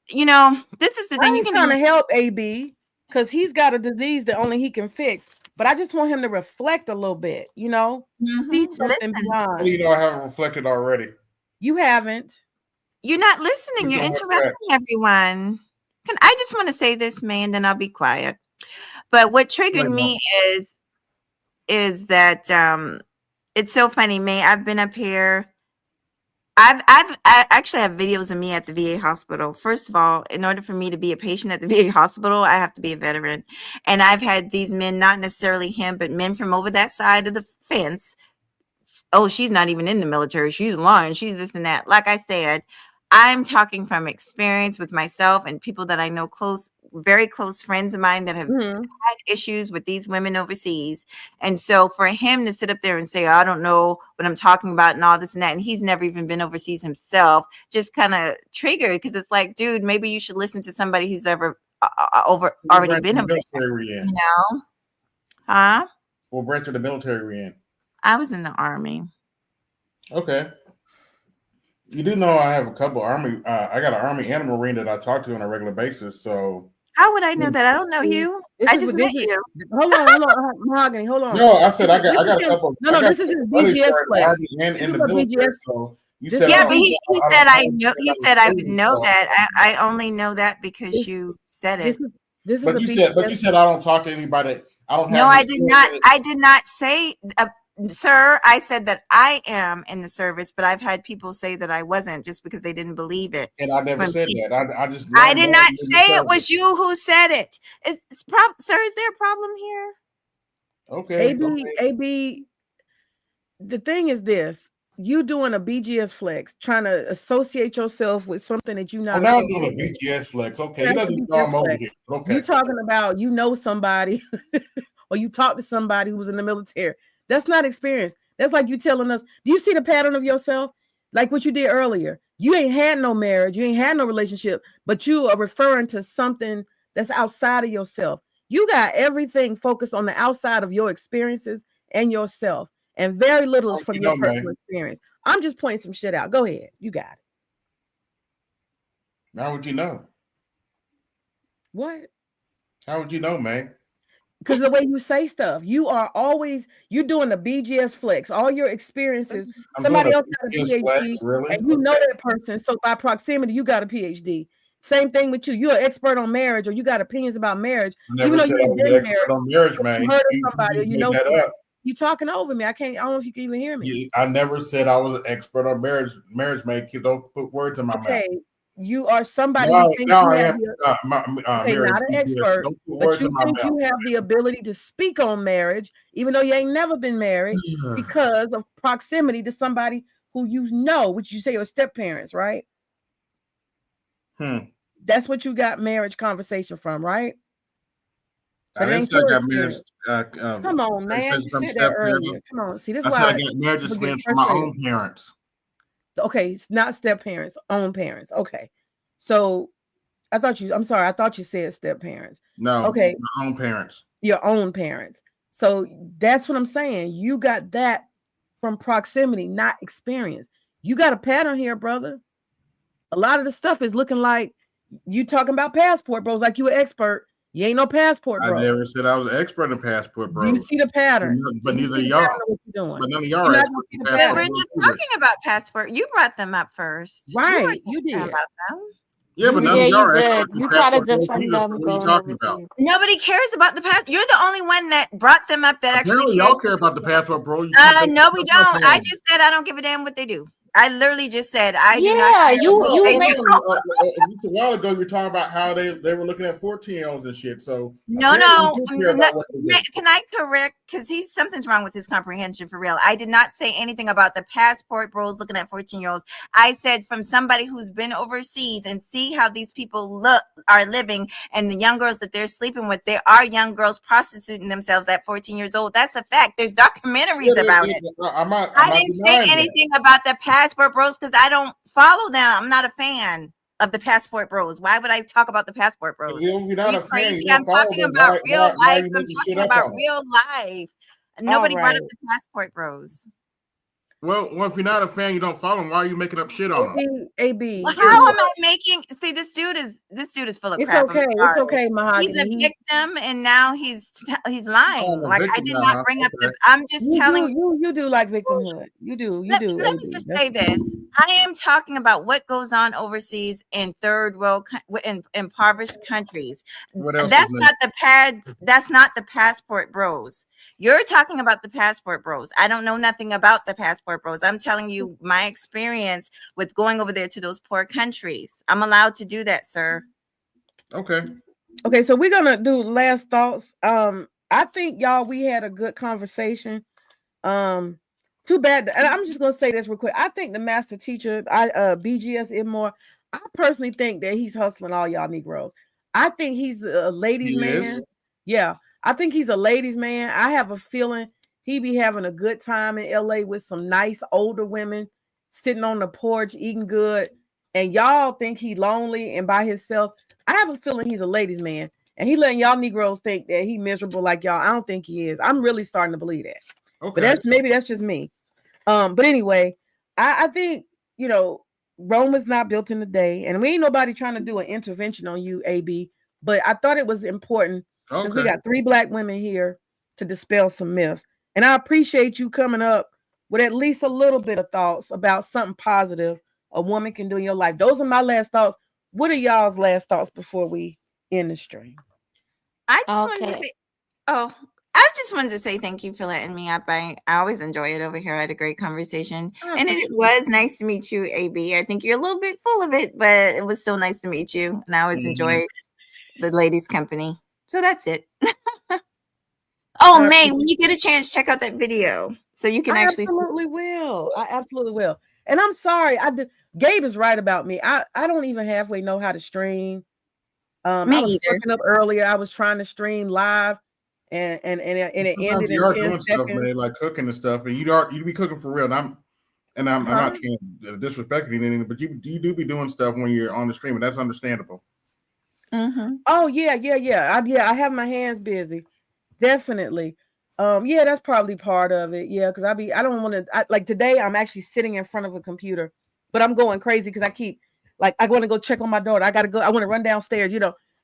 you know, this is the I thing. You ain't can trying to help AB because he's got a disease that only he can fix. But I just want him to reflect a little bit, see something listen. beyond. Well, you know, I haven't reflected already. You haven't. You're not listening. You're So what's interrupting everyone. I just want to say this, man, then I'll be quiet. But what triggered me is that it's so funny, May. I've been up here. I actually have videos of me at the VA hospital. First of all, in order for me to be a patient at the VA hospital, I have to be a veteran. And I've had these men, not necessarily him, but men from over that side of the fence. Oh, she's not even in the military. She's lying. She's this and that. Like I said, I'm talking from experience with myself and people that I know close, very close friends of mine that have had issues with these women overseas. And so for him to sit up there and say, I don't know what I'm talking about and all this and that, and he's never even been overseas himself, just kind of triggered because it's like, dude, maybe you should listen to somebody who's ever already been over there, you know? Huh? What branch of the military we in? I was in the Army. Okay. You do know I have a couple Army. I got an Army and a Marine that I talk to on a regular basis. So how would I know that? I don't know you. I just met you. Hold on, Mahogany. Hold on. No, I said I got a couple. No, this is his BGS play. Army and in the military. So you said, yeah, but he said I know. He said I would know that. I only know that because you said it. But you said I don't talk to anybody. I don't. No, I did not. I did not say. Sir, I said that I am in the service, but I've had people say that I wasn't just because they didn't believe it. And I never said that. I did not say it was you who said it. Sir, is there a problem here? Okay. AB, the thing is this. You doing a BGS flex, trying to associate yourself with something that you're not. Now I'm doing a BGS flex. Okay, he doesn't know I'm over here. Okay. You talking about somebody or you talk to somebody who was in the military. That's not experience. That's like you telling us, do you see the pattern of yourself? Like what you did earlier. You ain't had no marriage. You ain't had no relationship, but you are referring to something that's outside of yourself. You got everything focused on the outside of your experiences and yourself, and very little is from your personal experience. I'm just pointing some shit out. Go ahead. You got it. How would you know? What? How would you know, man? Because the way you say stuff, you're doing the BGS flex, all your experiences. Somebody else got a PhD, flex, really? and you know that person. So by proximity, you got a PhD. Same thing with you. You're an expert on marriage, or you got opinions about marriage. Never said I was an expert on marriage, man. You heard of somebody, or you know somebody. You talking over me. I don't know if you can even hear me. I never said I was an expert on marriage. Marriage, man. Don't put words in my mouth. You are somebody who thinks now I am not an expert, but you think you have the ability to speak on marriage, even though you ain't never been married, because of proximity to somebody who you know, which you say your step parents, right? That's what you got marriage conversation from, right? I didn't say I got marriage. Come on, man. You said that earlier. Come on. See, this is why I got marriage experience from my own parents. Okay, it's not step parents, own parents. Okay. So I thought you said step parents. No, okay. My own parents. Your own parents. So that's what I'm saying. You got that from proximity, not experience. You got a pattern here, brother. A lot of the stuff is looking like you talking about passport bros, like you an expert. You ain't no passport, bro. I never said I was an expert in passport, bro. You see the pattern, but neither y'all. But none of y'all are experts in passport. We're not talking about passport. You brought them up first. Right? You did. About them. Yeah, but none Yeah, of y'all you are did. experts in You try to passport bros defend either. So them what are you going talking about? overseas. Nobody cares about the past. You're the only one that brought them up that actually Apparently, cares. y'all care about the passport, bro. No, we don't. I just said I don't give a damn what they do. I literally just said I do not Yeah, care what you they make do. A while ago, you were talking about how they were looking at 14-year-olds and shit. So No, apparently you do care about what they do. Can I correct? Because something's wrong with his comprehension for real. I did not say anything about the passport bros looking at 14-year-olds. I said from somebody who's been overseas and see how these people are living, and the young girls that they're sleeping with. There are young girls prostituting themselves at 14 years old. That's a fact. There's documentaries about it. I didn't say anything about the passport bros because I don't follow them. I'm not a fan of the passport bros. Why would I talk about the passport bros? You're not You a fan. crazy? You don't I'm follow talking them. about real Why are life. you I'm making shit talking up about on them? real life. Nobody brought right. up the passport bros. Well, if you're not a fan, you don't follow them. Why are you making up shit on them? AB. Well, how am I making? See, this dude is full of It's crap. okay. I'm It's sorry. okay, Mahogany. He's a victim, and now he's lying. a Like I victim did now, not huh? bring up the. Okay. I'm just telling. You do like victimhood. You do. Let AB. me just say this. I am talking about what goes on overseas in third world, in impoverished countries. What else? That's not the passport bros. You're talking about the passport bros. I don't know nothing about the passport bros. I'm telling you my experience with going over there to those poor countries. I'm allowed to do that, sir. Okay. Okay, so we're gonna do last thoughts. I think y'all we had a good conversation. Too bad, and I'm just gonna say this real quick. I think the master teacher, BGS Immore, I personally think that he's hustling all y'all Negroes. I think he's a ladies' man. Yeah, I think he's a ladies' man. I have a feeling he be having a good time in LA with some nice older women sitting on the porch eating good, and y'all think he lonely and by himself. I have a feeling he's a ladies' man, and he letting y'all Negroes think that he miserable like y'all. I don't think he is. I'm really starting to believe that. Okay. But that's just me. But anyway, I think Rome is not built in a day, and we ain't nobody trying to do an intervention on you, AB. But I thought it was important since we got 3 black women here to dispel some myths. And I appreciate you coming up with at least a little bit of thoughts about something positive a woman can do in your life. Those are my last thoughts. What are y'all's last thoughts before we end the stream? I just wanted to say thank you for letting me up. I always enjoy it over here. I had a great conversation. And it was nice to meet you, AB. I think you're a little bit full of it, but it was still nice to meet you. And I always enjoy the ladies' company. So that's it. May, when you get a chance, check out that video so you can actually absolutely will. I absolutely will. And I'm sorry. Gabe is right about me. I don't even halfway know how to stream. I was fucking up earlier. I was trying to stream live, and it ended in 10 doing seconds. stuff, man, like cooking and stuff, and you be cooking for real. And I'm not trying to disrespect anything, but you do be doing stuff when you're on the stream, and that's understandable. Mm-hmm. Oh yeah. I have my hands busy, definitely. Yeah, that's probably part of it. Yeah, because I don't want to. Like today, I'm actually sitting in front of a computer, but I'm going crazy because I keep I want to go check on my daughter. I gotta go. I want to run downstairs.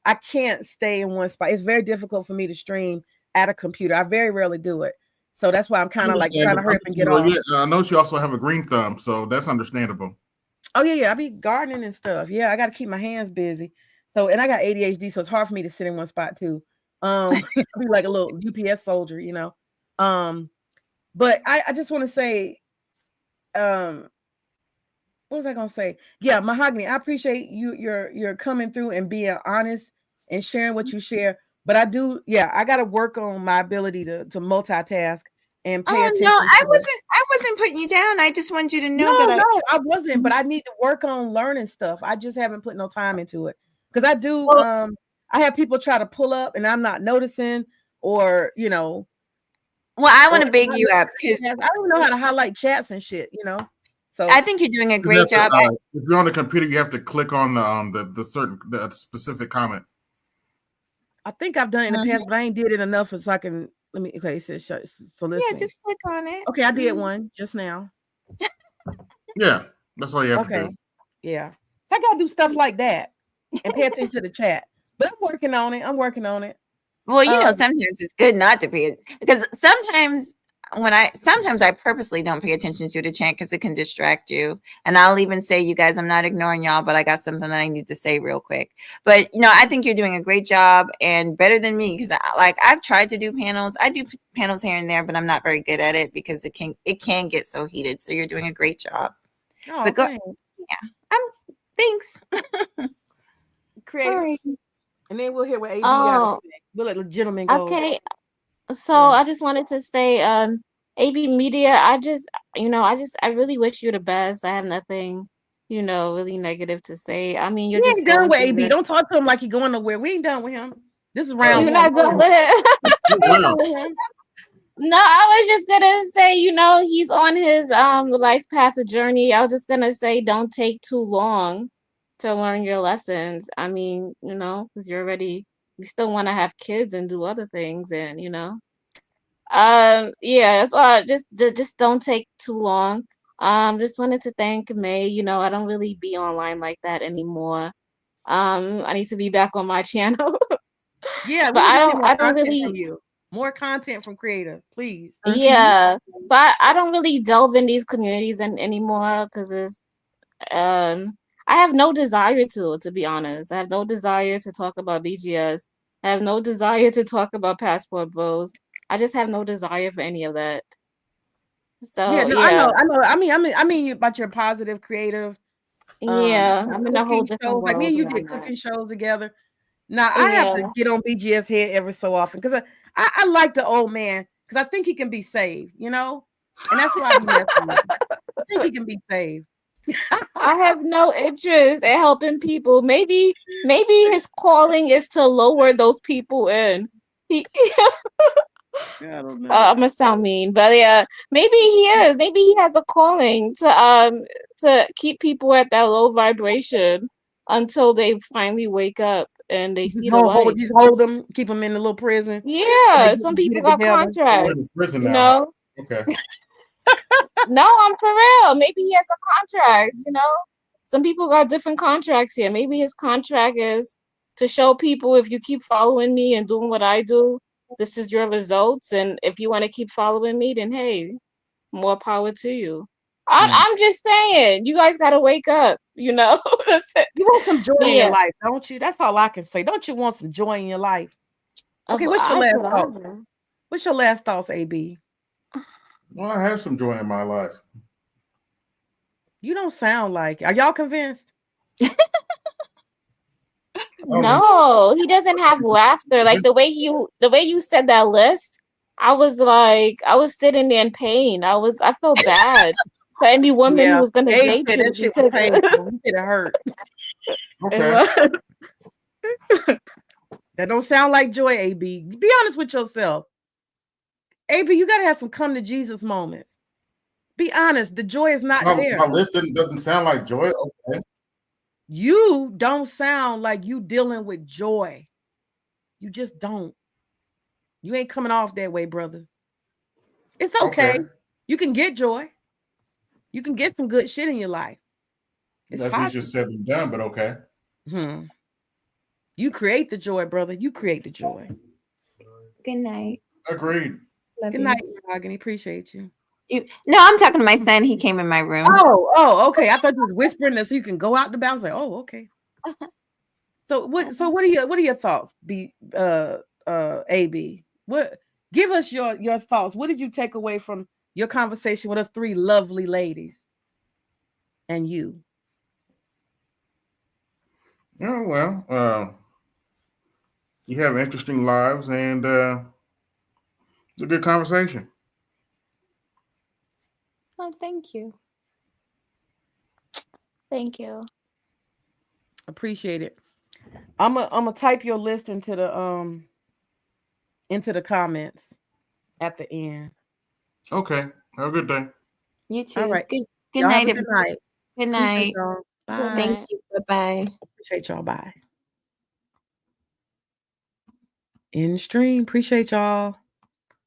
I can't stay in one spot. It's very difficult for me to stream at a computer. I very rarely do it. So that's why I'm kind of like trying to hurry up and get off. Yeah, I know you also have a green thumb, so that's understandable. Oh yeah. I be gardening and stuff. Yeah, I got to keep my hands busy. So, and I got ADHD, so it's hard for me to sit in one spot too. I'll be like a little UPS soldier, But I just want to say, what was I gonna say? Yeah, Mahogany, I appreciate you're coming through and being honest and sharing what you share. But I gotta work on my ability to multitask and pay attention. No, I wasn't putting you down. I just wanted you to know that I wasn't, but I need to work on learning stuff. I just haven't put no time into it. Because I do I have people try to pull up and I'm not noticing, or Well, I want to big you up because I don't know how to highlight chats and shit, So I think you're doing a great job. If you're on the computer, you have to click on the specific comment. I think I've done it in the past, but I ain't did it enough so I can okay, it says so listen. Yeah, just click on it. Okay, I did one just now. Yeah, that's all you have to do. Yeah. I gotta do stuff like that and pay attention to the chat. But I'm working on it. Well, sometimes it's good not to pay it because sometimes sometimes I purposely don't pay attention to the chat because it can distract you. And I'll even say, you guys, I'm not ignoring y'all, but I got something that I need to say real quick. But I think you're doing a great job and better than me, because I've tried to do panels. I do panels here and there, but I'm not very good at it because it can get so heated. So you're doing a great job. Oh, But thanks. thanks. Creative. All right. And then we'll hear what AB got to Oh, say. We'll let the gentleman go. okay. So Right. I just wanted to say, AB Media, I really wish you the best. I have nothing, really negative to say. I mean, you're We just ain't done going with through AB. it. Don't talk to him like he going nowhere. We ain't done with him. This is round You're one. not done with it. We ain't done with him. No, I was just gonna say, he's on his life path of journey. I was just gonna say, don't take too long to learn your lessons. I mean, because you still want to have kids and do other things, and yeah, that's all. Just don't take too long. Just wanted to thank May. I don't really be online like that anymore. I need to be back on my channel. Yeah, But we need to see more I don't content really. from you. More content from Creative, please. Yeah, but I don't really delve in these communities anymore because I have no desire to be honest. I have no desire to talk about BGS. I have no desire to talk about Passport Bros. I just have no desire for any of that. So Yeah, no, yeah, I know. I mean you about your positive, creative, yeah, I'm in a whole cooking different shows. Like me and world you where did I'm at. cooking shows together. Now I have to Yeah. get on BGS head every so often because I like the old man because I think he can be saved, and that's why I be messing with him. I think he can be saved. I have no interest in helping people. Maybe his calling is to lower those people in. He I don't know. I'm gonna sound mean, but yeah, maybe he is. Maybe he has a calling to keep people at that low vibration until they finally wake up and they see the light. Just hold them, keep them in the little prison. And they Yeah, get, some get people it got together. We're in contracts. prison You now. know? Okay. No, I'm for real. Maybe he has a contract, Some people got different contracts here. Maybe his contract is to show people, if you keep following me and doing what I do, this is your results. And if you want to keep following me, then hey, more power to you. I'm just saying, you guys gotta wake up, You want some joy in your Yeah. life, don't you? That's all I can say. Don't you want some joy in your life? Okay, what's your That's last what I thoughts? do. What's your last thoughts, AB? Well, I have some joy in my life. You don't sound like it. Are y'all convinced? No, he doesn't have laughter. Like the way you said that list, I was sitting there in pain. I felt bad for any woman who Yeah. was gonna Abe date said you that shit was because painful. He said it hurt. Okay. That don't sound like joy, AB. Be honest with yourself. AB, you gotta have some come to Jesus moments. Be honest, the joy is not there. My list doesn't sound like joy. Okay. You don't sound like you dealing with joy. You just don't. You ain't coming off that way, brother. It's okay. Okay. You can get joy. You can get some good shit in your life. It's That's possible. easier said than done, but okay. You create the joy, brother. You create the joy. Good night. Agreed. Love Good you. night, Mahogany. Appreciate you. No, I'm talking to my son. He came in my room. Oh, okay. I thought you was whispering that so you can go out the bounds. Like, oh, okay. So what are your thoughts, AB? Give us your thoughts. What did you take away from your conversation with us three lovely ladies and you? Oh well, you have interesting lives and it's a good conversation. Oh, thank you. Thank you. Appreciate it. I'm gonna type your list into the comments at the end. Okay. Have a good day. You too. All right. Good Y'all night, have a good everybody. night. Good Appreciate night. y'all. Bye. Thank you. Bye-bye. Appreciate y'all. Bye. In stream. Appreciate y'all.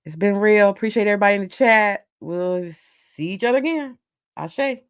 It's been real. Appreciate everybody in the chat. We'll see each other again. Ashe.